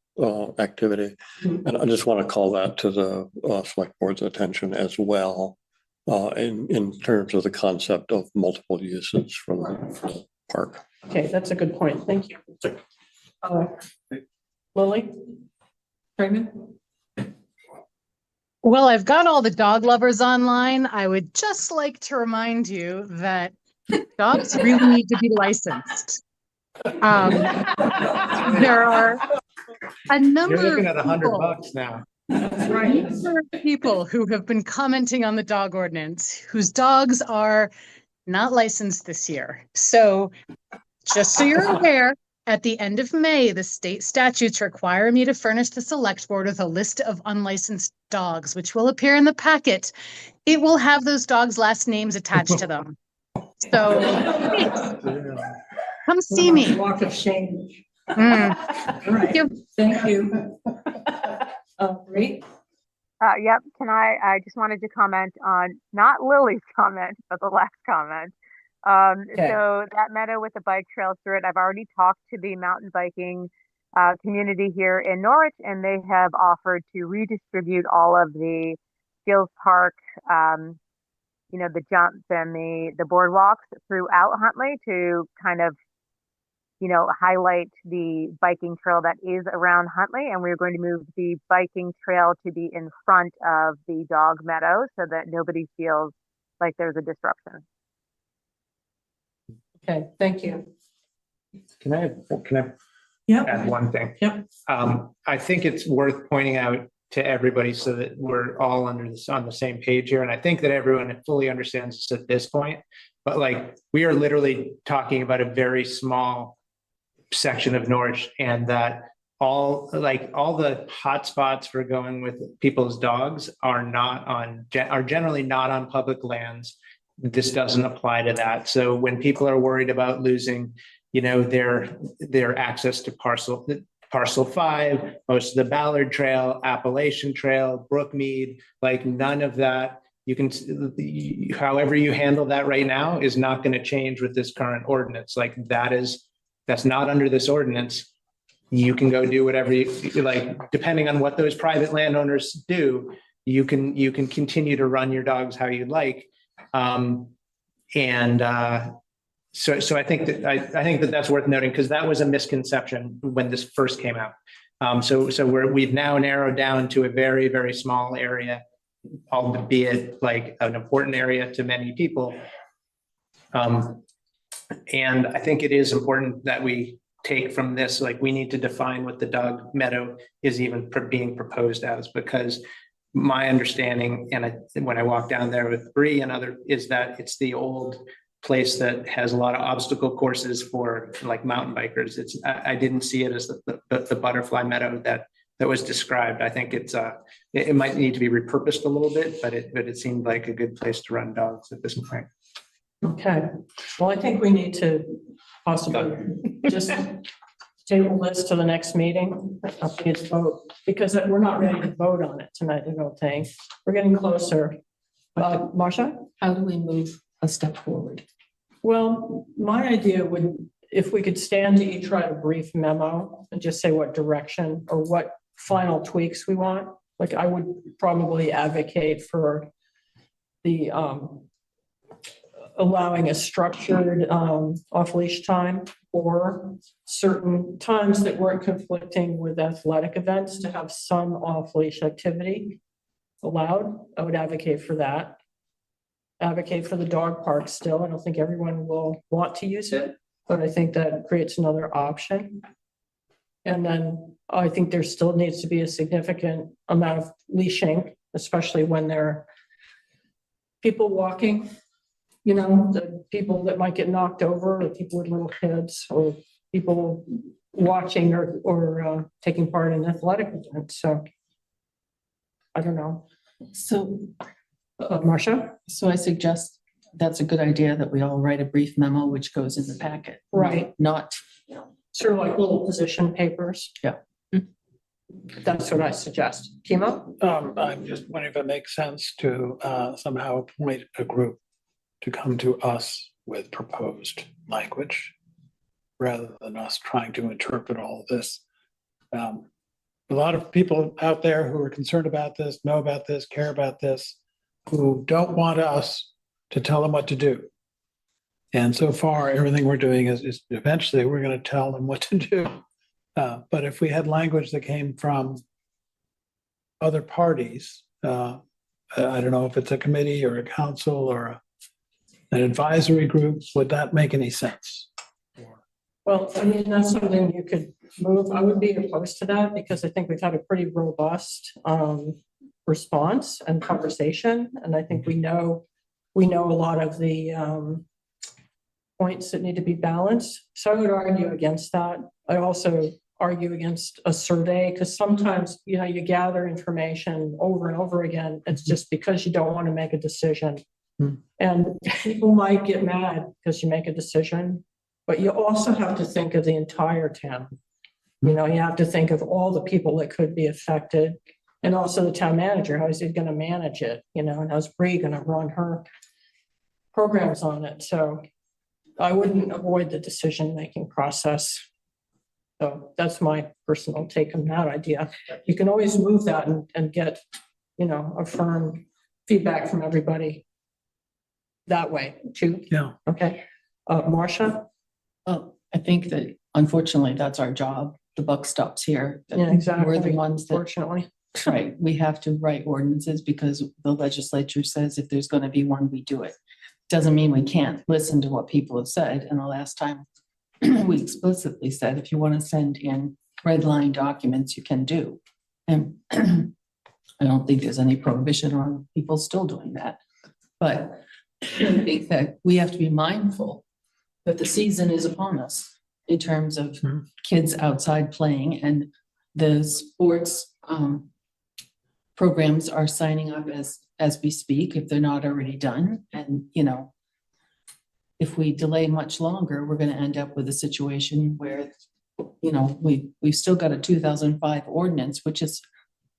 E: activity, and I just want to call that to the select board's attention as well, in terms of the concept of multiple uses from the park.
C: Okay, that's a good point. Thank you. Lily? Raymond?
T: Well, I've got all the dog lovers online. I would just like to remind you that dogs really need to be licensed. There are a number
H: You're looking
T: of
H: at
T: people-
H: $100 now.
T: Right. A number of people who have been commenting on the dog ordinance, whose dogs are not licensed this year. So just so you're aware, at the end of May, the state statutes require me to furnish the select board with a list of unlicensed dogs, which will appear in the packet. It will have those dogs' last names attached to them. So come see me.
C: Walk of shame.
T: All
C: right. Thank you. Great.
O: Yep, I just wanted to comment on, not Lily's comment, but the last comment. So that meadow with the bike trails through it, I've already talked to the mountain biking community here in Norwich, and they have offered to redistribute all of the Skills Park, the jumps and the boardwalks throughout Huntley to kind of, highlight the biking trail that is around Huntley. And we're going to move the biking trail to be in front of the dog meadow so that nobody feels like there's a disruption.
C: Okay, thank you.
H: Can I
C: Yep.
H: add one thing?
C: Yep.
H: I think it's worth pointing out to everybody so that we're all on the same page here. And I think that everyone fully understands this at this point, but like, we are literally talking about a very small section of Norwich, and that all the hot spots for going with people's dogs are generally not on public lands. This doesn't apply to that. So when people are worried about losing, their access to parcel 5, most of the Ballard Trail, Appalachian Trail, Brookmead, like none of that, however you handle that right now is not going to change with this current ordinance. Like that's not under this ordinance. You can go do whatever you like, depending on what those private landowners do, you can continue to run your dogs how you'd like. So I think that that's worth noting, because that was a misconception when this first came out. So we've now narrowed down to a very, very small area, albeit like an important area to many people. And I think it is important that we take from this, like we need to define what the dog meadow is even being proposed as, because my understanding, and when I walk down there with Bree and other, is that it's the old place that has a lot of obstacle courses for like mountain bikers. I didn't see it as the butterfly meadow that was described. I think it might need to be repurposed a little bit, but it seemed like a good place to run dogs at this point.
C: Okay, well, I think we need to possibly just table this to the next meeting. Vote, because we're not ready to vote on it tonight, I don't think. We're getting closer. Marcia?
B: How do we move a step forward?
C: Well, my idea would, if we could stand to each write a brief memo and just say what direction or what final tweaks we want. Like I would probably advocate for the allowing a structured off-leash time, or certain times that weren't conflicting with athletic events to have some off-leash activity allowed. I would advocate for that. Advocate for the dog park still. I don't think everyone will want to use it, but I think that creates another option. And then I think there still needs to be a significant amount of leashing, especially when there are people walking, the people that might get knocked over, or people with little kids, or people watching or taking part in athletic events. So I don't know.
B: So
C: Marcia?
B: So I suggest that's a good idea, that we all write a brief memo, which goes in the packet.
C: Right.
B: Not.
C: Sort of like little position papers.
B: Yeah.
C: That's what I suggest. Kimo?
F: I'm just wondering if it makes sense to somehow appoint a group to come to us with proposed language, rather than us trying to interpret all of this. A lot of people out there who are concerned about this, know about this, care about this, who don't want us to tell them what to do. And so far, everything we're doing is eventually we're going to tell them what to do. But if we had language that came from other parties, I don't know if it's a committee or a council or an advisory group, would that make any sense?
C: Well, I mean, that's something you could move. I would be opposed to that because I think we've had a pretty robust response and conversation. And I think we know a lot of the points that need to be balanced. So I would argue against that. I also argue against a survey because sometimes, you know, you gather information over and over again. It's just because you don't want to make a decision. And people might get mad because you make a decision, but you also have to think of the entire town. You know, you have to think of all the people that could be affected and also the town manager. How is he going to manage it? You know, and how's Bree going to run her programs on it? So I wouldn't avoid the decision-making process. So that's my personal take on that idea. You can always move that and get, you know, a firm feedback from everybody that way too.
F: Yeah.
C: Okay. Marcia?
B: Well, I think that unfortunately, that's our job. The buck stops here.
C: Yeah, exactly.
B: We're the ones that,
C: Fortunately.
B: right, we have to write ordinances because the legislature says if there's going to be one, we do it. Doesn't mean we can't listen to what people have said. And the last time we explicitly said, if you want to send in red line documents, you can do. And I don't think there's any prohibition on people still doing that. But I think that we have to be mindful that the season is upon us in terms of kids outside playing, and the sports programs are signing up as we speak, if they're not already done. And, you know, if we delay much longer, we're going to end up with a situation where, you know, we've still got a 2005 ordinance, which is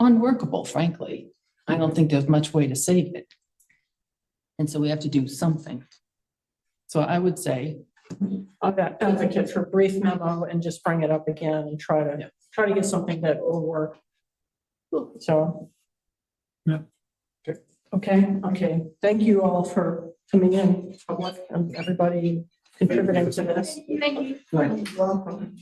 B: unworkable, frankly. I don't think there's much way to save it. And so we have to do something. So I would say,
C: I'm an advocate for brief memo and just bring it up again and try to get something that will work. So.
F: Yeah.
C: Okay. Thank you all for coming in, public, and everybody contributing to this.
N: Thank you.
C: You're welcome.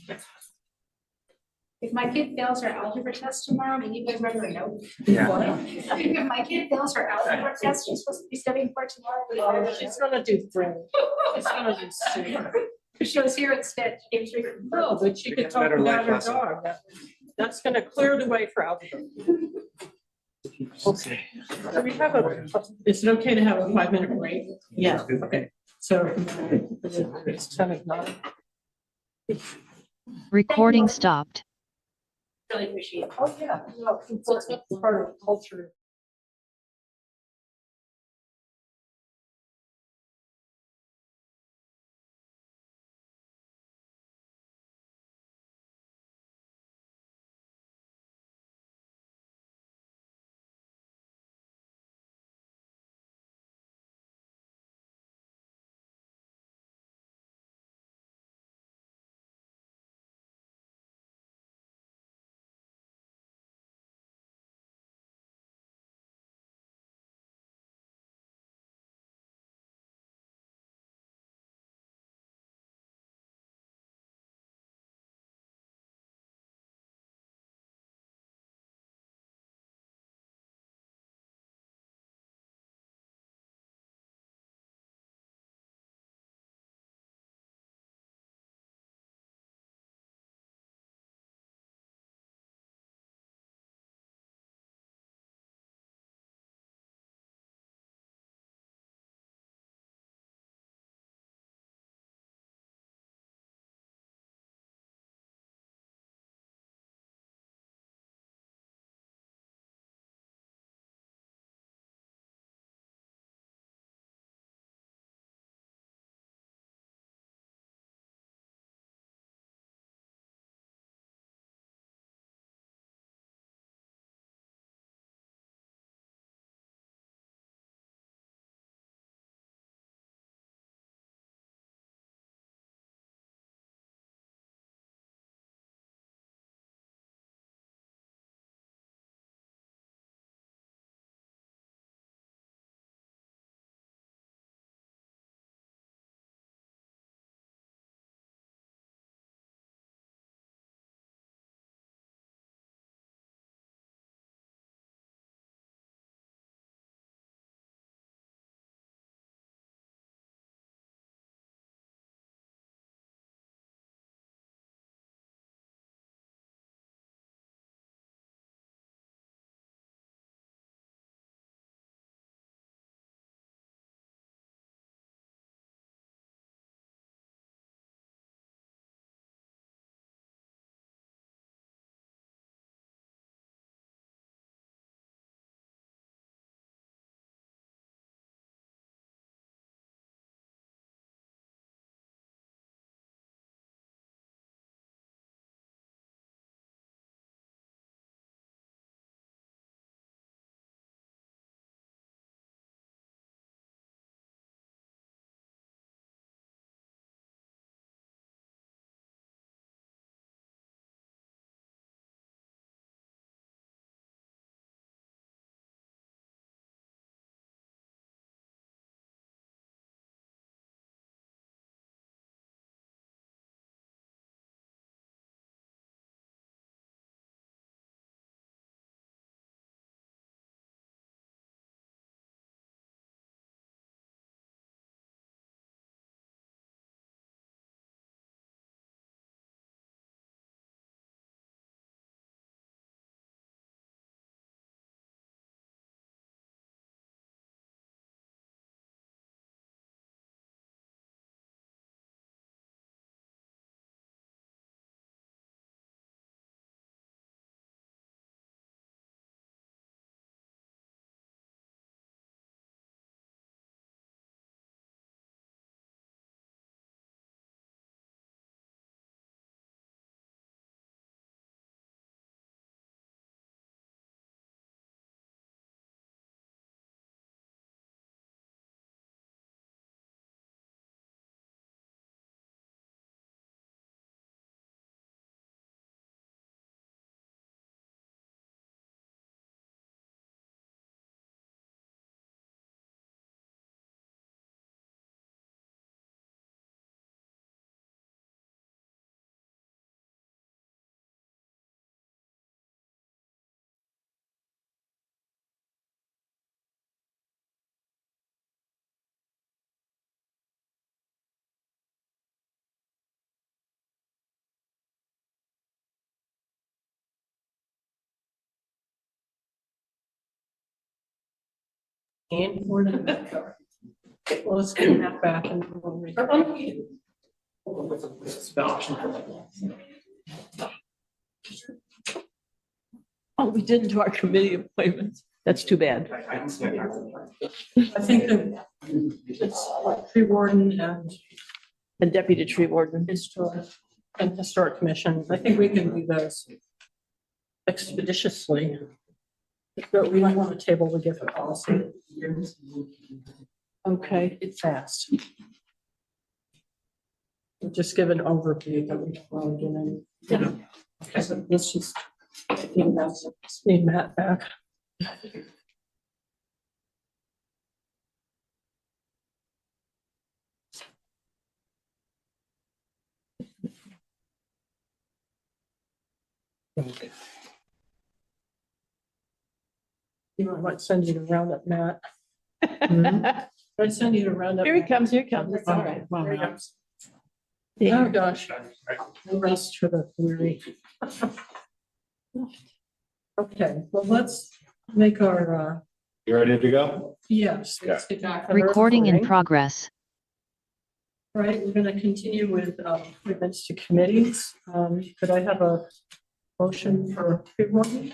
N: If my kid fails her algebra test tomorrow, can you guys write her a note?
C: Yeah.
N: If my kid fails her algebra test, she's supposed to be studying for tomorrow.
C: She's gonna do three. She's gonna do six.
N: Because she was here instead. She came straight from-
C: No, but she could talk about her dog. That's gonna clear the way for algebra. Okay. So we have is it okay to have a 5-minute break? Yeah. Okay. So it's 10:09.
U: Recording stopped.
N: Really appreciate it.
C: Oh, yeah. No, it's part of culture. And we're in that cover. Okay, well, let's get that back and we'll read it.
A: Oh, we didn't do our committee appointments. That's too bad.
C: I think that it's tree warden
A: and deputy tree warden.
C: Historic commission. I think we can do those expeditiously. But we might want to table the gift policy.
A: Okay.
C: It's fast. We'll just give an overview that we can, okay, so let's just need Matt back. Okay. You know, I might send you to round up Matt. I'd send you to round up.
A: Here he comes, here he comes.
C: All right.
A: Well,
C: There he
A: now.
C: comes. Oh, gosh. No rest for the weary. Okay, well, let's make our,
D: You ready to go?
C: yes. let's get back on our
U: Recording in
C: recording.
U: progress.
C: Right, we're gonna continue with appointments to committees. Could I have a motion for tree warden?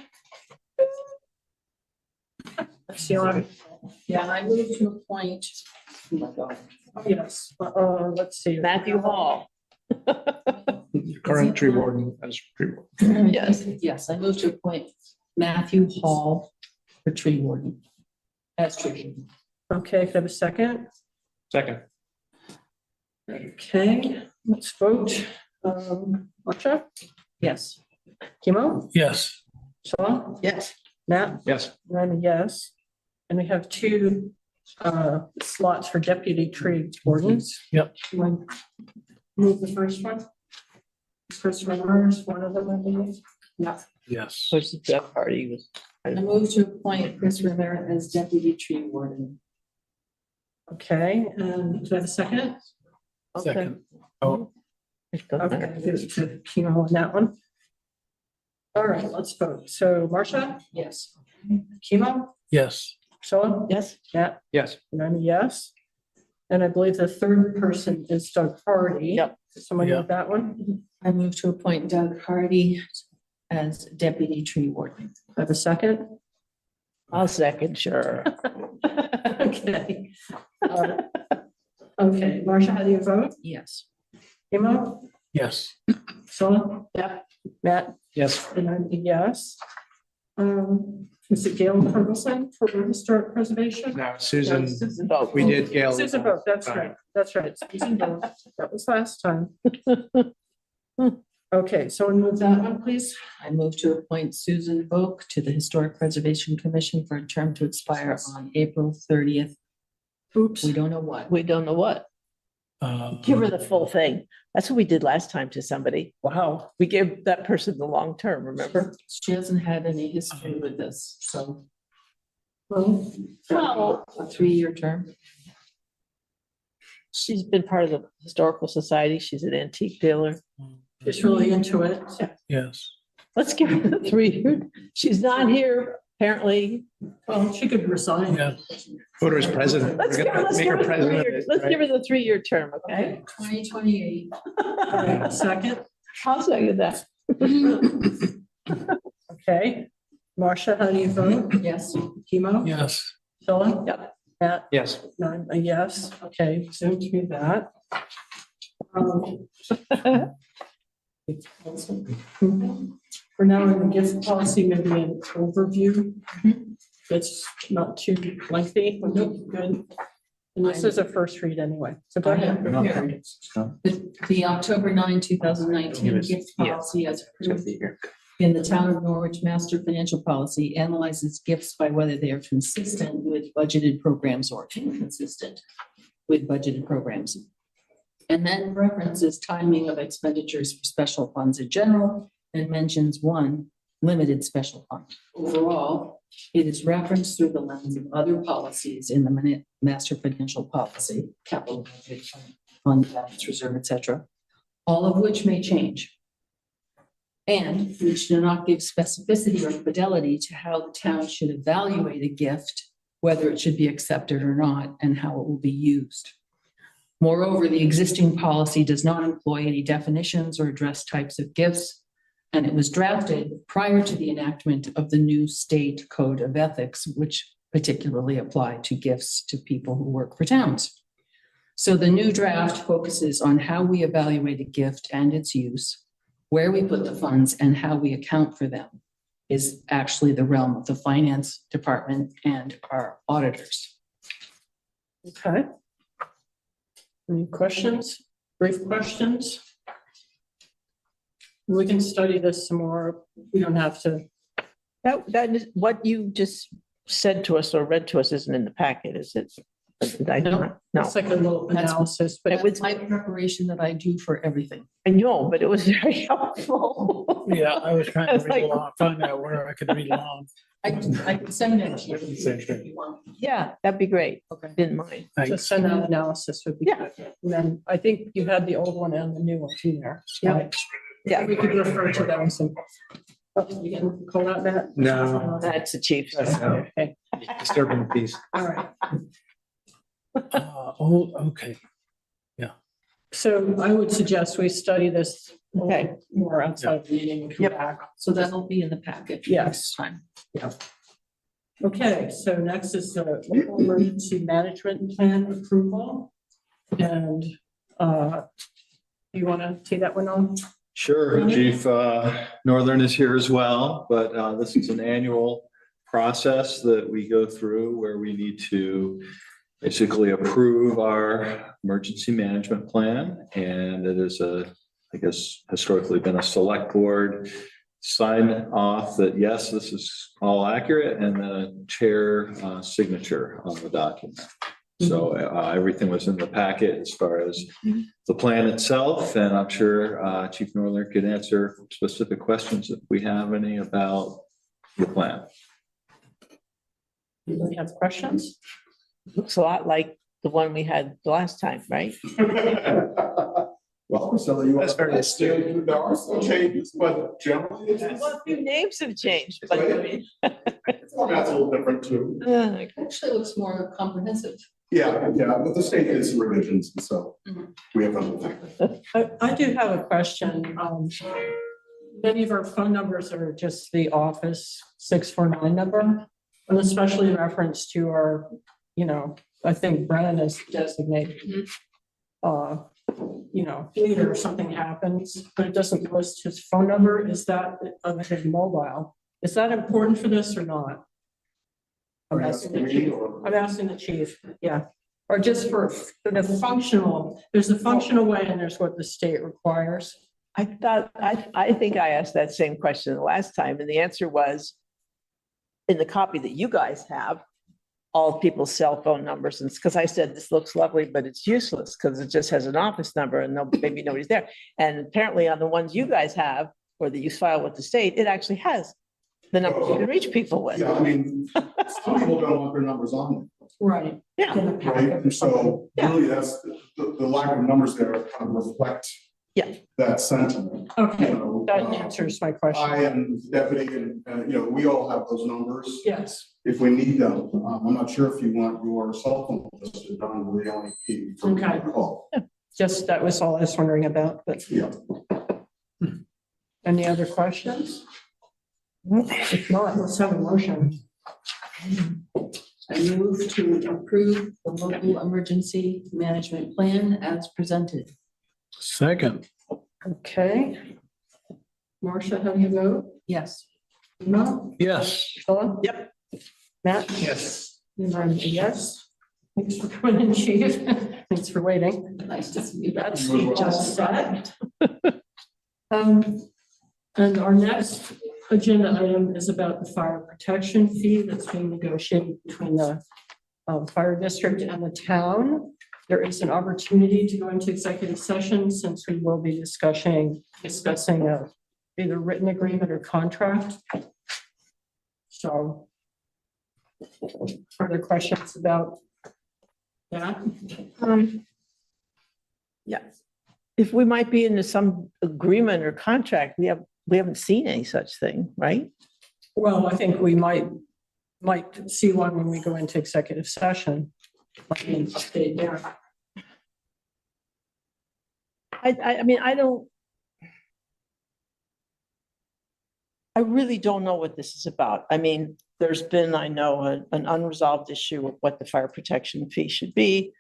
C: That's the only,
B: Yeah, I move to appoint. Oh my God.
C: yes, let's see.
A: Matthew Hall.
H: Current tree warden as tree warden.
B: Yes, I move to appoint Matthew Hall for tree warden. As tree warden.
C: Okay, could I have a second?
H: Second.
C: Okay, let's vote. Marsha?
B: Yes.
C: Kimo?
F: Yes.
C: Sean?
A: Yes.
C: Matt?
H: Yes.
C: And I'm a yes. And we have two slots for deputy tree wardens.
F: Yep.
C: You want to move the first one? Chris Rimmer is one of them, I believe. Yeah.
F: Yes.
A: Where's the Jeff party was?
B: I move to appoint Chris Rimmer as deputy tree warden.
C: Okay, and do I have a second?
F: Second. Oh,
C: Okay, there's to Kimo on that one. All right, let's vote. So Marsha?
B: Yes.
C: Kimo?
F: yes.
C: Sean?
A: Yes.
C: Matt?
H: Yes.
C: And I'm a yes. And I believe the third person is Doug Hardy.
A: Yep.
C: Someone
F: Yeah.
C: with that one?
B: I move to appoint Doug Hardy as deputy tree warden.
C: I have a second?
A: I'll second, sure.
C: Okay. Okay, Marsha, how do you vote?
B: Yes.
C: Kimo?
F: Yes.
C: Sean?
A: Yep.
C: Matt?
H: Yes.
C: And I'm a yes. Is it Gail Ferguson for historic preservation?
H: Now, Susan,
A: Susan Bolt.
H: we did Gail.
C: Susan Boat, that's right, that's right. Susan Boat, that was last time. Okay, so we move that one, please.
B: I move to appoint Susan Vogt to the Historic Preservation Commission for a term to expire on April 30th.
C: Oops.
B: We don't know what.
A: We don't know what. Give her the full thing. That's what we did last time to somebody.
C: Wow.
A: We gave that person the long term, remember?
B: She hasn't had any history with this, so
C: Well,
B: a 3-year term.
A: She's been part of the historical society. She's an antique dealer.
C: she's really into it.
F: Yes.
A: Let's give her the 3 year. She's not here, apparently.
C: Well, she could resign.
F: Yeah.
H: Put her as president.
A: Let's
H: We're
A: give her,
H: gonna
A: let's
H: make
A: give
H: her
A: her the 3
H: president.
A: year, let's give her the 3-year term, okay?
B: 2028.
C: All right, second.
A: I'll second that.
C: Okay. Marcia, how do you vote?
B: Yes.
C: Kimo?
F: Yes.
C: Sean?
A: Yep.
C: Matt?
H: Yes.
C: And I'm a yes. Okay, zoom through that. For now, in the gift policy, maybe an overview. It's not too lengthy, good. And this is a first read anyway, so go ahead.
B: The October 9, 2019 gift policy as approved in the town of Norwich Master Financial Policy analyzes gifts by whether they are consistent with budgeted programs or inconsistent with budgeted programs. And then references timing of expenditures for special funds in general and mentions one limited special fund. Overall, it is referenced through the lens of other policies in the master financial policy, capital budget, fund balance reserve, etc., all of which may change and which do not give specificity or fidelity to how the town should evaluate a gift whether it should be accepted or not, and how it will be used. Moreover, the existing policy does not employ any definitions or address types of gifts, and it was drafted prior to the enactment of the new state code of ethics, which particularly apply to gifts to people who work for towns. So the new draft focuses on how we evaluate a gift and its use, where we put the funds, and how we account for them is actually the realm of the finance department and our auditors.
C: Okay. Any questions? Brief questions? We can study this some more. We don't have to.
A: That is what you just said to us or read to us isn't in the packet, is it? I don't know.
C: It's like a little analysis, but
A: it was
B: my preparation that I do for everything.
A: I know, but it was very helpful.
F: Yeah, I was trying
A: I
F: to
A: was
F: read
A: like-
F: along, find out where I could read along.
B: I can send it to you if you want.
A: Yeah, that'd be great.
B: Okay.
A: Didn't mind.
C: just send out analysis would be
A: Yeah.
C: good. And then I think you had the old one and the new one in there.
A: Yeah.
C: Right?
A: Yeah.
C: We could refer to those and. Oh, you can call out that?
H: No.
A: That's the chief.
C: Okay,
H: Disturbing piece.
C: all right.
F: Okay.
C: So I would suggest we study this
A: Okay.
C: more outside the meeting. and come
A: Yep.
C: back.
B: So that'll be in the package.
C: Yes.
B: next time.
C: Okay, so next is the local emergency management plan approval. And you want to take that one on?
D: Sure, Chief Northern is here as well, but this is an annual process that we go through where we need to basically approve our emergency management plan. And it is I guess, historically been a select board sign off that, yes, this is all accurate, and then a chair signature on the document. So everything was in the packet as far as the plan itself, and I'm sure Chief Northern could answer specific questions if we have any about the plan.
C: Anybody have questions?
A: Looks a lot like the one we had the last time, right?
U: Well, so you are very astute. There are some changes, but generally it's.
A: Well, a few names have changed, but I mean.
U: Format's a little different too.
B: Actually, it looks more comprehensive.
U: Yeah, but the state did some revisions, and so we have other things.
C: I do have a question. Many of our phone numbers are just the office 649 number, and especially in reference to our, I think Brennan is designated. Later if something happens, but it doesn't list his phone number. Is that on his mobile? Is that important for this or not? I'm asking the chief, yeah. Or just for the functional, there's a functional way and there's what the state requires.
A: I think I asked that same question the last time, and the answer was in the copy that you guys have, all people's cell phone numbers, and because I said this looks lovely, but it's useless because it just has an office number and maybe nobody's there. And apparently on the ones you guys have, or that you file with the state, it actually has the numbers you can reach people with.
U: Yeah, I mean, some people don't want their numbers on
C: Right.
A: Yeah.
U: there, right? And so really that's the lack of numbers there kind of reflect that sentiment.
C: Okay,
U: You know,
C: that answers my question.
U: I am deputy and, we all have those numbers.
C: Yes.
U: If we need them. I'm not sure if you want your cell phone listed on the only key for
C: Okay.
U: call.
C: Just, that was all I was wondering about, but.
U: Yeah.
C: Any other questions? If not, let's have a motion.
B: I move to approve the local emergency management plan as presented.
F: Second.
C: Okay. Marcia, how do you vote?
B: Yes.
C: No?
F: Yes.
C: Philip?
A: Yep.
C: Matt?
H: Yes.
C: And I'm a yes. Thanks for coming in, chief. Thanks for waiting.
B: Nice to see you.
C: That's just said. And our next agenda item is about the fire protection fee that's being negotiated between the fire district and the town. There is an opportunity to go into executive session since we will be discussing either written agreement or contract. So further questions about that?
A: Yeah. If we might be into some agreement or contract, we haven't seen any such thing, right?
C: Well, I think we might might see one when we go into executive session. Might be an update there.
A: I mean, I really don't know what this is about. I mean, there's been, I know, an unresolved issue of what the fire protection fee should be.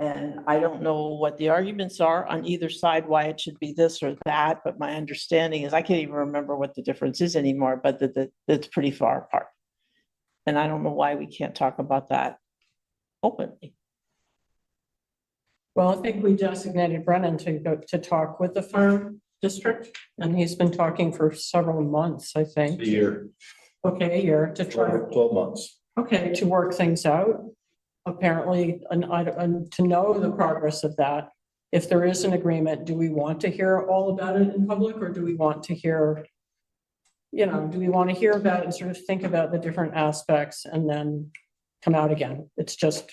A: And I don't know what the arguments are on either side, why it should be this or that, but my understanding is I can't even remember what the difference is anymore, but that it's pretty far apart. And I don't know why we can't talk about that openly.
C: Well, I think we designated Brennan to go to talk with the fire district, and he's been talking for several months, I think.
D: A year.
C: Okay, a year to try.
D: 12 months.
C: Okay, to work things out. Apparently, and to know the progress of that. If there is an agreement, do we want to hear all about it in public, or do we want to hear, do we want to hear about it and sort of think about the different aspects and then come out again? It's just,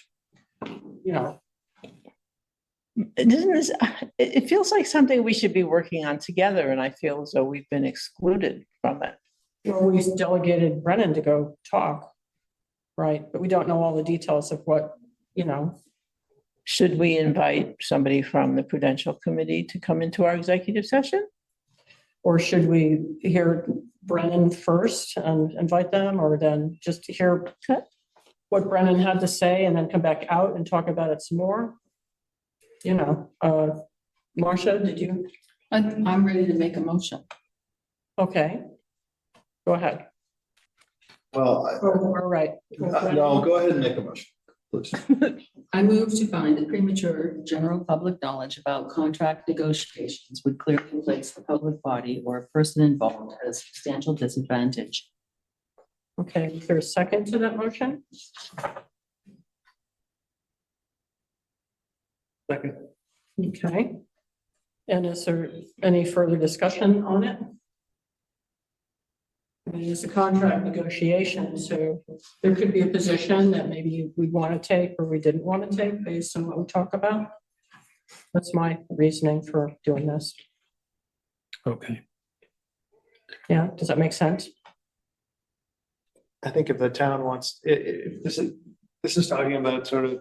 A: It feels like something we should be working on together, and I feel as though we've been excluded from it.
C: Well, we delegated Brennan to go talk, right? But we don't know all the details of what,
A: Should we invite somebody from the Prudential Committee to come into our executive session?
C: Or should we hear Brennan first and invite them, or then just to hear what Brennan had to say and then come back out and talk about it some more? Marcia, did you?
B: I'm ready to make a motion.
C: Okay. Go ahead.
D: Well,
C: all right.
D: No, go ahead and make a motion, please.
B: I move to find that premature general public knowledge about contract negotiations would clearly place the public body or a person involved at a substantial disadvantage.
C: Okay, is there a second to that motion?
H: Second.
C: Okay. And is there any further discussion on it? I mean, it's a contract negotiation, so there could be a position that maybe we want to take or we didn't want to take based on what we talk about. That's my reasoning for doing this.
F: Okay.
C: Yeah, does that make sense?
H: I think if the town wants, this is talking about sort of,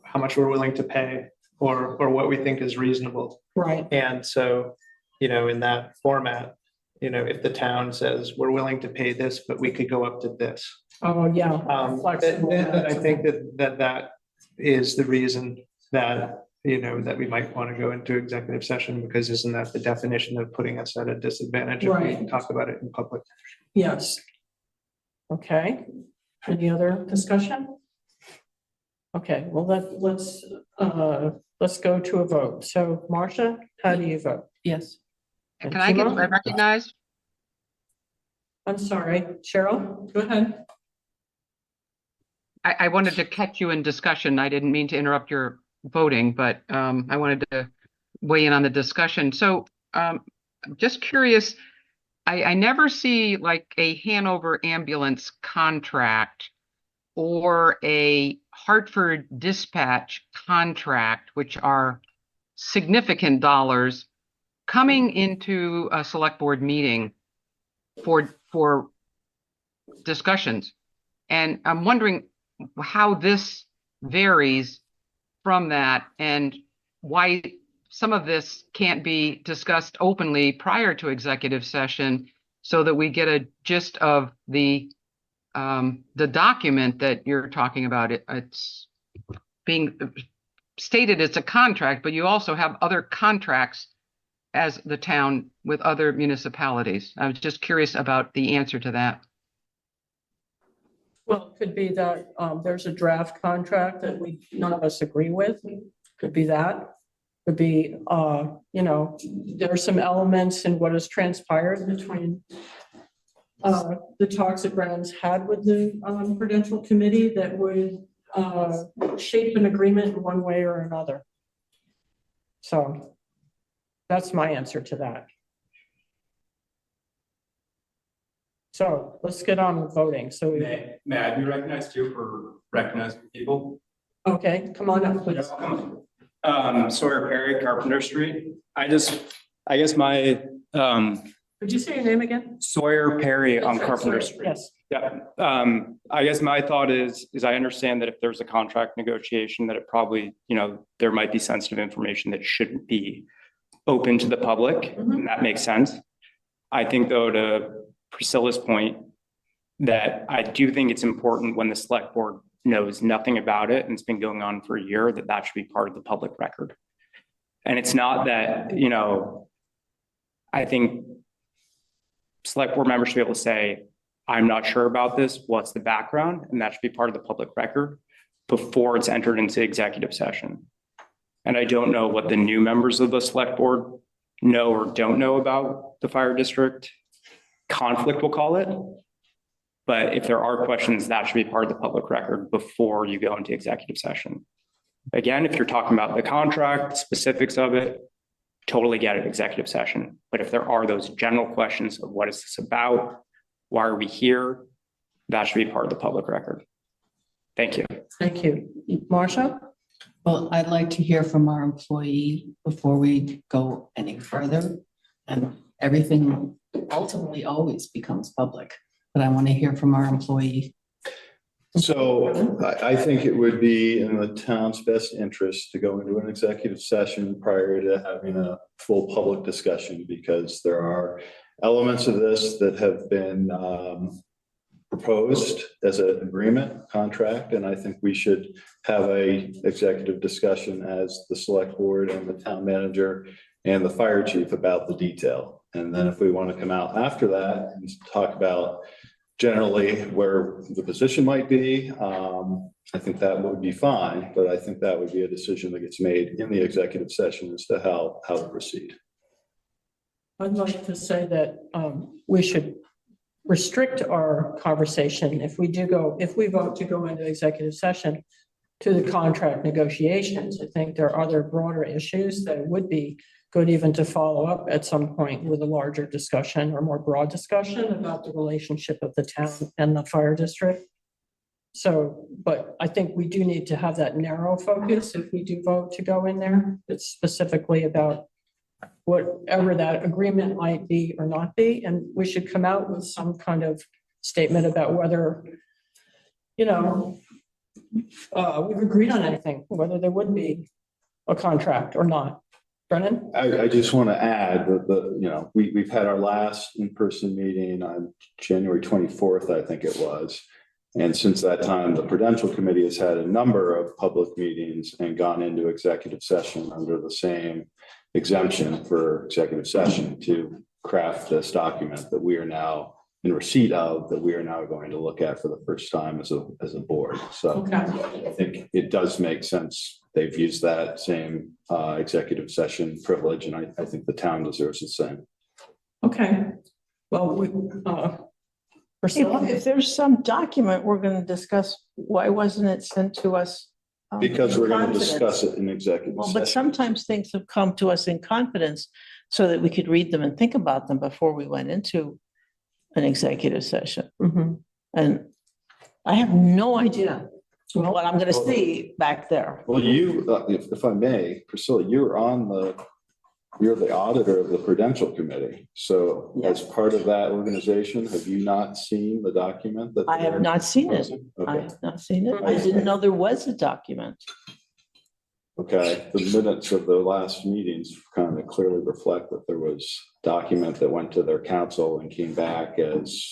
H: how much we're willing to pay or what we think is reasonable.
C: Right.
H: And so, in that format, if the town says we're willing to pay this, but we could go up to this.
C: Oh, yeah.
H: Then I think that is the reason that, that we might want to go into executive session, because isn't that the definition of putting us at a disadvantage if we talk about it in public?
C: Yes. Okay. Any other discussion? Okay, well, let's go to a vote. So Marcia, how do you vote?
B: Yes.
C: And
I: Can I get
C: Kima?
I: recognized?
C: I'm sorry, Cheryl, go ahead.
I: I wanted to catch you in discussion. I didn't mean to interrupt your voting, but I wanted to weigh in on the discussion. So just curious, I never see like a Hanover ambulance contract or a Hartford dispatch contract, which are significant dollars, coming into a select board meeting for discussions. And I'm wondering how this varies from that and why some of this can't be discussed openly prior to executive session so that we get a gist of the document that you're talking about. It's being stated it's a contract, but you also have other contracts as the town with other municipalities. I was just curious about the answer to that.
C: Well, it could be that there's a draft contract that none of us agree with. Could be that. Could be, there are some elements in what has transpired between the talks that Brennan's had with the Prudential Committee that would shape an agreement in one way or another. So that's my answer to that. So let's get on with voting. So
V: may I be recognized too for recognizing people?
C: Okay, come on up, please.
V: Sawyer Perry, Carpenter Street. I guess my
C: could Would you say your name again?
V: Sawyer Perry on Carpenter
C: Sorry,
V: Street.
C: yes.
V: Yeah, I guess my thought is I understand that if there's a contract negotiation, that it probably, there might be sensitive information that shouldn't be open to the public, and that makes sense. I think though, to Priscilla's point, that I do think it's important when the select board knows nothing about it and it's been going on for a year, that should be part of the public record. And it's not that, I think select board members should be able to say, I'm not sure about this, what's the background? And that should be part of the public record before it's entered into executive session. And I don't know what the new members of the select board know or don't know about the fire district conflict, we'll call it. But if there are questions, that should be part of the public record before you go into executive session. Again, if you're talking about the contract, specifics of it, totally get it, executive session. But if there are those general questions of what is this about? Why are we here? That should be part of the public record. Thank you.
C: Thank you. Marcia?
B: Well, I'd like to hear from our employee before we go any further. And everything ultimately always becomes public, but I want to hear from our employee.
D: So I think it would be in the town's best interest to go into an executive session prior to having a full public discussion, because there are elements of this that have been proposed as an agreement contract, and I think we should have a executive discussion as the select board and the town manager and the fire chief about the detail. And then if we want to come out after that and talk about generally where the position might be, I think that would be fine, but I think that would be a decision that gets made in the executive session as to how to proceed.
C: I'd like to say that we should restrict our conversation if we vote to go into executive session to the contract negotiations. I think there are other broader issues that would be good even to follow up at some point with a larger discussion or more broad discussion about the relationship of the town and the fire district. So, but I think we do need to have that narrow focus if we do vote to go in there. It's specifically about whatever that agreement might be or not be. And we should come out with some kind of statement about whether, we've agreed on anything, whether there would be a contract or not. Brennan?
D: I just want to add that we've had our last in-person meeting on January 24th, I think it was. And since that time, the Prudential Committee has had a number of public meetings and gone into executive session under the same exemption for executive session to craft this document that we are now in receipt of, that we are now going to look at for the first time as a board. So I think it does make sense. They've used that same executive session privilege, and I think the town deserves the same.
C: Okay. Well,
A: if there's some document we're going to discuss, why wasn't it sent to us?
D: Because we're going to discuss it in executive session.
A: But sometimes things have come to us in confidence so that we could read them and think about them before we went into an executive session. And I have no idea what I'm going to see back there.
D: Well, if I may, Priscilla, you're the auditor of the Prudential Committee. So as part of that organization, have you not seen the document?
A: I have not seen it.
D: Okay.
A: I have not seen it. I didn't know there was a document.
D: Okay, the minutes of the last meetings kind of clearly reflect that there was a document that went to their council and came back as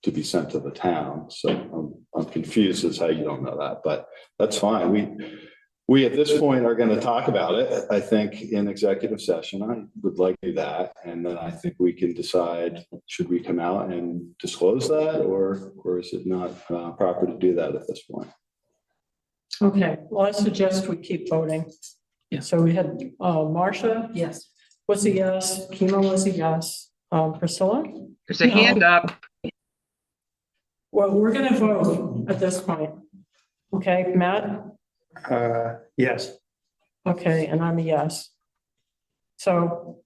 D: to be sent to the town. So I'm confused as how you don't know that, but that's fine. We at this point are going to talk about it, I think, in executive session. I would like to do that. And then I think we can decide, should we come out and disclose that, or is it not proper to do that at this point?
C: okay. Well, I suggest we keep voting.
B: Yeah.
C: So we had Marcia
B: Yes.
C: was a yes, Kima was a yes. Priscilla?
I: There's a hand up.
C: Well, we're going to vote at this point. Okay, Matt?
H: Yes.
C: Okay, and I'm a yes. So,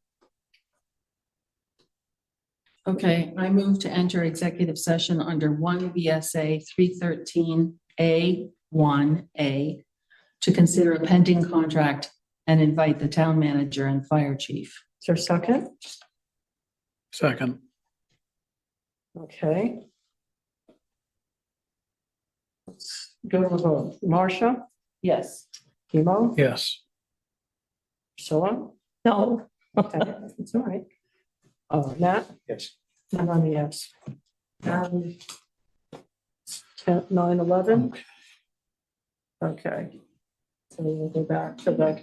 B: Okay, I move to enter executive session under 1 VSA 313A1A to consider a pending contract and invite the town manager and fire chief.
C: is there a second?
F: Second.
C: Okay. Let's go to the vote. Marcia,
B: Yes.
C: Timo,
F: Yes.
C: Priscilla,
A: No.
C: okay, it's all right. Matt,
H: Yes.
C: and I'm a yes. 9/11. Okay. So we'll go back to the,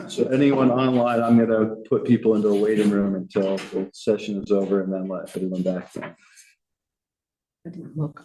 D: So anyone online, I'm gonna put people into a waiting room until the session is over and then let everyone back in.
B: I didn't look.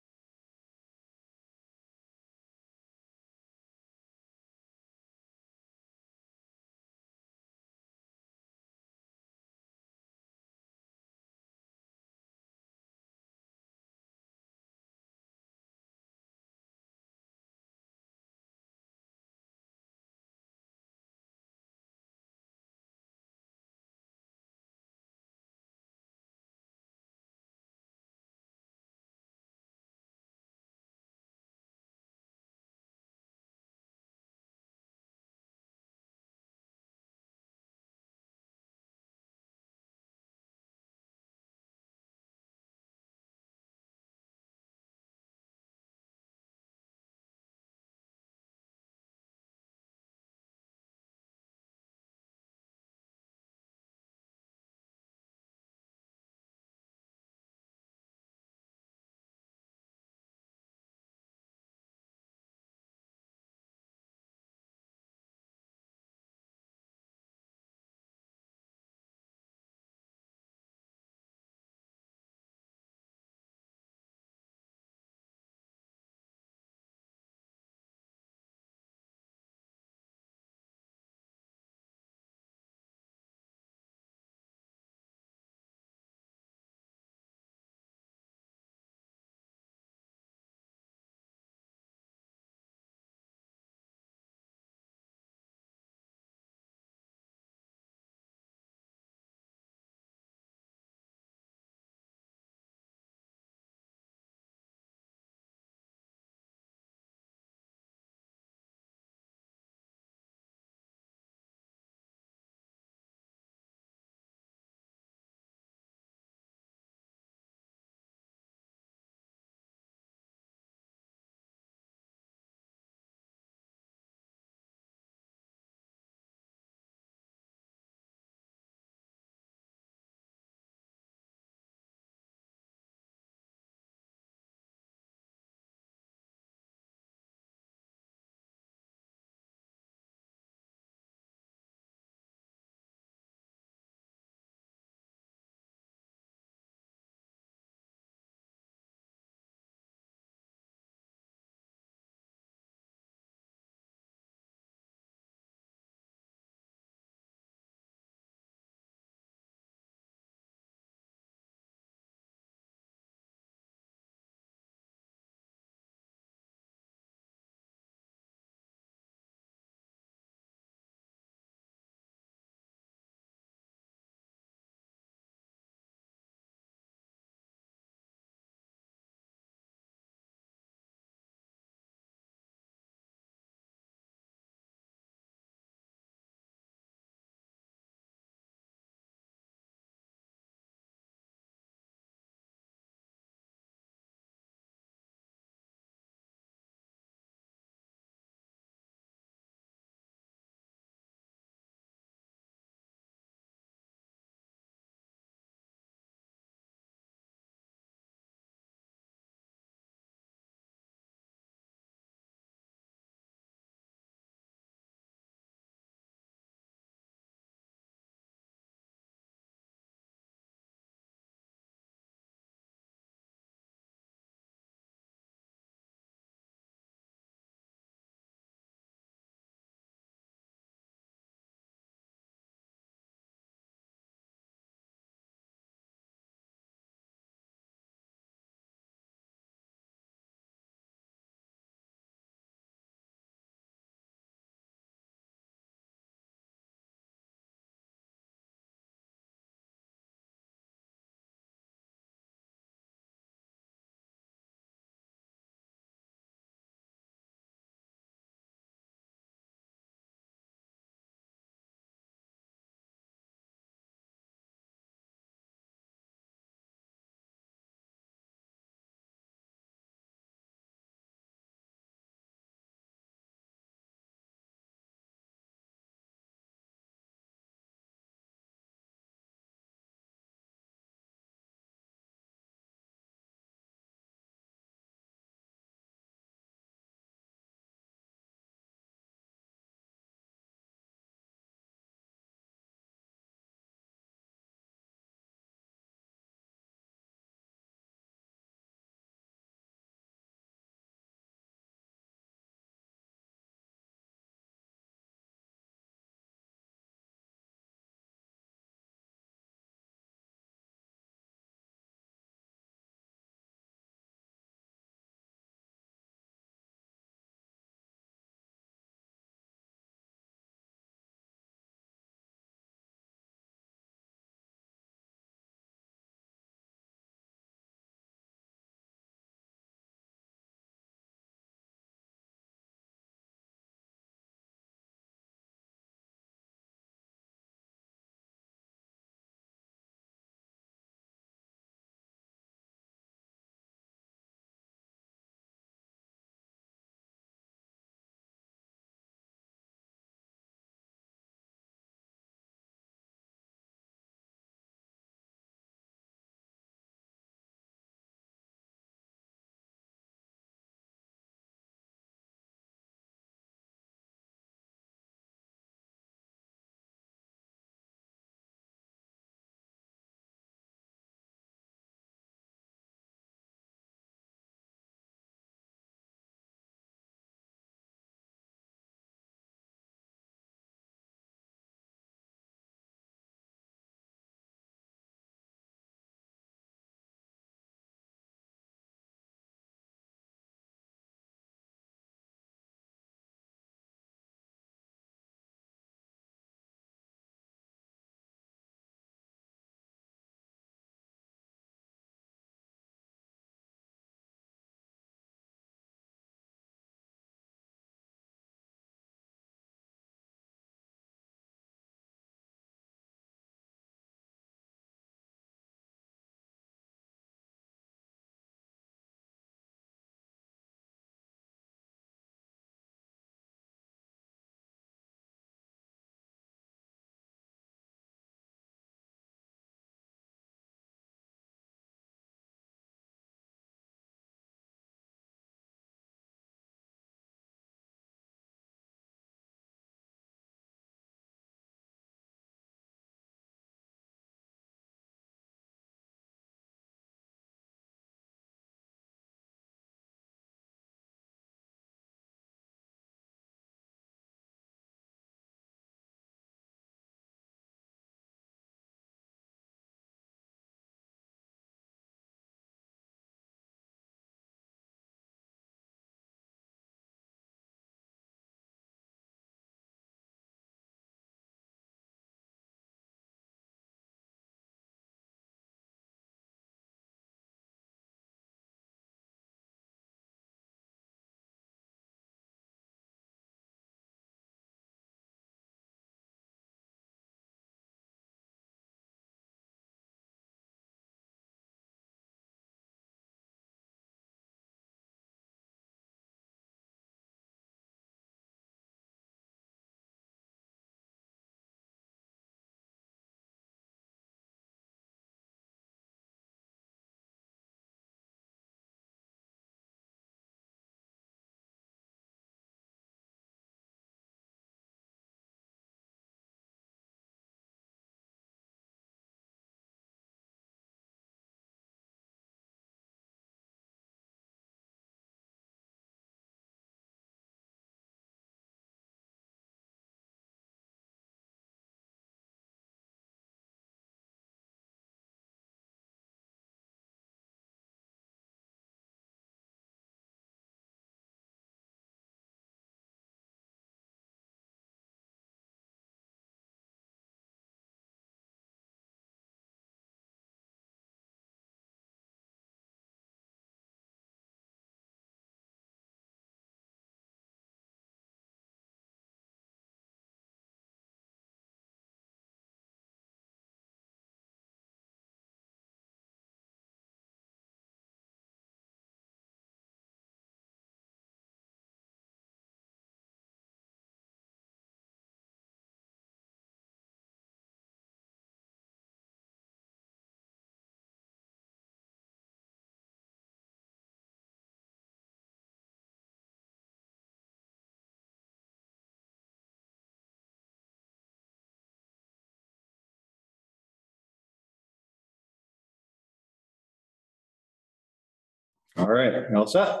D: All right, all set?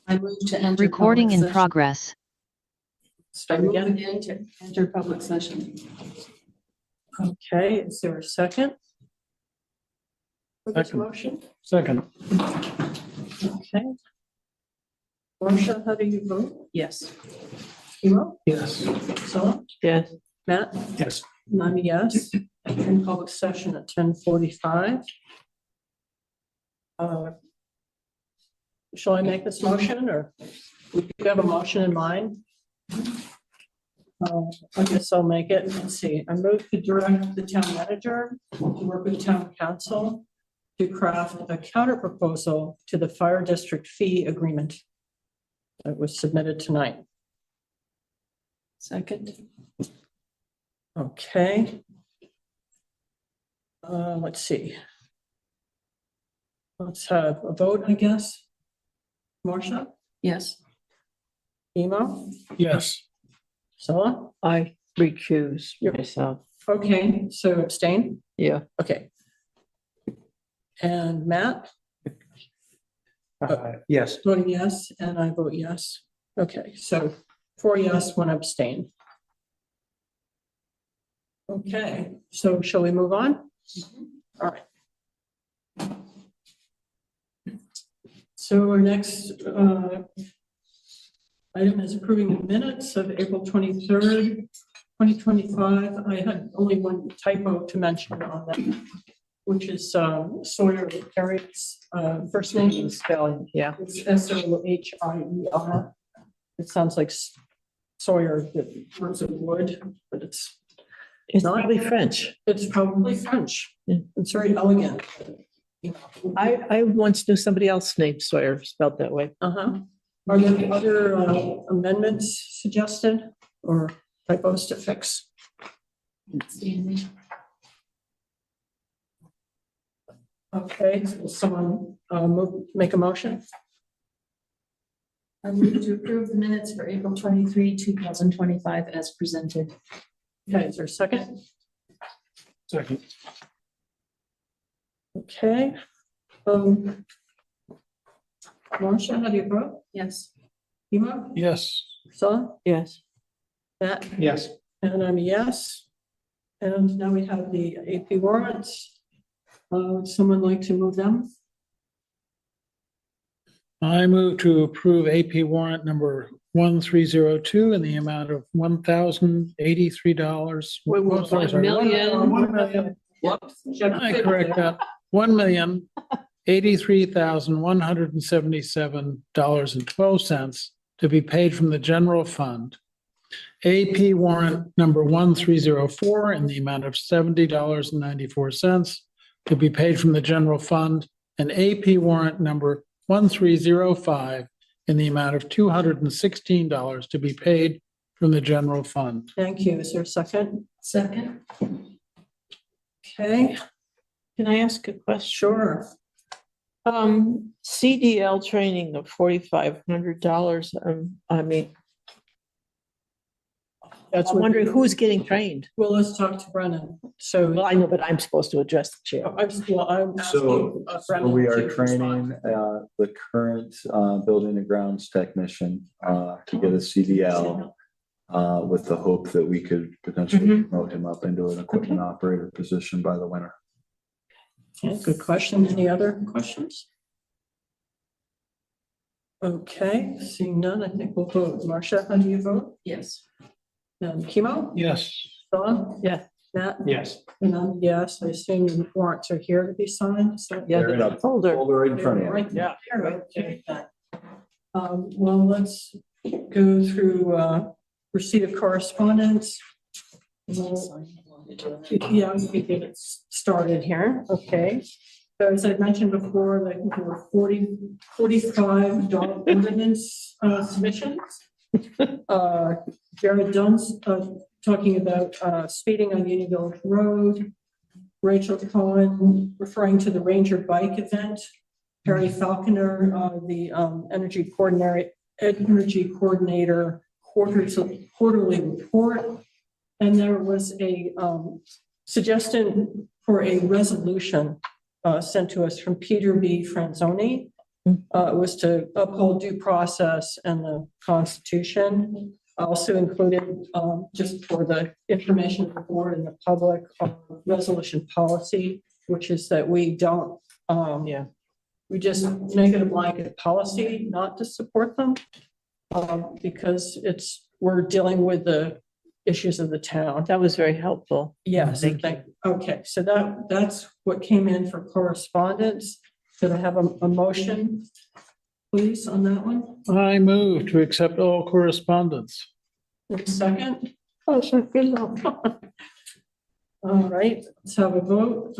B: I move to enter.
L: Recording
B: public
L: in
B: session.
L: progress.
B: Start again to enter public session.
C: Okay, is there a second? For this motion?
F: Second.
C: Okay. Marcia, how do you vote?
B: Yes.
C: Emo?
F: Yes.
C: So,
A: Yes.
C: Matt?
F: Yes.
C: And I'm a yes. In public session at 10:45. Shall I make this motion, or do you have a motion in mind? I guess I'll make it. Let's see. I move to direct the town manager to work with town council to craft a counter proposal to the fire district fee agreement that was submitted tonight.
B: Second.
C: Okay. Let's see. Let's have a vote, I guess. Marcia?
B: Yes.
C: Emo?
F: Yes.
C: Scylla?
A: I recuse myself.
C: Okay, so abstain?
A: Yeah.
C: Okay. And Matt?
V: Yes.
C: Voting yes, and I vote yes. Okay, so 4 yes, 1 abstain. Okay, so shall we move on? All right. So our next item is approving the minutes of April 23rd, 2025. I had only one typo to mention on that, which is Sawyer Eric's first name is spelling.
A: Yeah.
C: It's Sohir. It sounds like Sawyer that works with wood, but it's not
A: probably French.
C: It's probably French.
A: Yeah.
C: It's very elegant.
A: I once knew somebody else named Sawyer spelled that way.
C: Uh-huh. Are there any other amendments suggested or typos to fix? Okay, so someone make a motion?
B: I move to approve the minutes for April 23, 2025 as presented.
C: Okay, is there a second?
F: Second.
C: Okay. Marcia, how do you vote?
B: Yes.
C: Emo?
F: Yes.
C: Scylla?
A: Yes.
C: Matt?
V: Yes.
C: And I'm a yes. And now we have the AP warrants. Would someone like to move them?
F: I move to approve AP warrant number 1302 in the amount of $1,083.
A: Wait,
F: Oh, sorry, sorry.
A: $1 million.
C: Whoops.
F: I correct that. $1,083,177.12 to be paid from the general fund. AP warrant number 1304 in the amount of $70.94 to be paid from the general fund, and AP warrant number 1305 in the amount of $216 to be paid from the general fund.
C: Thank you. Is there a second?
B: Second.
C: Okay,
A: Can I ask a question?
C: sure.
A: CDL training of $4,500. I mean,
C: That's
A: I'm wondering who's getting trained.
C: Well, let's talk to Brennan. So
A: Well, I know, but I'm supposed to address the chair.
C: I'm
D: So
C: asking
D: so we are
C: Brennan to respond.
D: training the current building and grounds technician to get a CDL with the hope that we could potentially promote him up into an equipment operator position by the winter.
C: Okay, good question. Any other questions? Okay, seeing none, I think we'll vote. Marcia, how do you vote?
B: Yes.
C: Chemo?
F: Yes.
C: Dawn?
A: Yeah.
C: Matt?
V: Yes.
C: And I'm yes. I assume the warrants are here to be signed. So
A: Yeah,
D: They're in a
A: folder.
D: folder in front of you.
C: Right there. Okay. Well, let's go through receipt of correspondence. Yeah, we can get it started here. Okay. So as I mentioned before, I think there were 45 dog ordinance submissions. Jared Dunn's talking about speeding on Union Village Road. Rachel Cohen referring to the Ranger Bike event. Harry Falconer, the energy coordinator quarterly report. And there was a suggestion for a resolution sent to us from Peter B. Franzoni was to uphold due process and the Constitution. I also included, just for the information of the board and the public, resolution policy, which is that we don't, we just make it a blanket policy not to support them, because we're dealing with the issues of the town.
A: That was very helpful.
C: Yes,
A: Thank you.
C: okay, so that's what came in for correspondence. Could I have a motion, please, on that one?
F: I move to accept all correspondence.
C: Second? Oh, good. All right, let's have a vote.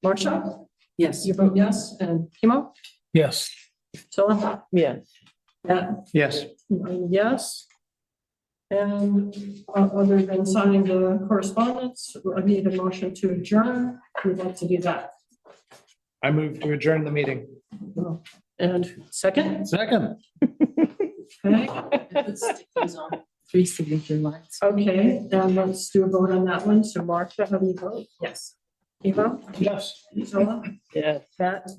C: Marcia?
B: Yes.
C: You vote yes, and Kimo?
F: Yes.
C: Priscilla?
A: Yes.
C: Matt?
V: Yes.
C: Yes. And other than signing the correspondence, I need a motion to adjourn. We'd like to do that.
V: I move to adjourn the meeting.
C: And second?
F: Second.
C: Okay.
B: Three signature lines.
C: Okay, then let's do a vote on that one. So Marcia, how do you vote?
B: Yes.
C: Kimo?
F: Yes.
C: Priscilla?
A: Yes.
C: Pat?